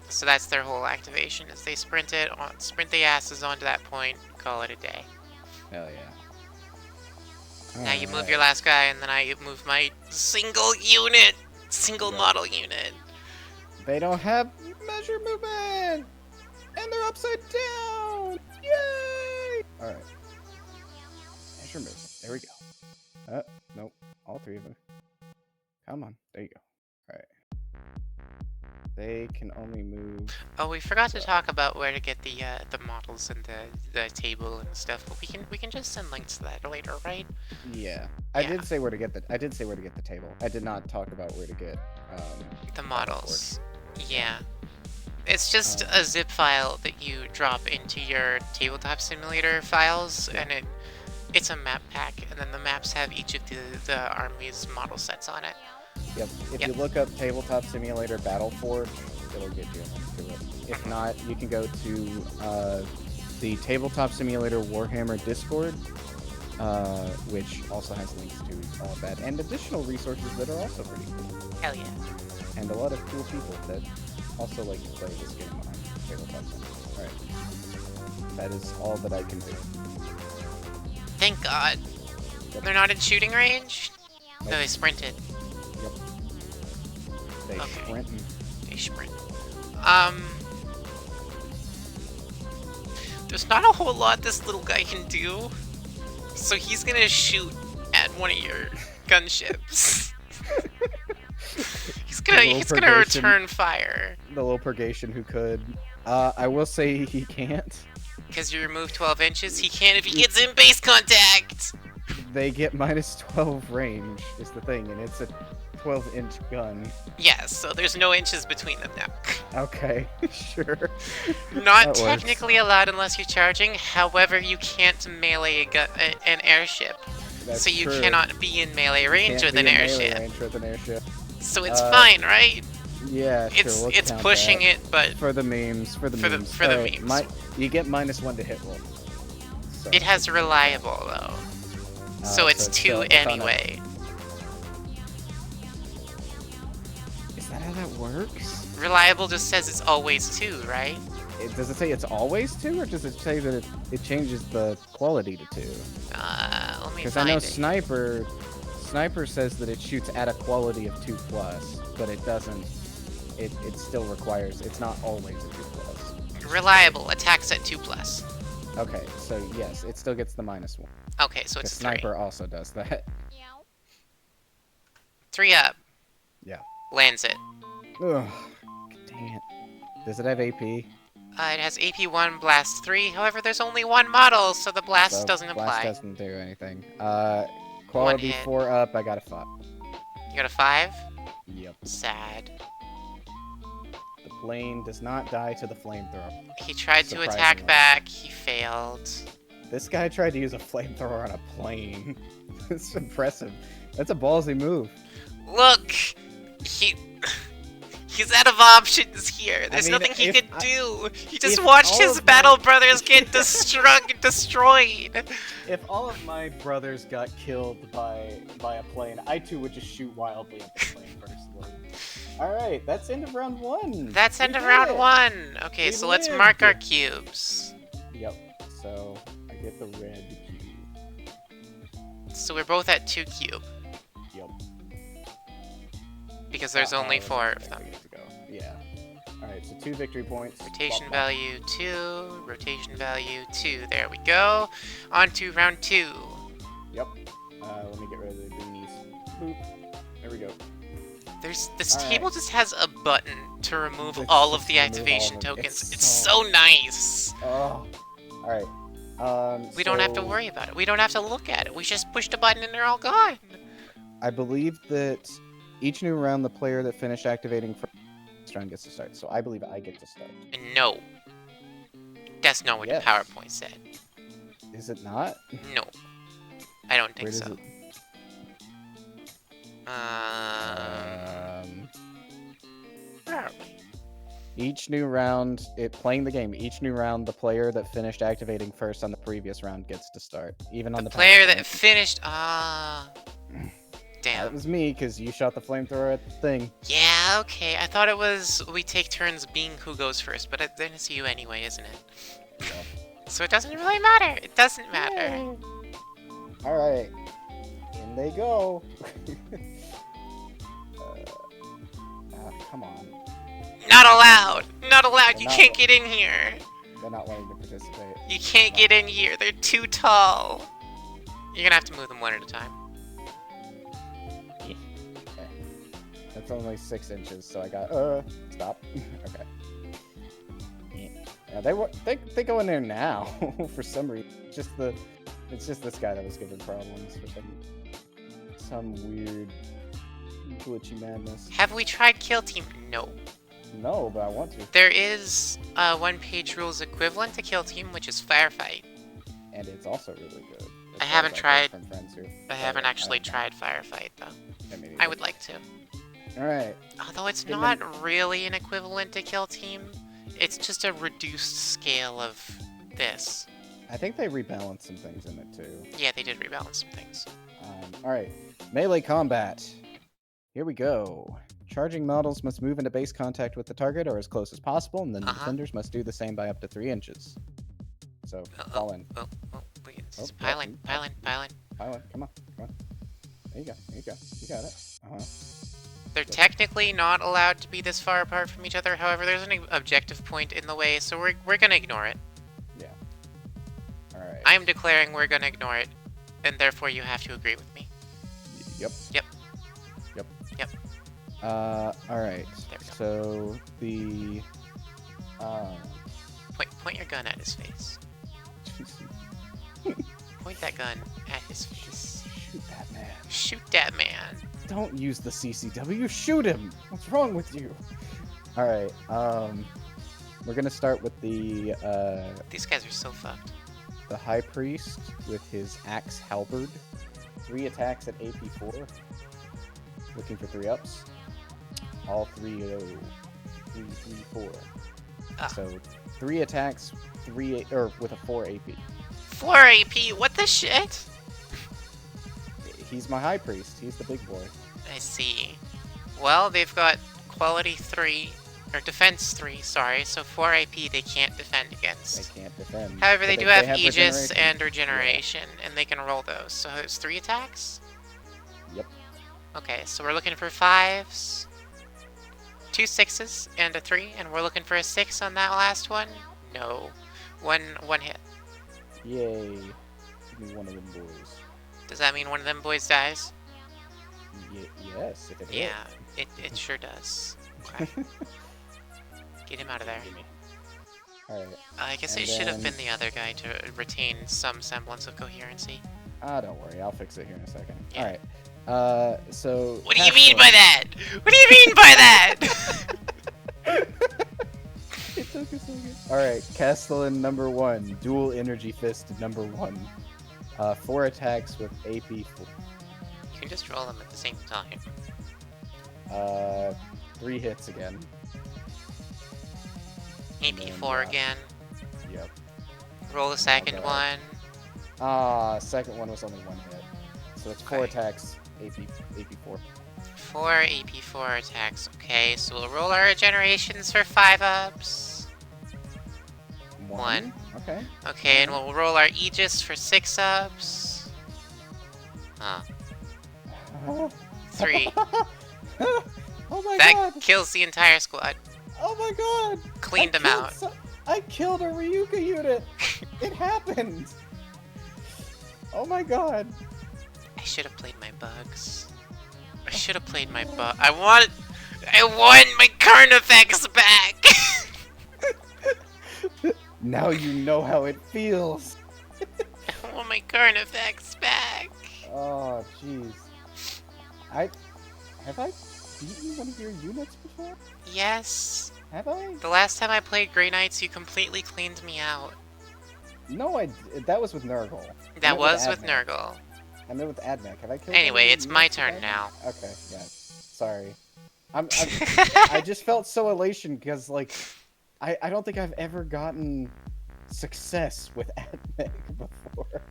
So that's their whole activation, is they sprint the asses onto that point, call it a day. Hell yeah. Now you move your last guy, and then I move my single model unit. They don't have measure movement! And they're upside down! Yay! Alright. Measure movement. There we go. Nope. All 3 of them. Come on. There you go. Alright. They can only move... Oh, we forgot to talk about where to get the models and the table and stuff, but we can just send links to that later, right? Yeah. I did say where to get the table. I did not talk about where to get the models. Yeah. It's just a zip file that you drop into your tabletop simulator files, and it's a map pack, and then the maps have each of the army's model sets on it. Yep. If you look up Tabletop Simulator Battleforge, it'll get you to it. If not, you can go to the Tabletop Simulator Warhammer Discord, which also has links to all of that, and additional resources that are also pretty cool. Hell yeah. And a lot of cool people that also like to play this game on Tabletop Simulator. Alright. That is all that I can do. Thank God. Yep. They're not in shooting range? Nope. No, they sprinted. Yep. They sprint. They sprint. There's not a whole lot this little guy can do. So he's gonna shoot at one of your gunships. He's gonna return fire. The little purgation who could. I will say he can't. Because you remove 12 inches, he can't if he gets in base contact! They get minus 12 range, is the thing, and it's a 12-inch gun. Yes, so there's no inches between them now. Okay, sure. Not technically allowed unless you're charging, however, you can't melee an airship. That's so you true. cannot be in melee range with an airship. So it's Uh, fine, right? Yeah, sure. It's pushing that. it, but for the memes, for the memes. You get -1 to hit roll. So. It has reliable though, so it's 2 anyway. Is that how that works? Reliable just says it's always 2, right? Does it say it's always 2, or does it say that it changes the quality to 2? Let me find it. Because I know Sniper says that it shoots at a quality of 2+, but it doesn't. It still requires. It's not always a 2+. Reliable attacks at 2+. Okay, so yes, it still gets the -1. Okay, so it's 3. Sniper also does that. 3 up. Yeah. Lands it. Ugh. Dang it. Does it have AP? It has AP 1, Blast 3. However, there's only 1 model, so the Blast doesn't apply. Blast doesn't do anything. Quality 4 up, I got a 5. You got a 5? Yep. Sad. plane does not die to the flamethrower. He tried to attack Surprisingly. back. He failed. This guy tried to use a flamethrower on a plane. It's impressive. That's a ballsy move. Look! He's out of options here. There's mean, nothing he if could I- do. He just if watched all his of battle my- brothers get destroyed. If all of my brothers got killed by a plane, I too would just shoot wildly at the plane personally. Alright, that's end of round 1. That's We end of did round it. 1. Okay, We so let's mark lived. our cubes. Yep, so I get the red cube. So we're both at 2 cube. Yep. Because there's only 4 of them. Yeah. Alright, so 2 victory points. Rotation Bop, bop. value 2. Rotation value 2. There we go. On to round 2. Yep. Let me get rid of the greenies. Boop. There we go. This Alright. table just has a button to remove Just- all of just the remove all activation of them. tokens. It's It's so- so nice. Oh. Alright. We don't have to worry about it. We don't have to look at it. We just push the button and they're all gone. I believe that each new round, the player that finished activating first round gets to start. So I believe I get to start. And no. That's not what Yes. the PowerPoint said. Is it not? No. I don't think Where does so. it? Where are we? Each new round, playing the game. Each new round, the player that finished activating first on the previous round gets to start, even on The the player that PowerPoint. finished. That Damn. was me, because you shot the flamethrower at the thing. Yeah, okay. I thought it was we take turns being who goes first, but then it's you anyway, isn't it? Yeah. So it doesn't really matter. It doesn't matter. All right, in they go. Come on, Not allowed. Not allowed. You They're can't not- get in here. they're not wanting to participate. You can't get in here. They're too tall. You're gonna have to move them one at a time. Okay. That's only 6 inches, so I got stop. Okay. Yeah, they go in there now for some reason. It's just this guy that was giving problems for some weird glitchy madness. Have we tried Kill Team? No. No, but I want to, There is a one-page rules equivalent to Kill Team, which is Firefight. and it's also really good. I haven't tried- From friends who I haven't actually tried Firefight, though. I would like to. All right. Although it's Give not really an equivalent to Kill Team. It's just a reduced scale of this. I think they rebalanced some things in it too. Yeah, they did rebalance some things. All right, melee combat. Here we go. Charging models must move into base contact with the target or as close as possible, and then the defenders must do the same by up to 3 inches. So, fall in. Oh, look at this. Oh, Pile in, yeah. pile in, pile in. Pile in. Come on. There you go. You got it. They're technically not allowed to be this far apart from each other. However, there's an objective point in the way, so we're gonna ignore it. Yeah. All right. I'm declaring we're gonna ignore it, and therefore you have to agree with me. Yep. Yep. Yep. Yep. All right. There we go. So the Point your gun at his face. Point that gun at his face. shoot that man. Shoot that man. Don't use the CCW. Shoot him. What's wrong with you? All right. We're gonna start with the These guys are so fucked. high priest with his axe halberd. 3 attacks at AP4. Looking for 3 ups. All 3 3, 4. Ah. So 3 attacks, with a 4 AP. 4 AP, what the shit? He's my high priest. He's the big boy. I see. Well, they've got quality 3, or defense 3, sorry, so 4 AP they can't defend They against. can't defend. However, But they do have Aegis regeneration. and Regeneration, and they can roll those. So it's 3 attacks? Yep. Okay, so we're looking for 5s, 2 6s, and a 3, and we're looking for a 6 on that last one? No. One hit. Yay. Give me one of them boys. Does that mean one of them boys dies? Yes, if it hits. Yeah, it sure does. Okay. Get him out of there. Alright. I guess And it should have then- been the other guy to retain some semblance of coherency. Don't worry. I'll fix it here in a second. Yeah. Alright. So. What do you mean by that? What do you mean by that? Alright, Castellan number 1. Dual Energy Fist number 1. 4 attacks with AP 4. You can just roll them at the same time. 3 hits again. AP 4 again. Yep. Roll the second one. Second one was only 1 hit. So it's 4 attacks, AP 4. 4 AP 4 attacks. Okay, so we'll roll our regenerations for 5-ups. 1. Okay. Okay, and we'll roll our Aegis for 6-ups. Huh. 3. Oh my That god! kills the entire squad. Oh my god! Cleaned them out. I killed a Ryuka unit! It happened! Oh my god! I should have played my bugs. I should have played my bug. I want my current effects back! Now you know how it feels! I want my current effects back! Oh, jeez. Have I beaten one of your units before? Yes. Have I? The last time I played Grey Knights, you completely cleaned me out. No, that was with Nurgle. That was with Nurgle. I met with Admech. Have I killed Anyway, one of it's your my units turn today? now. Okay, yeah. Sorry. I just felt so elation because, like, I don't think I've ever gotten success with Admech before.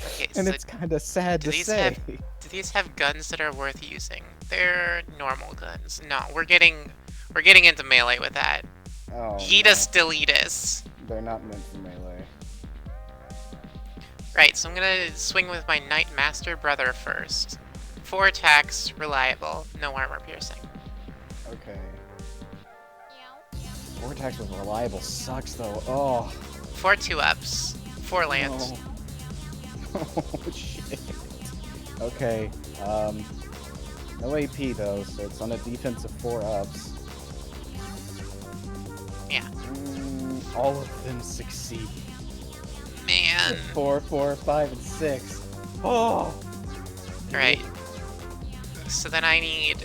Okay, And so it's kind of sad to say. do these have guns that are worth using? They're normal guns. No, we're getting into melee with that. Oh, Yeetus deletus. They're not meant for melee. Right, so I'm gonna swing with my Knight Master Brother first. 4 attacks, reliable, no armor piercing. Okay. 4 attacks with reliable sucks though. Oh. 4 2-ups, 4 land. No. Oh shit. Okay. No AP though, so it's on a defense of 4 ups. Yeah. All of them succeed. Man. 4, 4, 5, and 6. Oh. Alright. So then I need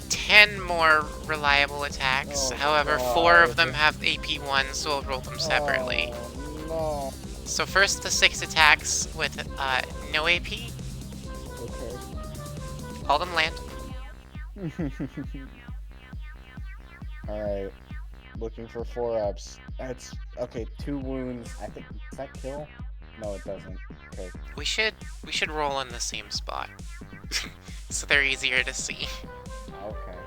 10 more reliable attacks. Oh, However, God. 4 of them have AP 1, so we'll roll them separately. Oh, So first the 6 attacks with no AP. no. Okay. All them land. Alright. Looking for 4 ups. That's okay, 2 wounds. I think does that kill? No, it doesn't. Okay. We should roll in the same spot. So they're easier to see. Okay.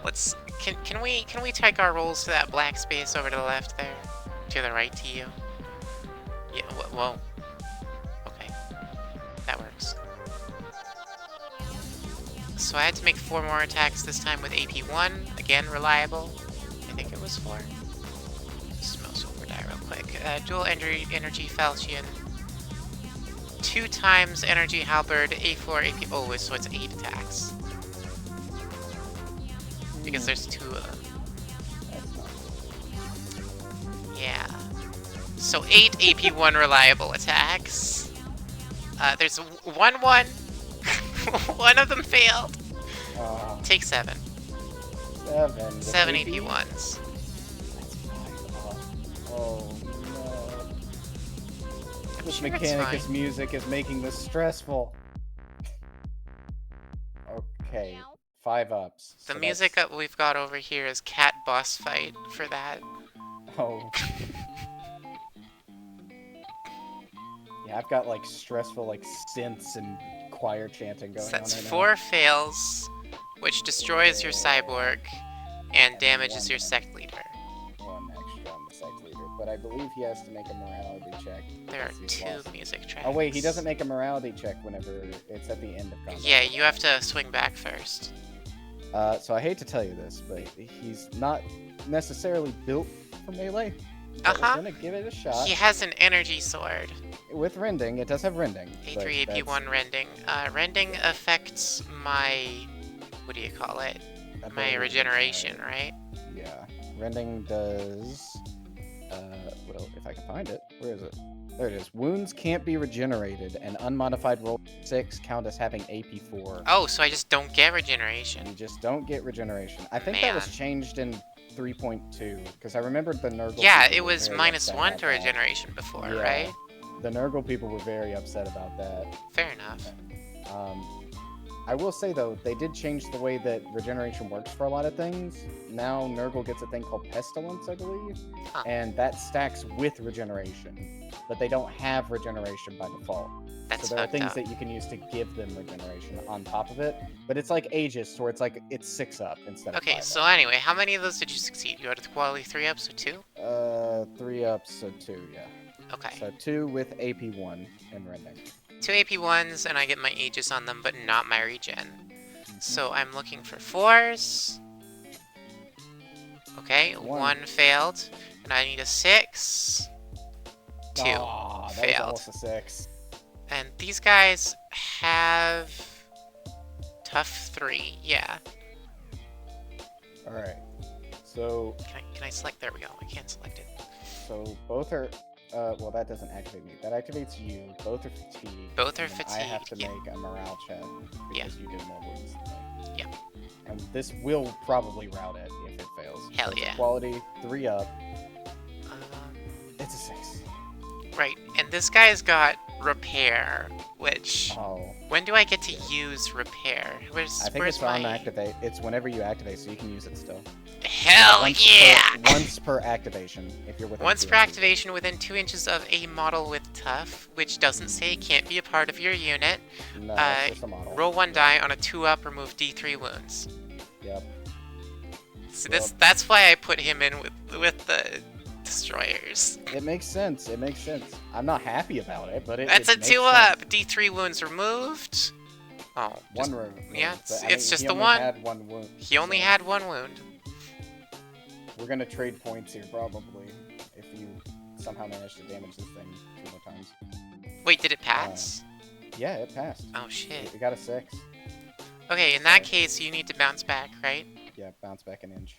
Let's can we take our rolls to that black space over to the left there? To the right to you? Yeah, whoa. Okay. That works. So I had to make 4 more attacks this time with AP 1. Again, reliable. I think it was 4. Smell silver die real quick. Dual energy falchion. 2 times energy halberd, A4, AP. Oh, so it's 8 attacks. Because there's 2 of them. That's not Yeah. So 8 AP1 reliable attacks. There's 1. One of them failed. Take 7. 7. 7 AP1s. That's 5 up. Oh no. This sure it's Mechanicus fine. music is making this stressful. Okay. 5 ups. The so music that's- that we've got over here is cat boss fight for that. Oh. Yeah, I've got like stressful like synths and choir chanting going So that's on right 4 fails, which destroys your cyborg and damages your sect leader. now. 1 extra on the site leader, but I believe he has to make a morality check. There are because he's 2 lost. music tracks. Oh wait, he doesn't make a morality check whenever it's at the end of combat. Yeah, you have to swing back first. So I hate to tell you this, but he's not necessarily built for melee. But Uh-huh. we're gonna give it a shot. He has an energy sword. With rending, it does have rending. but A3, AP1 rending. Rending affects my... what do you call it? that's My ability, regeneration, right? Yeah. Rending does... well, if I can find it. Where is it? There it is. Wounds can't be regenerated, and unmodified roll 6 count as having AP4. Oh, so I just don't get regeneration. You just don't get regeneration. I think that Man. was changed in 3.2, because I remembered the Nurgle Yeah, people it were was very -1 upset to about that. regeneration before, Yeah. right? The Nurgle people were very upset about that. Fair enough. I will say, though, they did change the way that regeneration works for a lot of things. Now Nurgle gets a thing called Pestilence, I believe, Huh. and that stacks with regeneration, but they don't have regeneration by default. That's So there are fucked things up. that you can use to give them regeneration on top of it, but it's like Aegis, where it's 6 up instead of 5 Okay, up. so anyway, how many of those did you succeed? You got to quality 3 up, so 2? 3 up, so 2, yeah. Okay. So 2 with AP1 and rending. 2 AP1s, and I get my Aegis on them, but not my regen. So I'm looking for 4s. Okay, 1 failed. And I need a 6. 2 That was failed. almost a 6. And these guys have tough 3, yeah. Alright. So Can I select? There we go. I can't select it. So both are, well, that doesn't activate me. That activates you. Both are fatigued. Both are and then I have to fatigued, yeah. make a morale check because you did more wounds than me. Yeah. And this will probably route it if it fails. Hell So it's yeah. Quality 3 up. Um, It's a 6. right, and this guy's got repair, which Oh. when do I get to use repair? I think Where's it's my on activate. It's whenever you activate, so you can use it still. Hell yeah! Once per activation, if you're within Once 2 per inches. activation within 2 inches of a model with tough, which doesn't say can't be a part of your unit. No, it's just a model. Roll 1 die on a 2 up, remove D3 wounds. Yep. So that's why I put him in with the destroyers. It makes sense. It makes sense. I'm not happy about it, but That's a makes 2 sense. up. D3 wounds removed. Oh, One wound. yeah, but, it's just he the only one. Had one wound. He only so had 1 wound. We're gonna trade points here probably if you somehow manage to damage this thing 2 more times. Wait, did it pass? Yeah, it passed. Oh shit. It got a 6. Okay, in that case, you need to bounce back, right? Yeah, bounce back an inch.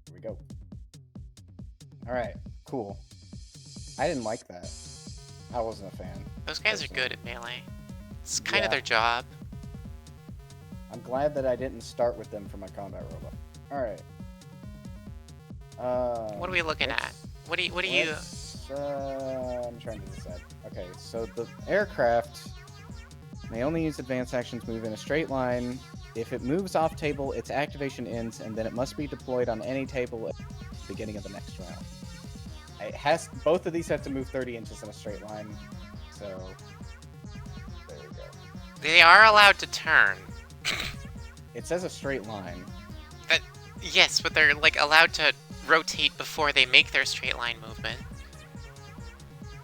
Here we go. Alright, cool. I didn't like that. I wasn't a fan. Those guys are good at melee. It's kind Yeah. of their job. I'm glad that I didn't start with them for my combat robot. Alright. What are we looking at? What do you? I'm trying to decide. Okay, so the aircraft may only use advanced actions move in a straight line. If it moves off table, its activation ends, and then it must be deployed on any table at the beginning of the next round. Both of these have to move 30 inches in a straight line, so there we go. They are allowed to turn. It says a straight line. Yes, but they're like allowed to rotate before they make their straight line movement.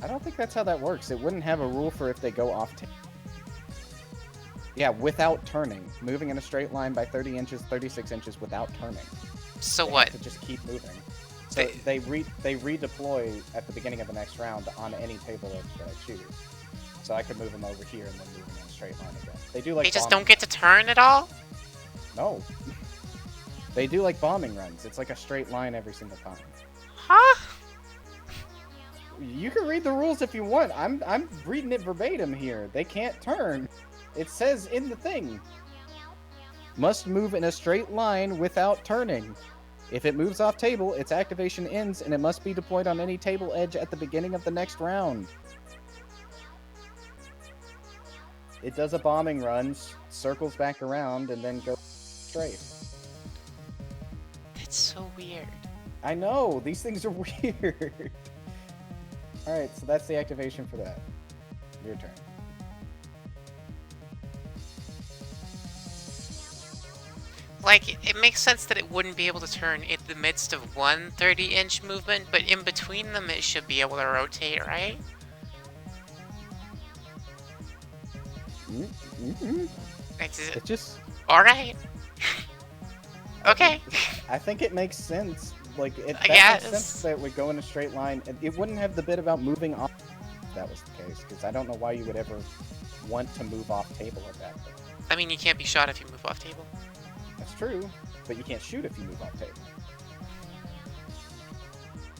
I don't think that's how that works. It wouldn't have a rule for if they go off table. Yeah, without turning. Moving in a straight line by 30 inches, 36 inches without turning. So They what? have to just keep moving. So they redeploy at the beginning of the next round on any table edge that I choose. So I could move them over here and then move them in a straight line again. They do like They just bombing don't get to turn at all? No. They do like bombing runs. It's like a straight line every single time. Huh? You can read the rules if you want. I'm reading it verbatim here. They can't turn. It says in the thing. Must move in a straight line without turning. If it moves off table, its activation ends and it must be deployed on any table edge at the beginning of the next round. It does a bombing run, circles back around, and then goes straight. That's so weird. I know, these things are weird. Alright, so that's the activation for that. Your turn. Like, it makes sense that it wouldn't be able to turn in the midst of one 30-inch movement, but in between them it should be able to rotate, right? Mm-hmm. It's just... Alright. Okay. I think it makes sense. Like, that guess. makes sense that it would go in a straight line. It wouldn't have the bit about moving off if that was the case, because I don't know why you would ever want to move off table at that point. I mean, you can't be shot if you move off table. That's true, but you can't shoot if you move off table.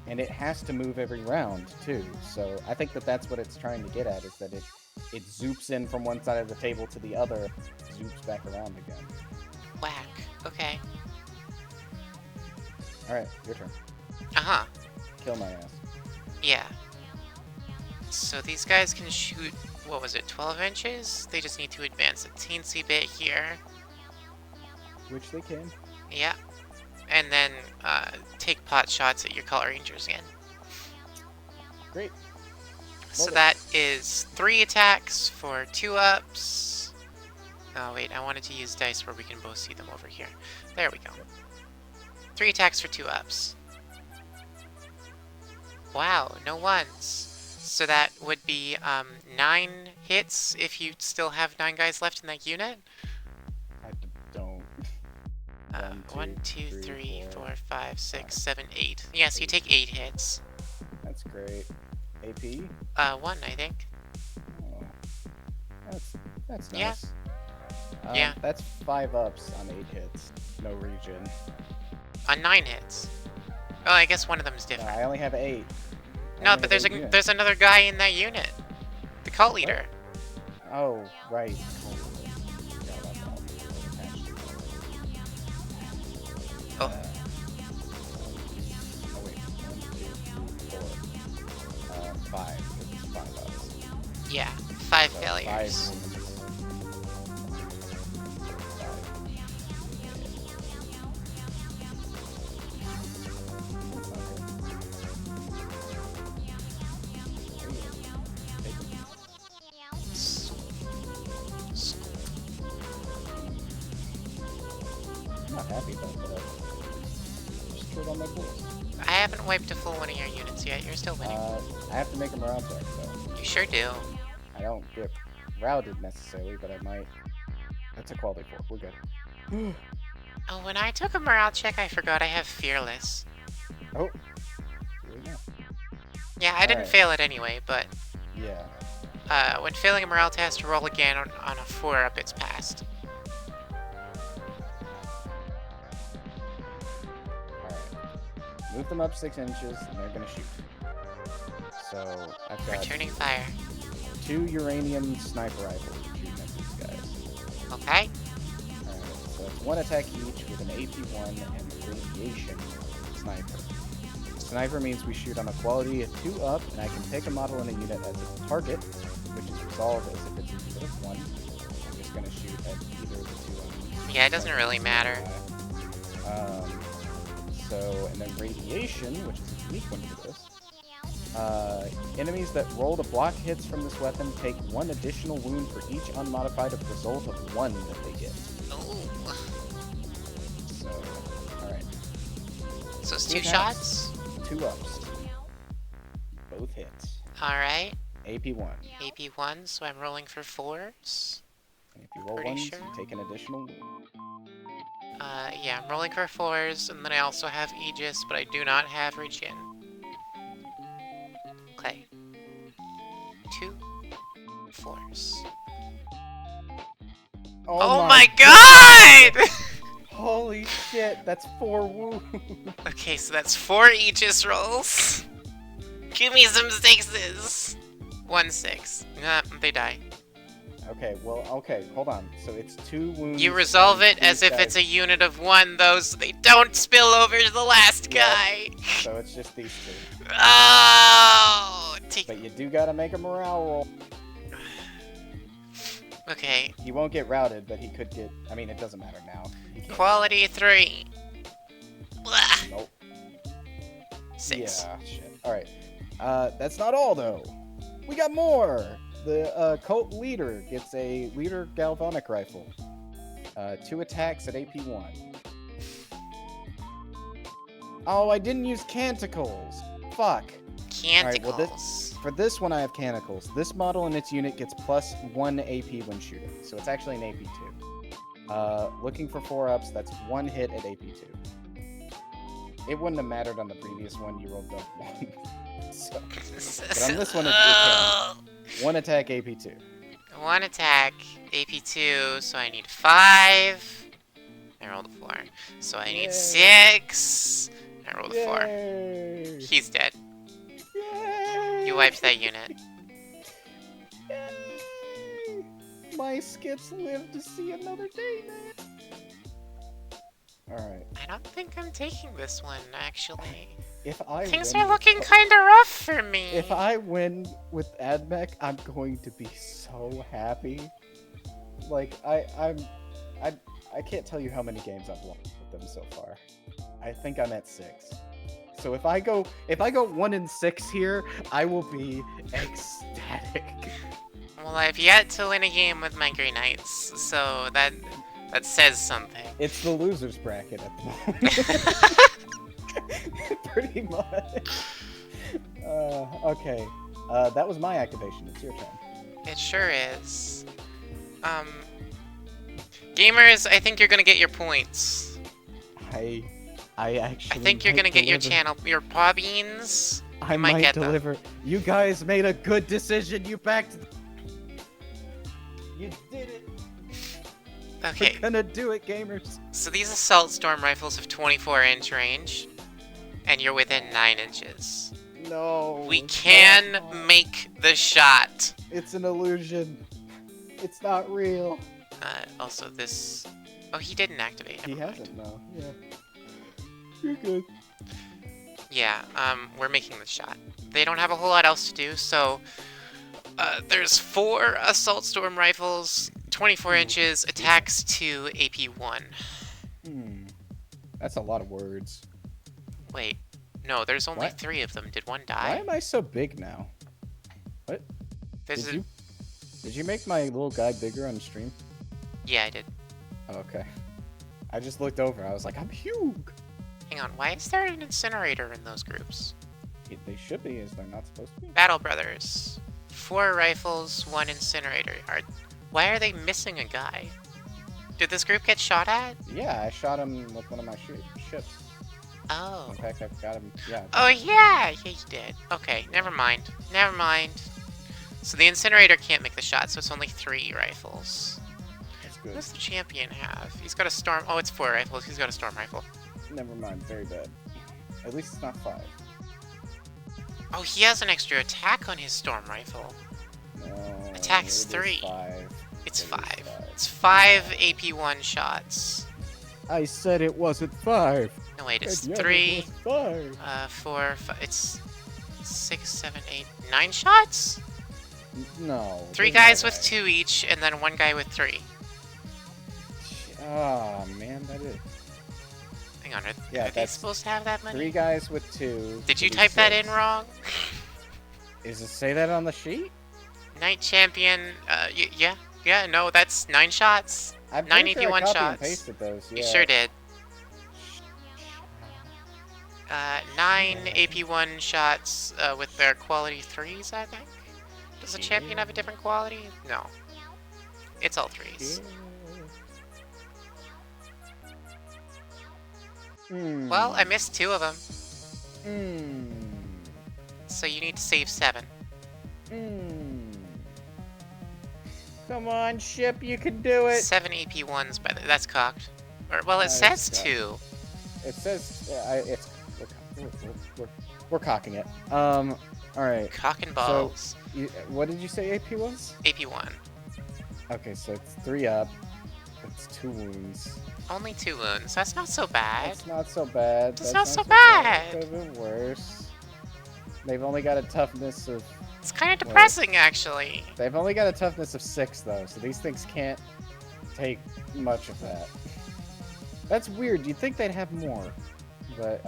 And it has to move every round, too. So I think that that's what it's trying to get at, is that it zoops in from one side of the table to the other, zoops back around again. Whack. Okay. Alright, your turn. Uh-huh. Kill my ass. Yeah. So these guys can shoot, what was it, 12 inches? They just need to advance a teensy bit here. Which they can. Yeah. And then take pot shots at your Color Rangers again. Great. So that is 3 attacks for 2 ups. Oh wait, I wanted to use dice where we can both see them over here. There we go. 3 attacks for 2 ups. Wow, no ones. So that would be 9 hits if you still have 9 guys left in that unit. I don't. 1, 2, 3, 4, 5, 6, 7, 8. Yes, you take 8 hits. That's great. AP? 1, I think. Oh, that's Yeah. nice. Yeah. That's 5 ups on 8 hits. No regen. On 9 hits. Oh, I guess one of them is No, different. I only have 8. No, but there's another guy in that unit. The cult leader. Oh, right. Oh. Oh wait. 1, 2, 3, 4. 5. Because it's 5 ups. Yeah, 5 So failures. 5 I'm not happy about that. Just killed all my bulls. I haven't wiped a full one of your units yet. You're still winning. I have to make a morale check, though. You sure do. I don't get routed necessarily, but I might. That's a quality 4. We're good. Oh, when I took a morale check, I forgot I have Fearless. Oh. Here we go. Yeah, I didn't Alright. fail it anyway, but Yeah. when failing a morale test, roll again on a 4-up, it's passed. Alright. Move them up 6 inches, and they're gonna shoot. So, I've got Returning fire. 2 uranium sniper rifles shooting at these guys. Okay. Alright, so it's 1 attack each with an AP1 and radiation sniper. Sniper means we shoot on a quality of 2 up, and I can pick a model in a unit as a target, which is resolved as if it's a unit of 1. I'm just going to shoot at either of the 2 on. Yeah, it doesn't really matter. And then radiation, which is a unique one for this. Enemies that roll to block hits from this weapon take 1 additional wound for each unmodified result of 1 that they get. Ooh. So, alright. So it's 2 2 attacks. shots? 2 ups. Both hits. Alright. AP1. AP1, so I'm rolling for 4s. And if you roll Pretty 1s, sure. you take an additional. Yeah, I'm rolling for 4s, and then I also have Aegis, but I do not have Regen. Okay. 2 4s. Oh my god! Holy shit, that's 4 wounds. Okay, so that's 4 Aegis rolls. Give me some 6s. 1 6. Nah, they die. Okay, well, okay, hold on. So it's 2 wounds. You resolve on it as these if it's guys. a unit of 1, though, so they don't spill over to the last Yep. guy. So it's just these 2. Oh! But you do gotta make a morale roll. Okay, He won't get routed, but he could get. I mean, it doesn't matter now. He can't. quality 3. Blah. Nope. 6. Yeah, shit. Alright. That's not all, though. We got more! The cult leader gets a leader galvanic rifle. 2 attacks at AP1. Oh, I didn't use canticles. Fuck. Canticles. Alright, well, for this one, I have canticles. This model and its unit gets plus 1 AP when shooting, so it's actually an AP2. Looking for 4 ups, that's 1 hit at AP2. It wouldn't have mattered on the previous one, you rolled up 1. So, but on this one, it can. 1 attack AP2. 1 attack, AP2, so I need 5. I rolled a 4. So I need 6. I rolled a 4. Yay! He's dead. Yay! You wiped that unit. Yay! My skits live to see another day, man. Alright. I don't think I'm taking this one, actually. If I Things win are looking kinda rough for me. If I win with AdMech, I'm going to be so happy. Like I can't tell you how many games I've won with them so far. I think I'm at 6. So if I go 1-6 here, I will be ecstatic. Well, I've yet to win a game with my Grey Knights, so that says something. It's the losers bracket at the moment. Pretty much. Okay. That was my activation. It's your turn. It sure is. Gamers, I think you're gonna get your points. I actually. I think you're gonna get your channel, your paw beans. I might might get them. deliver. You guys made a good decision. You backed. You did it. Okay. We're gonna do it, gamers. So these assault storm rifles have 24-inch range, and you're within 9 inches. No. We can make the shot. It's an illusion. It's not real. Also this. Oh, he didn't activate. He Never mind. hasn't, no. Yeah. You're good. Yeah, we're making the shot. They don't have a whole lot else to do, so there's 4 assault storm rifles, 24 inches, attacks 2, AP1. That's a lot of words. Wait, no, there's only What? 3 of them. Did one Why die? am I so big now? What? Did you make my little guy bigger on stream? Yeah, I did. Oh, okay. I just looked over. I was like, I'm huge. Hang on, why is there an incinerator in those groups? They should be, as they're not supposed to be. Battle Brothers. 4 rifles, 1 incinerator. Why are they missing a guy? Did this group get shot at? Yeah, I shot him with one of my ships. Oh. In fact, I've got him. Yeah. Oh, yeah! Yeah, you did. Okay, never mind. Never mind. So the incinerator can't make the shot, so it's only 3 rifles. That's What good. does the champion have? He's got a storm. Oh, it's 4 rifles. He's got a storm rifle. Never mind. Very bad. At least it's not 5. Oh, he has an extra attack on his storm rifle. No. Attacks it is 3. 5. It's It is 5. 5. It's 5 AP1 shots. I said it wasn't 5. No, wait, it's And yet 3, It was 5. 4, 5. It's 6, 7, 8, 9 shots? No. 3 there's no guys with way. 2 each, and then 1 guy with 3. Oh man, that is. Hang on, Yeah, are they that's supposed to have that many? 3 guys with 2. Did you would be type that 6. in wrong? Is it say that on the sheet? Knight champion, yeah, no, that's 9 shots. I'm 9 pretty sure I AP1 copy and shots. pasted those. Yeah. You sure did. 9 AP1 shots with their quality 3s, I think? Does the champion have a different quality? No. It's all 3s. Well, I missed 2 of them, so you need to save 7. Come on, ship, you can do it. 7 AP1s, by the that's cocked. Or, well, it It's says cocked. 2. It says we're cocking it. All right. Cock and balls. What did you say AP was? AP1. Okay, so it's 3 up. It's 2 wounds. Only 2 wounds. That's not so bad. That's not so bad. That's not so bad. Could have been worse. They've only got a toughness of. It's kind of depressing, actually. They've only got a toughness of 6 though, so these things can't take much of that. That's weird. You'd think they'd have more, but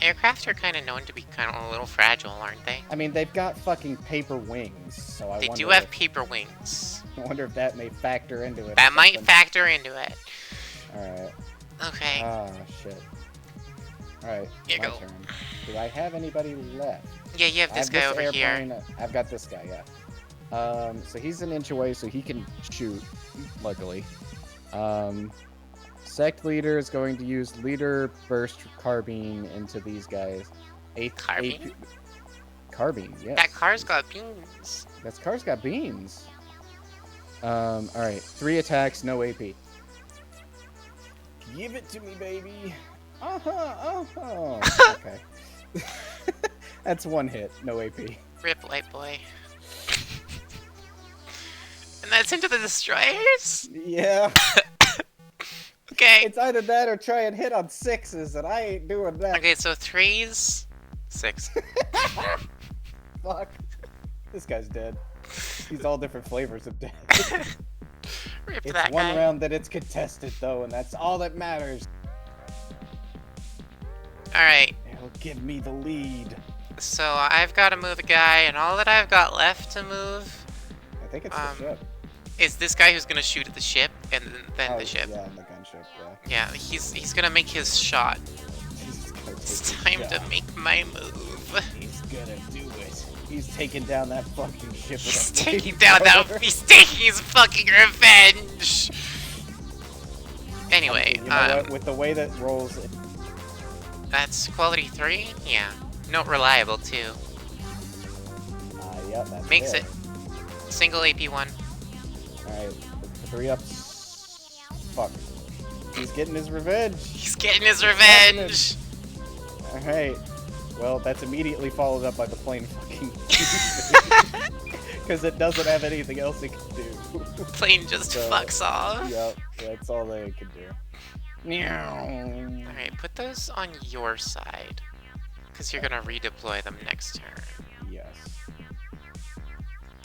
Aircraft are kind of known to be kind of a little fragile, aren't they? I mean, they've got fucking paper wings, so I They wonder do have if, paper wings. I wonder if that may factor into it. That might factor into it. All right. Okay. Ah, shit. All right. Here you My go. turn. Do I have anybody left? Yeah, you have this guy over here. airplane. I've got this guy. Yeah. So he's an inch away, so he can shoot. Luckily. Sect leader is going to use leader burst carbine into these guys. Carbine? Carbine. Yes. That car's got beams. That car's got beams. Alright. 3 attacks, no AP. Give it to me, baby. Okay. That's 1 hit, no AP. Rip, light boy. And that's into the destroyers? Yeah. Okay. It's either that or try and hit on 6s, and I ain't doing that. Okay, so 3s, 6. Fuck. This guy's dead. He's all different flavors of dead. Rip It's that one guy. round that it's contested, though, and that's all that matters. Alright, It'll give me the lead. so I've got to move a guy, and all that I've got left to move I think it's the ship. is this guy who's gonna shoot at the ship, and then the ship. Yeah, and the gunship, yeah. Yeah, he's gonna make his shot. He's gonna take It's his time shot. to make my move. He's gonna do it. He's taking down that fucking ship He's with a taking down that. flamethrower. He's taking his fucking revenge. Anyway, You know what? With the way that rolls, that's quality 3. Yeah, note reliable too. yep, that's Makes it single AP 1. Alright, 3 ups. Fuck. He's getting his revenge. He's getting his revenge. Alright. Well, that's immediately followed up by the plane fucking because it doesn't have anything else it can do. Plane just So, fucks off. Yep, that's all they can do. Alright, put those on your side. Because you're gonna redeploy them next turn. Yes.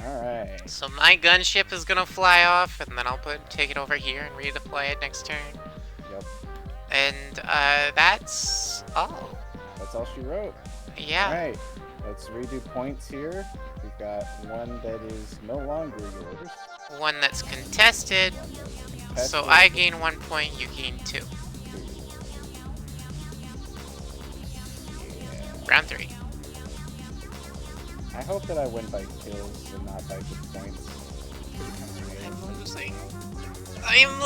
Alright. So my gunship is gonna fly off, and then I'll take it over here and redeploy it next turn. Yep. And that's all. That's all she wrote. Yeah. Alright. Let's redo points here. We've got one that is no longer yours. One that's contested. One that's contested. So I gain 1 point, you gain 2. Yeah. Round 3. I hope that I win by kills and not by just points. I'm losing. I'm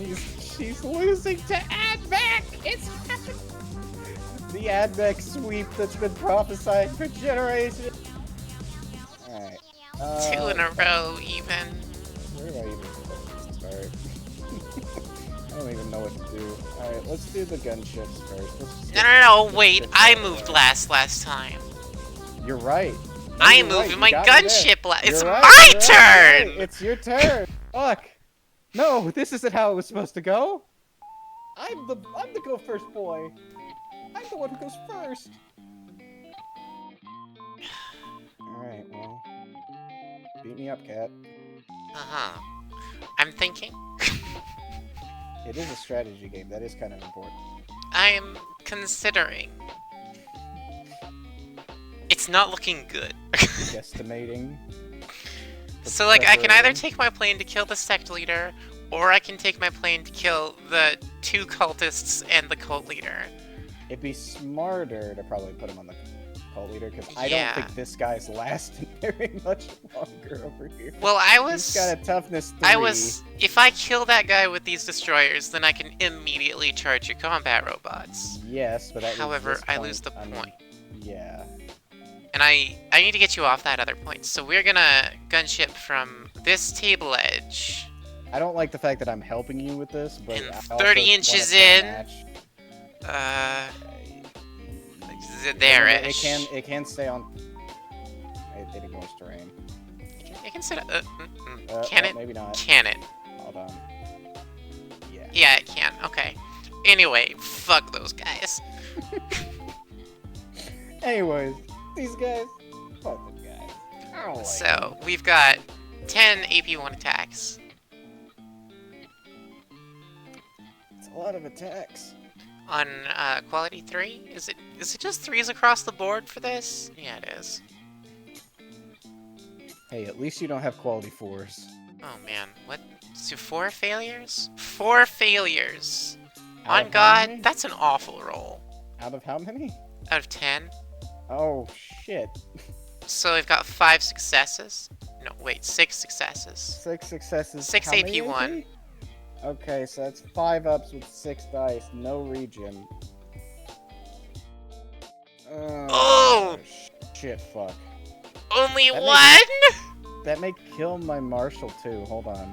losing! She's losing to Admech! It's happening! The Admech sweep that's been prophesied for generations! Alright. 2 in a row, even. Where do I even start? I don't even know what to do. Alright, let's do the gunships first. Let's No, wait. I moved last time. You're right. No, I you're moved right. You my got me there. gunship last. It's You're right, my you're turn! right. It's your turn! Fuck! No, this isn't how it was supposed to go! I'm the go first boy! I'm the one who goes first! Alright, well. Beat me up, cat. Uh-huh. I'm thinking. It is a strategy game, that is kind of important. I'm considering. It's not looking good. Guesstimating. So, like, I can either Preparing. take my plane to kill the sect leader, or I can take my plane to kill the 2 cultists and the cult leader. It'd be smarter to probably put him on the cult leader, because I Yeah. don't think this guy's lasting very much longer over here. Well, He's got a toughness 3. if I kill that guy with these destroyers, then I can immediately charge your combat robots. Yes, but that However, this I lose the mean, point. Yeah. And I need to get you off that other point. So we're gonna gunship from this table edge. I don't like the fact that I'm helping you with this, but And I also 30 want inches it to in. match. There-ish. It can stay on. It ignores terrain. It can sit. Can it? Maybe not. Can it? Hold on. Yeah. Yeah, it can. Okay. Anyway, fuck those guys. Anyways, these guys. Fuck them guys. I don't like So we've got 10 AP1 attacks. It's a lot of attacks. On quality 3? Is it just 3s across the board for this? Yeah, it is. Hey, at least you don't have quality 4s. Oh man, what? So 4 failures? 4 failures! Out On of how God, many? that's an awful roll. Out of how many? Out of 10. Oh shit. So we've got 5 successes. No, wait, 6 successes. 6 successes. 6 how many AP1. AP? Okay, so that's 5 ups with 6 dice, no regen. Oh! Shit, fuck. Only That one? That may kill my marshal too. Hold on.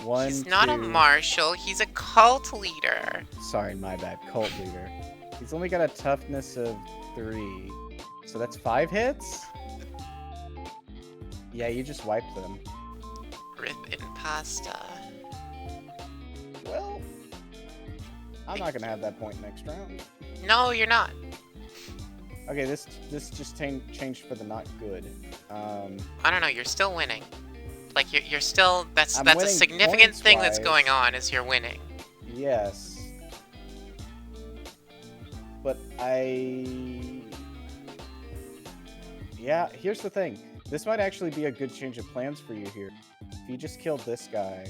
One, He's not a two. marshal, he's a cult leader. Sorry, my bad. Cult leader. He's only got a toughness of 3. So that's 5 hits? Yeah, you just wiped them. Rip and pasta. Well, I'm not gonna have that point next round. No, you're not. Okay, this just changed for the not good. I don't know, you're still winning. Like, you're still... That's a winning significant thing that's points-wise. going on, is you're winning. Yes. But yeah, here's the thing. This might actually be a good change of plans for you here. If you just killed this guy,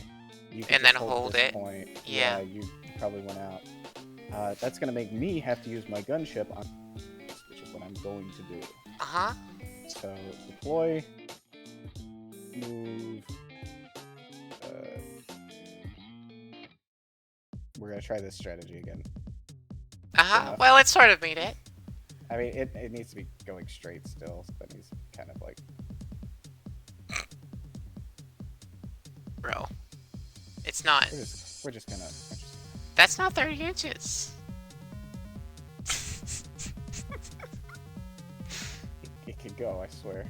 you can And then just hold this it. point. Yeah. You probably went out. That's gonna make me have to use my gunship on, which is what I'm going to do. Uh-huh. So deploy, move. We're gonna try this strategy again. Uh-huh. Well, it sort of made it. I mean, it needs to be going straight still, but he's kind of like... Bro. It's not. We're just gonna... That's not 30 inches. It can go, I swear.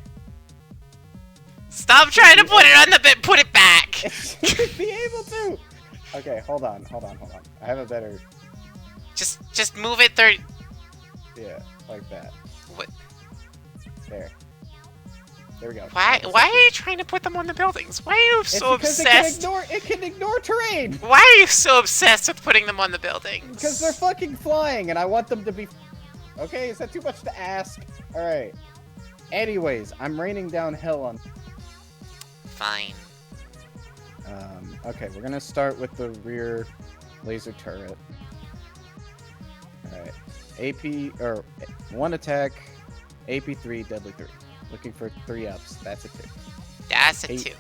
Stop trying to put it on the bit. Put it back. It should be able to! Okay, hold on. I have a better... Just move it 30... Yeah, like that. What? There. There we go. Why are you trying to put them on the buildings? Why are you so obsessed? It can ignore terrain! Why are you so obsessed with putting them on the buildings? Because they're fucking flying, and I want them to be... Okay, is that too much to ask? Alright. Anyways, I'm raining down hell on... Fine. Okay, we're gonna start with the rear laser turret. Alright. AP, or 1 attack, AP 3, deadly 3. Looking for 3 ups. That's a 2. That's a 2.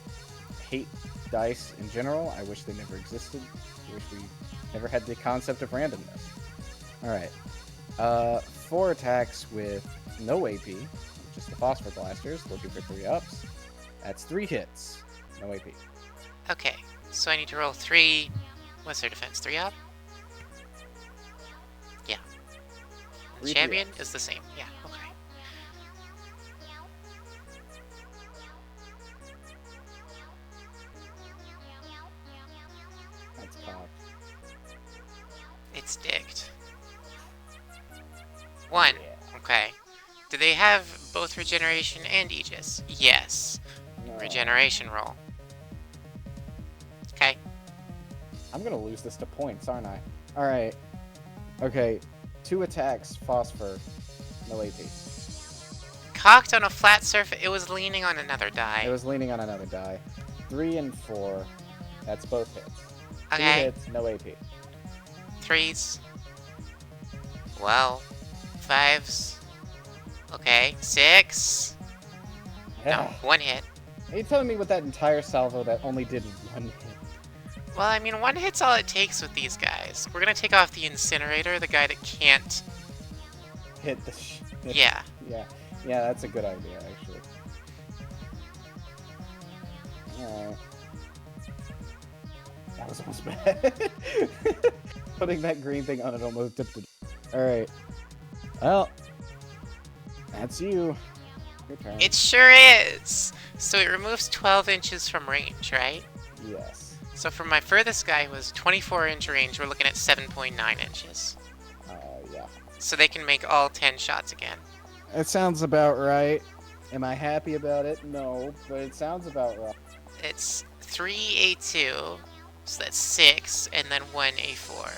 Hate dice in general. I wish they never existed. I wish we never had the concept of randomness. Alright. 4 attacks with no AP, just the phosphor blasters. Looking for 3 ups. That's 3 hits. No AP. Okay, so I need to roll 3. What's their defense? 3 up? Yeah. The 3 champion ups. is the same. Yeah, okay. That's cocked. It's dicked. 1. Yeah. Okay. Do they have both regeneration and Aegis? Yes. No. Regeneration roll. Okay. I'm gonna lose this to points, aren't I? Alright. Okay. 2 attacks, phosphor, no AP. Cocked on a flat surface. It was leaning on another die. It was leaning on another die. 3 and 4. That's both hits. 2 Okay. hits, no AP. 3s. Well. 5s. Okay. 6. No, 1 hit. Are you telling me with that entire salvo that only did 1 hit? Well, I mean, 1 hit's all it takes with these guys. We're gonna take off the incinerator, the guy that can't... Hit the Yeah. Yeah, that's a good idea, actually. Alright. That was almost bad. Putting that green thing on it almost tipped it. Alright. Well, that's you. Your turn. It sure is! So it removes 12 inches from range, right? Yes. So for my furthest guy who has 24-inch range, we're looking at 7.9 inches. Yeah. So they can make all 10 shots again. That sounds about right. Am I happy about it? No, but it sounds about right. It's 3 A2, so that's 6, and then 1 A4.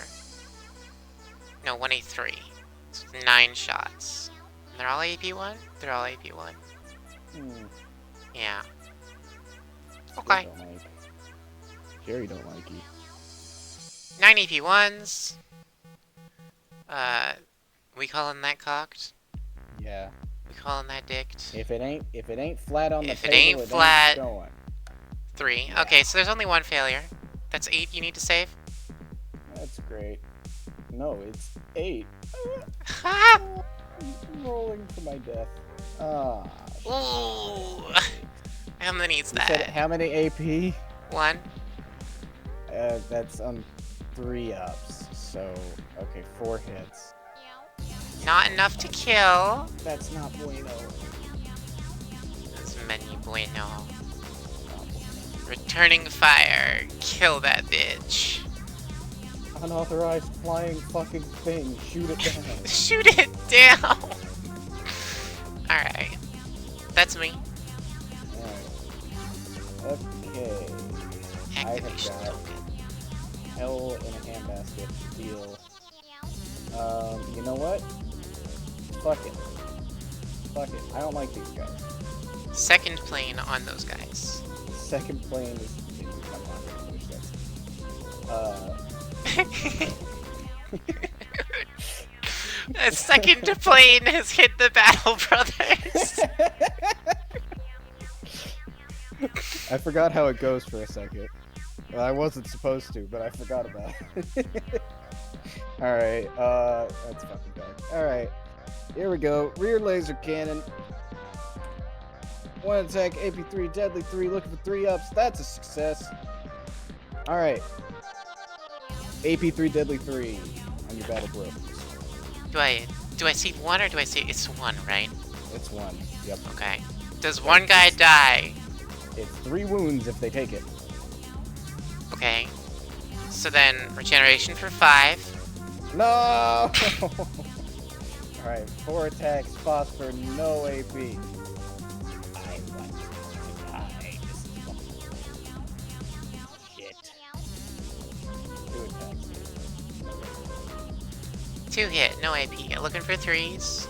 No, 1 A3. So 9 shots. And they're all AP1? They're all AP1. Yeah. Okay. Jerry don't like you. 9 AP1s. We calling that cocked? Yeah. We calling that dicked? If it ain't flat on the If it table, ain't flat- ain't going. 3. Yeah. Okay, so there's only 1 failure. That's 8 you need to save. That's great. No, it's 8. I'm rolling to my death. Ah. Ooh. How many is You said that? how many AP? 1? That's on 3 ups. So, okay, 4 hits. Not enough to kill. That's not bueno. As many bueno. Returning fire. Kill that bitch. Unauthorized flying fucking thing. Shoot it down. Shoot it down. Alright. That's me. Alright. Okay. I have Activation got token. hell in a handbasket deal. You know what? Fuck it. Fuck it. I don't like these guys. Second plane on those guys. The second plane is. I'm not gonna push that. A second plane has hit the Battle Brothers. I forgot how it goes for a second. Well, I wasn't supposed to, but I forgot about it. Alright, that's fucking dark. Alright, here we go. Rear laser cannon. 1 attack, AP3, deadly 3, looking for 3 ups. That's a success. Alright. AP3, deadly 3 on your battle bro. Do I see 1 or do I see it's 1, right? It's 1. Yep. Okay. Does one guy die? It's 3 wounds if they take it. Okay. So then regeneration for 5. No! Alright, 4 attacks, phosphor, no AP. I want to die. This is shit. 2 attacks. 2 hit, no AP. Looking for 3s.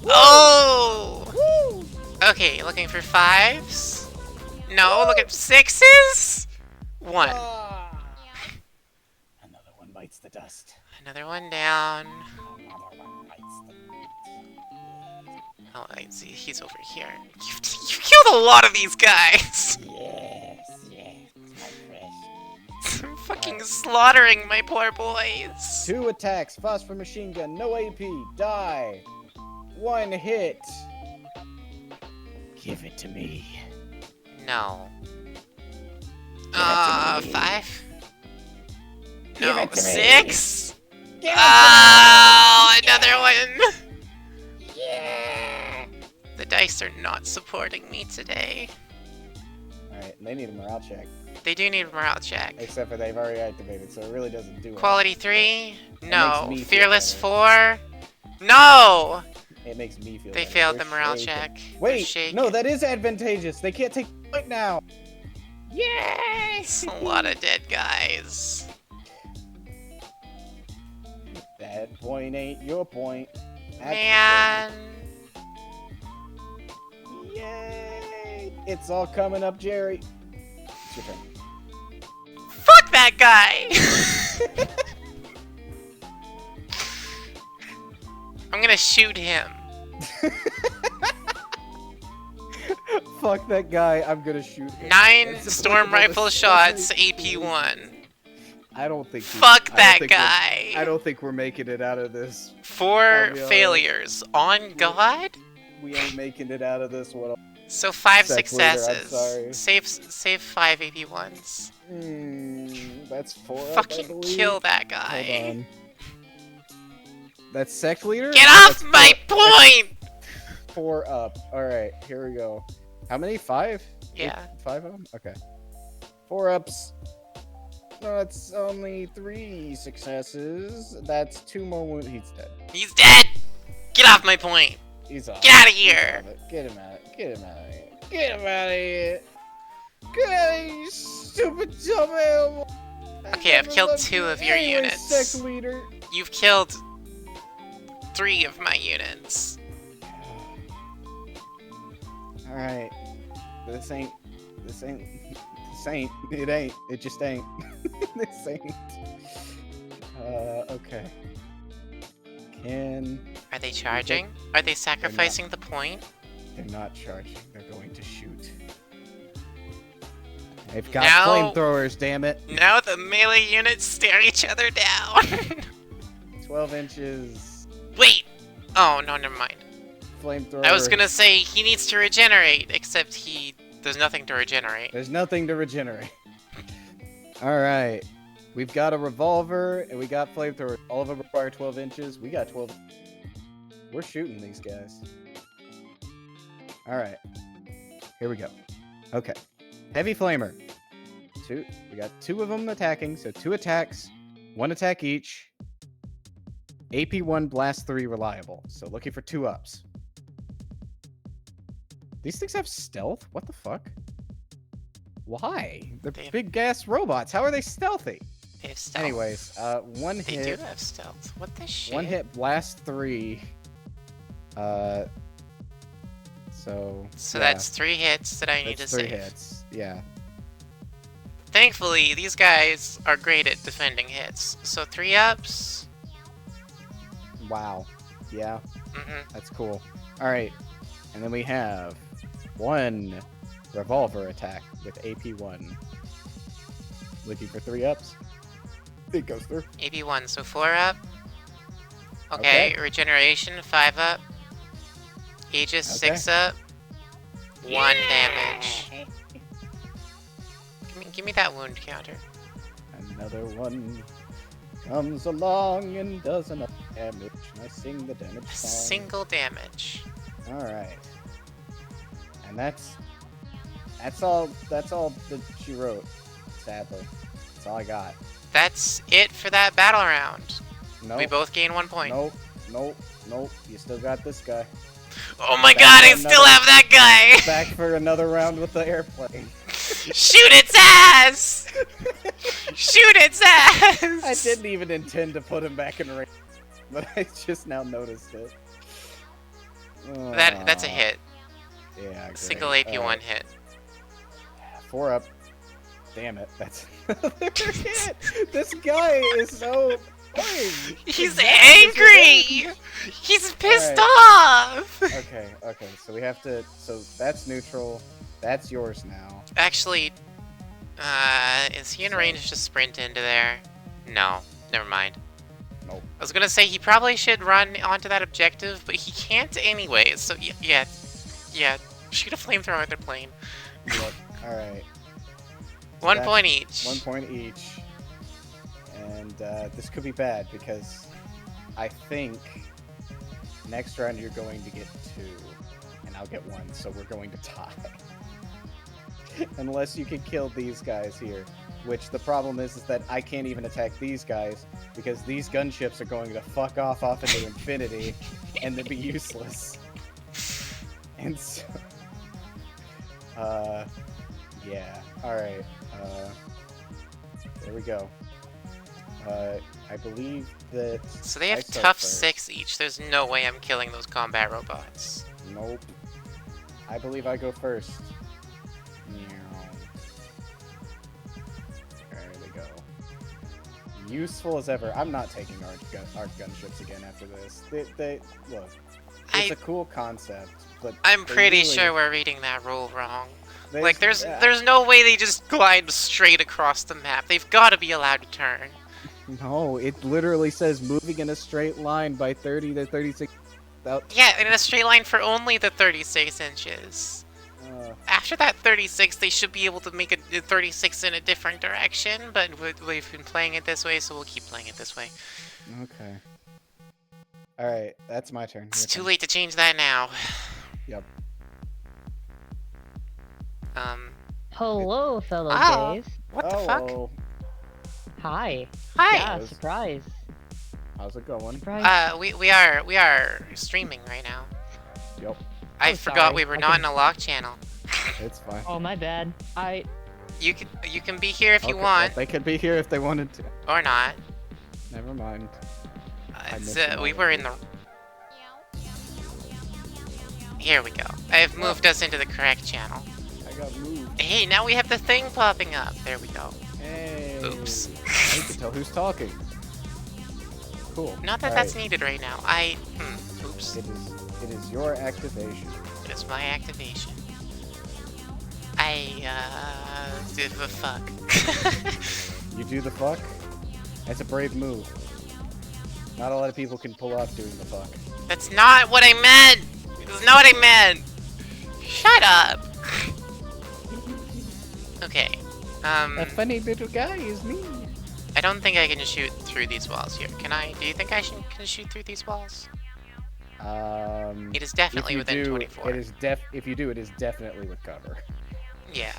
Woo! Oh! Woo! Okay, looking for 5s. No, looking for 6s. 1. Another one bites the dust. Another one down. Another one bites the Oh, I see. He's over here. You've killed a lot of these guys. Yes, my fresh. I'm fucking slaughtering my poor boys. 2 attacks, phosphor machine gun, no AP, die. 1 hit. Give it to me. No. Give it to me. 5? Give No, it to me. 6? Give it Oh, another one. to me. Yeah. The dice are not supporting me today. Alright, they need a morale check. They do need a morale check. Except for they've already activated, so it really doesn't do Quality 3? No. makes me feel Fearless better. 4? No! It makes me feel They better. failed They're the morale shaking. check. They're Wait, shaking. no, that is advantageous. They can't take point now. Yay! It's a lot of dead guys. That point ain't your point. Man. Yay! It's all coming up, Jerry. It's your turn. Fuck that guy! I'm gonna shoot him. Fuck that guy. I'm gonna shoot him. 9 It's storm applicable to rifle so shots, many AP people. 1. I don't think. Fuck I don't that think guy. I don't think we're making it out of this. 4 I'll be honest. failures. On God? We ain't making it out of this one. So 5 Sex leader, I'm successes. sorry. Save 5 AP1s. That's 4. up, I Fucking believe. kill that Hold guy. on. That's sect leader? Get off That's my point! 4 up. Alright, here we go. How many? 5? Yeah. 5 of them? Okay. 4 ups. No, that's only 3 successes. That's 2 more wounds. He's dead. He's dead! Get off my point! He's off. Get out of He's here! off it. Get him out. Get him out of here. Get him out of here. Get out of here, you stupid dumb animal. Okay, I've killed 2 of your Anyway, units. sect leader. You've killed 3 of my units. Alright. It just ain't. This ain't. Okay. Are they charging? Are they sacrificing the point? They're not charging, they're going to shoot. They've got Now- flamethrowers, damn it. Now the melee units stare each other down. 12 inches. Wait! Oh, no, never mind. flamethrower. I was gonna say he needs to regenerate, except there's nothing to regenerate. There's nothing to regenerate. Alright. We've got a revolver, and we got flamethrowers. All of them require 12 inches. We got 12. We're shooting these guys. Alright. Here we go. Okay. Heavy flamer. We got 2 of them attacking, so 2 attacks. 1 attack each. AP1 blast 3 reliable. So looking for 2 ups. These things have stealth? What the fuck? Why? They're big gas robots. How are they stealthy? They have stealth. Anyways, 1 hit. They do have stealth. What the shit? 1 hit, blast 3. So yeah. That's 3 hits that I need to That's 3 save. hits. Yeah. Thankfully, these guys are great at defending hits. So 3 ups. Wow. Yeah. Mm-hmm. That's cool. All right. And then we have 1 revolver attack with AP1. Looking for 3 ups. It goes through. AP1, so 4 up. Okay, regeneration, 5 up. Aegis, 6 up. 1 damage. Give me that wound counter. Another one comes along and does enough damage. And I sing the damage song. Single damage. Alright. And that's all that she wrote, sadly. That's all I got. That's it for that battle round. Nope. We both gain 1 point. Nope. You still got this guy. Oh my god, I still have that guy! Back for another round with the airplane. Shoot its ass! Shoot its ass! I didn't even intend to put him back in range, but I just now noticed it. That's a hit. Yeah, great. Single AP1 hit. 4 up. Damn it, that's another hit! This guy is so annoying! He's angry! He's pissed off! Okay, so we have to... So that's neutral. That's yours now. Actually, is he in range to sprint into there? No, never mind. Nope. I was gonna say he probably should run onto that objective, but he can't anyway, so yeah. Shoot a flamethrower at their plane. Look, alright. 1 point each. 1 point each. And this could be bad because I think next round you're going to get 2 and I'll get 1, so we're going to tie. Unless you can kill these guys here. Which the problem is that I can't even attack these guys because these gunships are going to fuck off into infinity and then be useless. And so... yeah. Alright. There we go. I believe that... So they have tough 6 each. There's no way I'm killing those combat robots. Nope. I believe I go first. There we go. Useful as ever. I'm not taking our gunships again after this. They look. It's a cool concept, but I'm pretty sure we're reading that rule wrong. Like, there's yeah. there's no way they just glide straight across the map. They've got to be allowed to turn. No, it literally says moving in a straight line by 30 to 36. Yeah, in a straight line for only the 36 inches. After that 36, they should be able to make a 36 in a different direction, but we've been playing it this way, so we'll keep playing it this way. Okay. Alright, that's my turn. It's too late to change that now. Yep. Hello, fellow gays. What the fuck? Hi. Hi. Yeah, surprise. How's it going? Surprise. We are streaming right now. Yep. I forgot sorry. we were not in a lock channel. It's fine. Oh, my bad. You can be here if you Okay, want, well, they could be here if they wanted to. or not. Never mind. We were in the... Here we go. I've moved us into the correct channel. I got moved. Hey, now we have the thing popping up. There we go. Hey. Oops. You can tell who's talking. Cool. Not that that's needed right now. Oops. It is your activation. It is my activation. Did the fuck. You do the fuck? That's a brave move. Not a lot of people can pull off doing the fuck. That's not what I meant! That's not what I meant! Shut up! Okay. A funny little guy is me. I don't think I can shoot through these walls here. Can I? Do you think I can shoot through these walls? It is definitely within 24. It is if you do, it is definitely with cover. Yeah.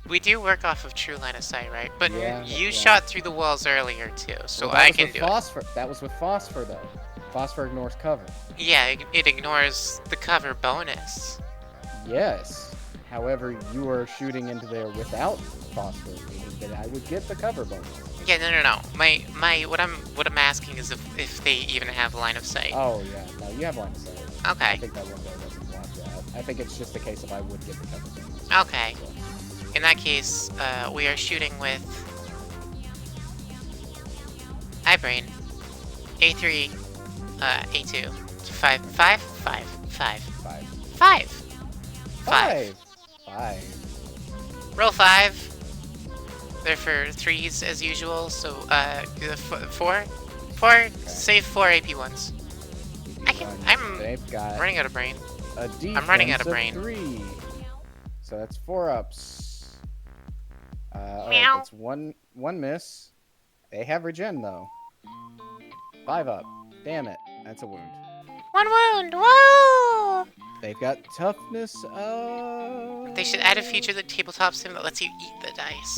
We do work off of true line of sight, right? But Yeah, you yeah. shot through the walls earlier too, so Well, I can do phosphor. That was with phosphor, though. Phosphor ignores cover. it. Yeah, it ignores the cover bonus. Yes. However, you are shooting into there without phosphor, meaning that I would get the cover bonus. Yeah, no. What I'm asking is if they even have line of sight. Oh yeah, no, you have line of sight. I Okay. think that window doesn't block that. I think it's just a case of I would get the cover bonus. Okay. So. In that case, we are shooting with iBrain, A3, A2, 5. Roll 5. They're for 3s as usual, so 4. Save 4 AP1s. They've got running out of brain. a defense I'm running out of of brain. 3. So that's 4 ups. Alright, Meow. that's one miss. They have regen though. 5 up. Damn it. That's a wound. 1 wound. Woo! They've got toughness They should add a feature that tabletop sim that lets you eat the dice.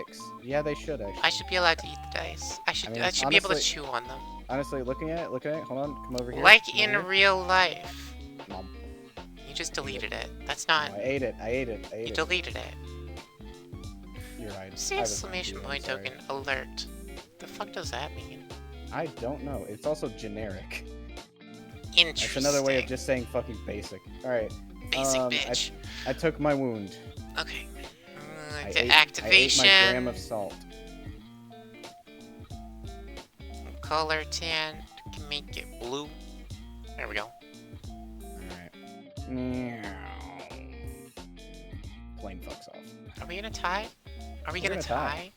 6. Yeah, they should actually. I should be allowed to eat the dice. I should be able to honestly- chew on them. Honestly, looking at it, hold on, come over here. Like Come in over here. real life. Nom. You just deleted it. That's No, not. I ate it. You deleted it. You're right. See I was exclamation confused, point I'm sorry. token alert. The fuck does that mean? I don't know. It's also generic. Interesting. That's another way of just saying fucking basic. Alright. Basic bitch. I took my wound. Okay. I The ate activation. my gram of salt. Color tint. Can make it blue. There we go. Alright. Plane fucks off. Are we gonna tie? Are we We're gonna gonna tie.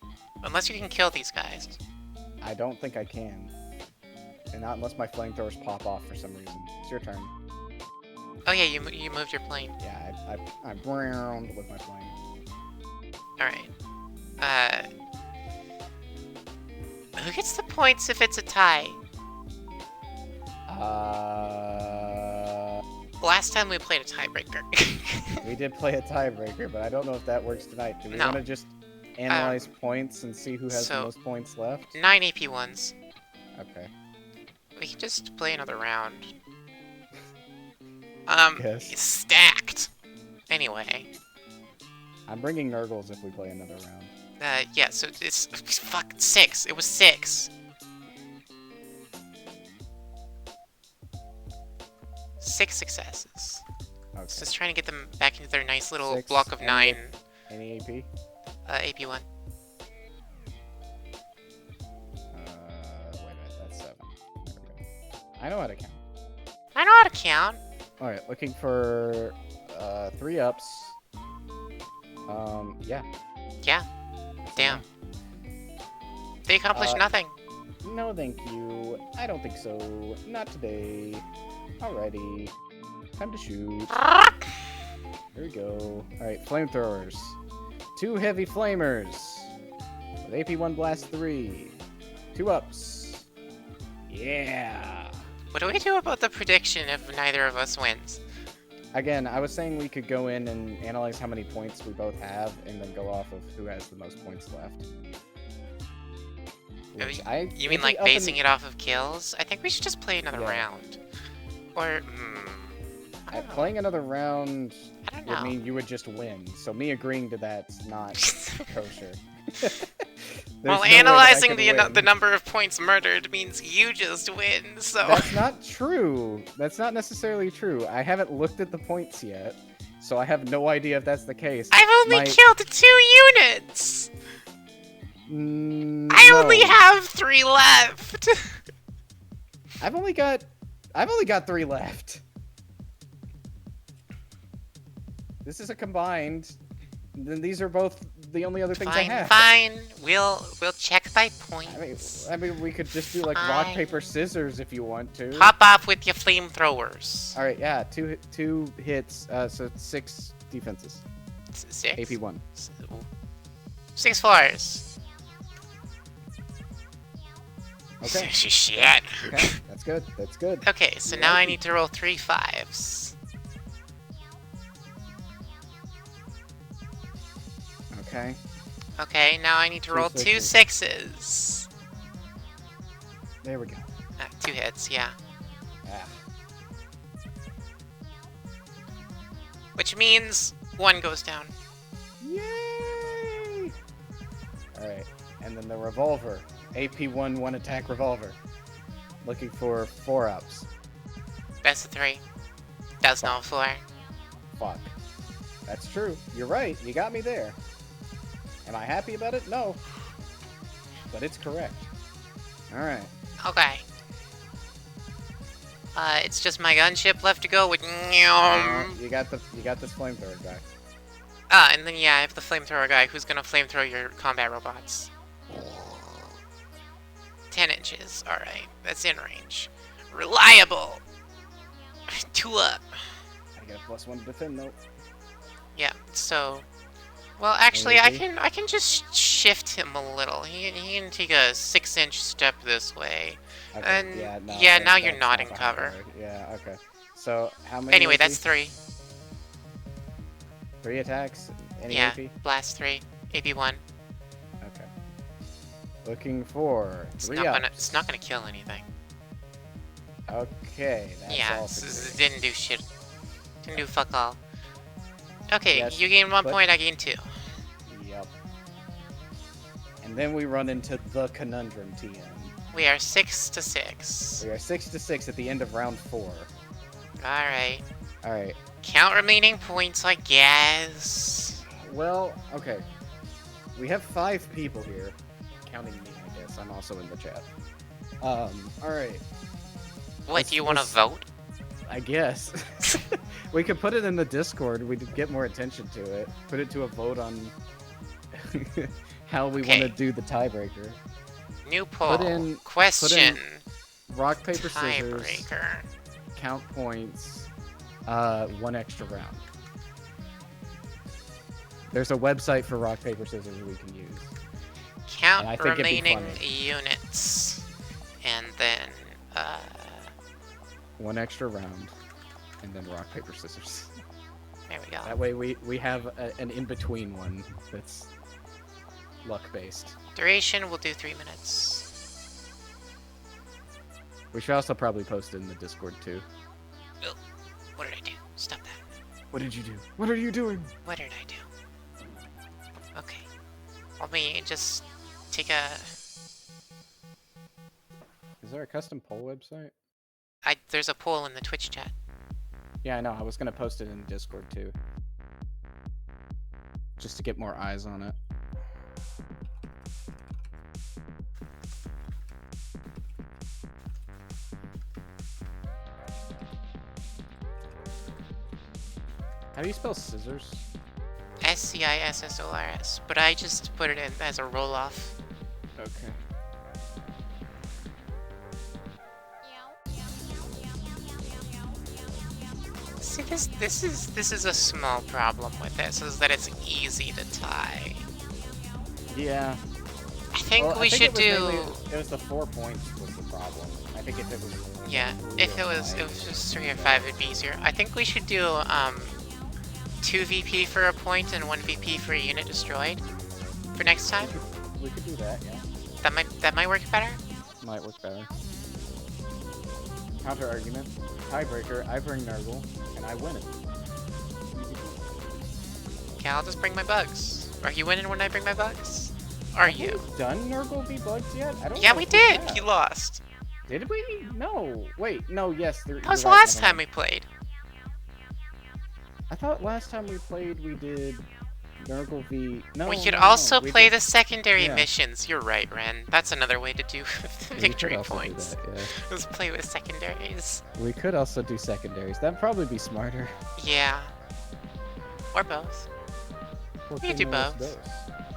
Unless you can kill these guys. I don't think I can. And not unless my flamethrowers pop off for some reason. It's your turn. Oh yeah, you moved your plane. Yeah, I browned with my plane. Alright. Who gets the points if it's a tie? Last time we played a tiebreaker. We did play a tiebreaker, but I don't know if that works tonight. Do we No. want to just analyze points and see who has the so- most points left? 9 AP1s. Okay. We can just play another round. Yes. It's stacked. Anyway. I'm bringing Nurgles if we play another round. Yeah, so it's fuck 6. It was 6. 6 successes. Okay. So just trying to get them back into their nice little 6, block of 9 Any AP? AP1. Wait a minute, that's 7. There we go. I know how to count. I know how to count. Alright, looking for 3 ups. Yeah. Yeah. That's Damn. enough. They accomplished nothing. No, thank you. I don't think so. Not today. Alrighty. Time to shoot. Here we go. Alright, flamethrowers. 2 heavy flamers. With AP1 blast 3. 2 ups. Yeah. What do we do about the prediction if neither of us wins? Again, I was saying we could go in and analyze how many points we both have, and then go off of who has the most points left. You mean like basing it off of kills? I think we should just play another Yeah. round. Or, I don't know. Playing another round I don't would know. mean you would just win. So me agreeing to that's not kosher. Well, There's no way that I analyzing could the win. number of points murdered means you just win, so... That's not true. That's not necessarily true. I haven't looked at the points yet, so I have no idea if that's the case. I've only killed 2 units! I No. only have 3 left! I've only got 3 left. This is a combined. Then these are both the only other things I Fine, have. fine. We'll check by points. I mean, we could just do like rock, paper, scissors if you want to. Pop off with your flamethrowers. All right, yeah, two hits, so 6 defenses. 6. AP1. 6 floors. Okay. Shit. Okay, that's good. That's good. Okay, so now I need to roll 3 5s. Okay. Okay, now I need to roll 2 6s. There we go. 2 hits, yeah. Ah. Which means 1 goes down. Yay! All right, and then the revolver, AP1 1 attack revolver. Looking for 4-ups. Best of 3. Does no floor. Fuck. That's true. You're right. You got me there. Am I happy about it? No. But it's correct. Alright. Okay. It's just my gunship left to go with. You got this flamethrower guy. And then yeah, I have the flamethrower guy who's gonna flamethrow your combat robots. 10 inches. Alright, that's in range. Reliable! 2 up. I get a +1 to defend though. Yeah, so... Well, actually, I Maybe. can just shift him a little. He can take a 6-inch step this way. Okay, And yeah, now you're that's not in behind cover. cover. Yeah, okay. So, how many Anyway, AP? that's 3. 3 attacks? Any Yeah, AP? blast 3. AP1. Okay. Looking for It's 3 not ups. gonna kill anything. Okay, that's Yeah, all. it didn't do shit. Didn't do fuck all. Okay, Yes, you gain 1 but- point, I gain 2. Yep. And then we run into the conundrum, TM. We are 6 to 6. We are 6 to 6 at the end of round 4. Alright. Alright. Count remaining points, I guess. Well, okay. We have 5 people here. Counting me, I guess. I'm also in the chat. Alright. What, do you want to let's- vote? I guess. We could put it in the Discord. We'd get more attention to it. Put it to a vote on how we want to Okay. do the tiebreaker. New poll. in- Question. Rock, paper, scissors. Tiebreaker. Count points. 1 extra round. There's a website for rock, paper, scissors we can use. Count And I think it'd be remaining funny. units. And then, 1 extra round. And then rock, paper, scissors. there we go. That way we have an in-between one that's luck-based. Duration, we'll do 3 minutes. We should also probably post it in the Discord too. Oh, what did I do? Stop that. What did you do? What are you doing? What did I do? Okay. Let me just take a... Is there a custom poll website? There's a poll in the Twitch chat. Yeah, I know. I was gonna post it in Discord too. Just to get more eyes on it. How do you spell scissors? SCISSORS, but I just put it in as a roll-off. Okay. See, this is a small problem with this, is that it's easy to tie. Yeah. I think Well, we I think should do... it was the 4 points was the problem. I think if it was... Yeah, if it was just 3 or 5, it'd be easier. I think we should do 2 VP for a point and 1 VP for a unit destroyed for next time. We could do that, yeah. That might work better. Might work better. Counter argument. Tiebreaker, I bring Nurgle, and I win it. Okay, I'll just bring my bugs. Are you winning when I bring my bugs? Are Have you? we done Nurgle v Bugs yet? I don't Yeah, know we if did. have. You lost. Did we? No. Wait, no, yes. That was the last time we played. I thought last time we played we did Nurgle v... No, We could no, also we play did- the secondary yeah. missions. You're right, Ren. That's another way to do we could victory also do points. that, yeah. Let's play with secondaries. We could also do secondaries. That'd probably be smarter. Yeah. Or both. We'll We could do know what's both. best.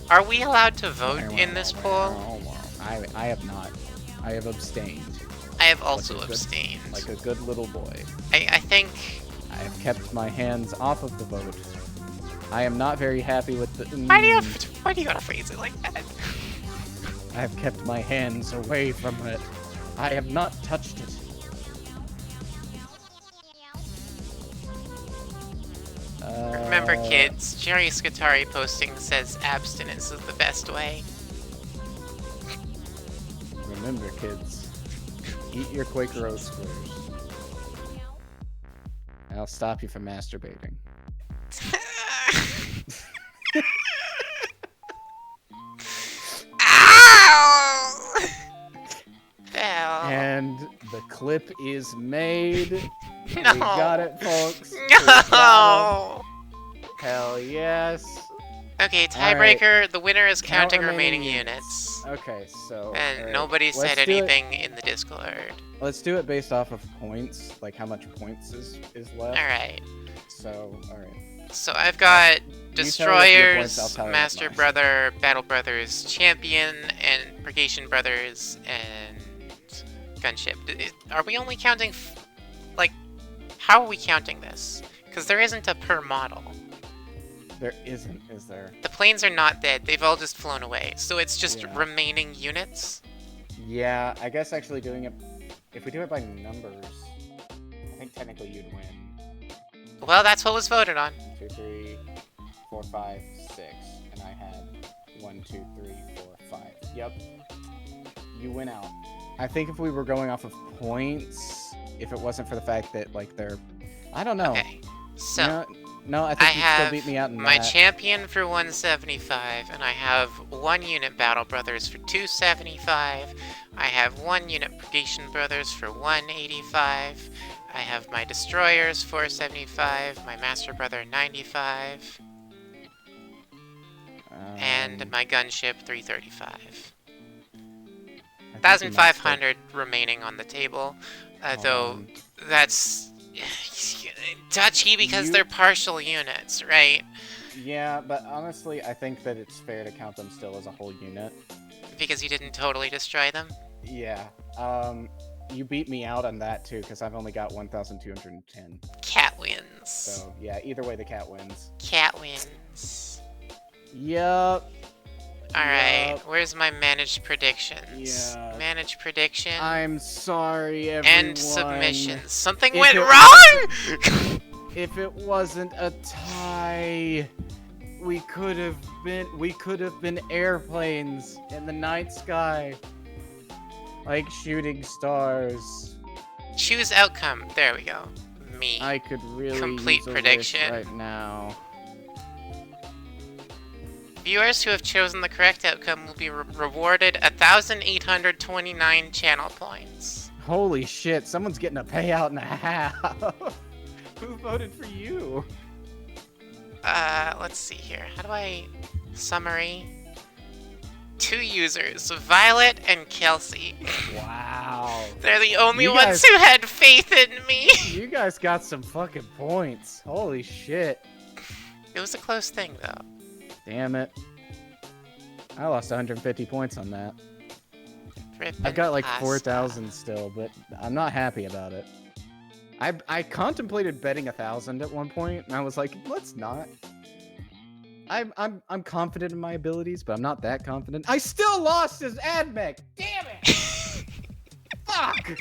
Are we allowed to vote in this poll? I have not. I have abstained. I have also Like a good- abstained. Like a good little boy. I think... I have kept my hands off of the vote. I am not very happy with the... Why do you gotta phrase it like that? I have kept my hands away from it. I have not touched it. Remember, kids, Jerry Skitarrius posting says abstinence is the best way. Remember, kids, eat your Quaker Oat squares. I'll stop you from masturbating. Ow! Hell. And the clip is made. No. We got it, folks. We got No! it. Hell yes. Okay, Alright. tiebreaker. The winner is Count counting remaining remaining units. units. Okay, so... And alright. nobody said Let's do it- anything in the Discord. Let's do it based off of points, like how much points is left. Alright. So, alright. So I've got You tell us your points, I'll Destroyers, tell you Master mine. Brother, Battle Brothers, Champion, and Purgation Brothers, and Gunship. Are we only counting, like, how are we counting this? Because there isn't a per model. There isn't, is there? The planes are not dead, they've all just flown away, so it's just Yeah. remaining units? Yeah, I guess actually doing it... If we do it by numbers, I think technically you'd win. Well, that's what was voted on. 1, 2, 3, 4, 5, 6. And I had 1, 2, 3, 4, 5. Yep. You win out. I think if we were going off of points, if it wasn't for the fact that, like, they're... I don't know. Okay, so... No, I I think you'd still have beat me out in my that. champion for 175, and I have 1 unit Battle Brothers for 275. I have 1 unit Purgation Brothers for 185. I have my Destroyers 475, my Master Brother 95, and my Gunship 335. I think we might 1,500 remaining on the table, still- though that's touchy because You- they're partial units, right? Yeah, but honestly, I think that it's fair to count them still as a whole unit. Because you didn't totally destroy them? Yeah. You beat me out on that too, because I've only got 1,210. Cat wins. So yeah, either way, the cat wins. Cat wins. Yup. Alright, Yup. where's my managed predictions? Yeah. Managed prediction I'm sorry, everyone. and submissions. Something If went it- wrong! If it wasn't a tie, we could have been airplanes in the night sky, like shooting stars. Choose outcome. There we go. Me. I could really Complete use a prediction. wish right now. Viewers who have chosen the correct outcome will be rewarded 1,829 channel points. Holy shit! Someone's getting a payout and a half. Who voted for you? Let's see here. How do I... Summary. 2 users, Violet and Kelsey. Wow. They're the only You ones guys- who had faith in me. You guys got some fucking points. Holy shit. It was a close thing, though. Damn it. I lost 150 points on that. Rippin' I've got like pasta. 4,000 still, but I'm not happy about it. I contemplated betting 1,000 at one point, and I was like, let's not. I'm confident in my abilities, but I'm not that confident. I still lost as AdMech. Damn it! Fuck!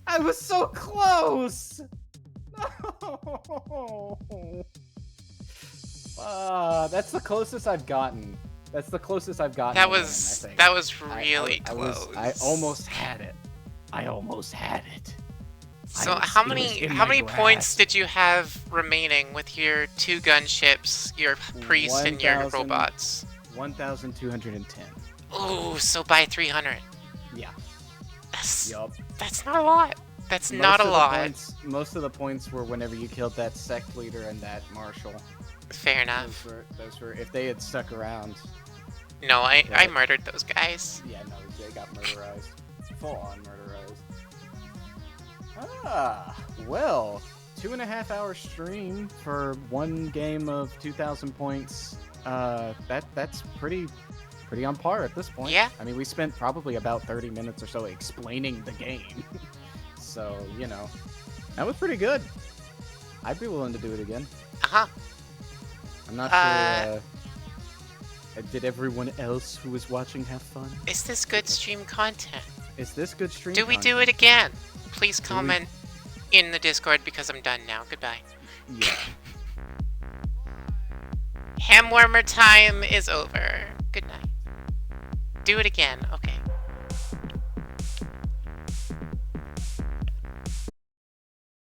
I was so close. No. That's the closest I've gotten. That's the closest I've gotten. That to winning, was I think. that was really I close. I almost had it. I almost had it. So I was- how it was many in how my many points grasp. did you have remaining with your 2 gunships, your priest, and your 1,000. robots? 1,210. Ooh, so by 300. Yeah. That's, Yup. that's not a lot. That's not a lot. Most of the points were whenever you killed that sect leader and that marshal. Fair enough. Those were if they had stuck around. No, I Right. murdered those guys. Yeah, no, they got murderized. Full on murderized. Ah, well, 2.5 hour stream for one game of 2,000 points. That's pretty on par at this point. Yeah. I mean, we spent probably about 30 minutes or so explaining the game. So, you know, that was pretty good. I'd be willing to do it again. Uh-huh. I'm not sure. Did everyone else who was watching have fun? Is this good stream content? Is this good stream Do we content? do it again? Please comment in the Discord because I'm done now. Goodbye. Yeah. Hamwarmer time is over. Good night. Do it again. Okay.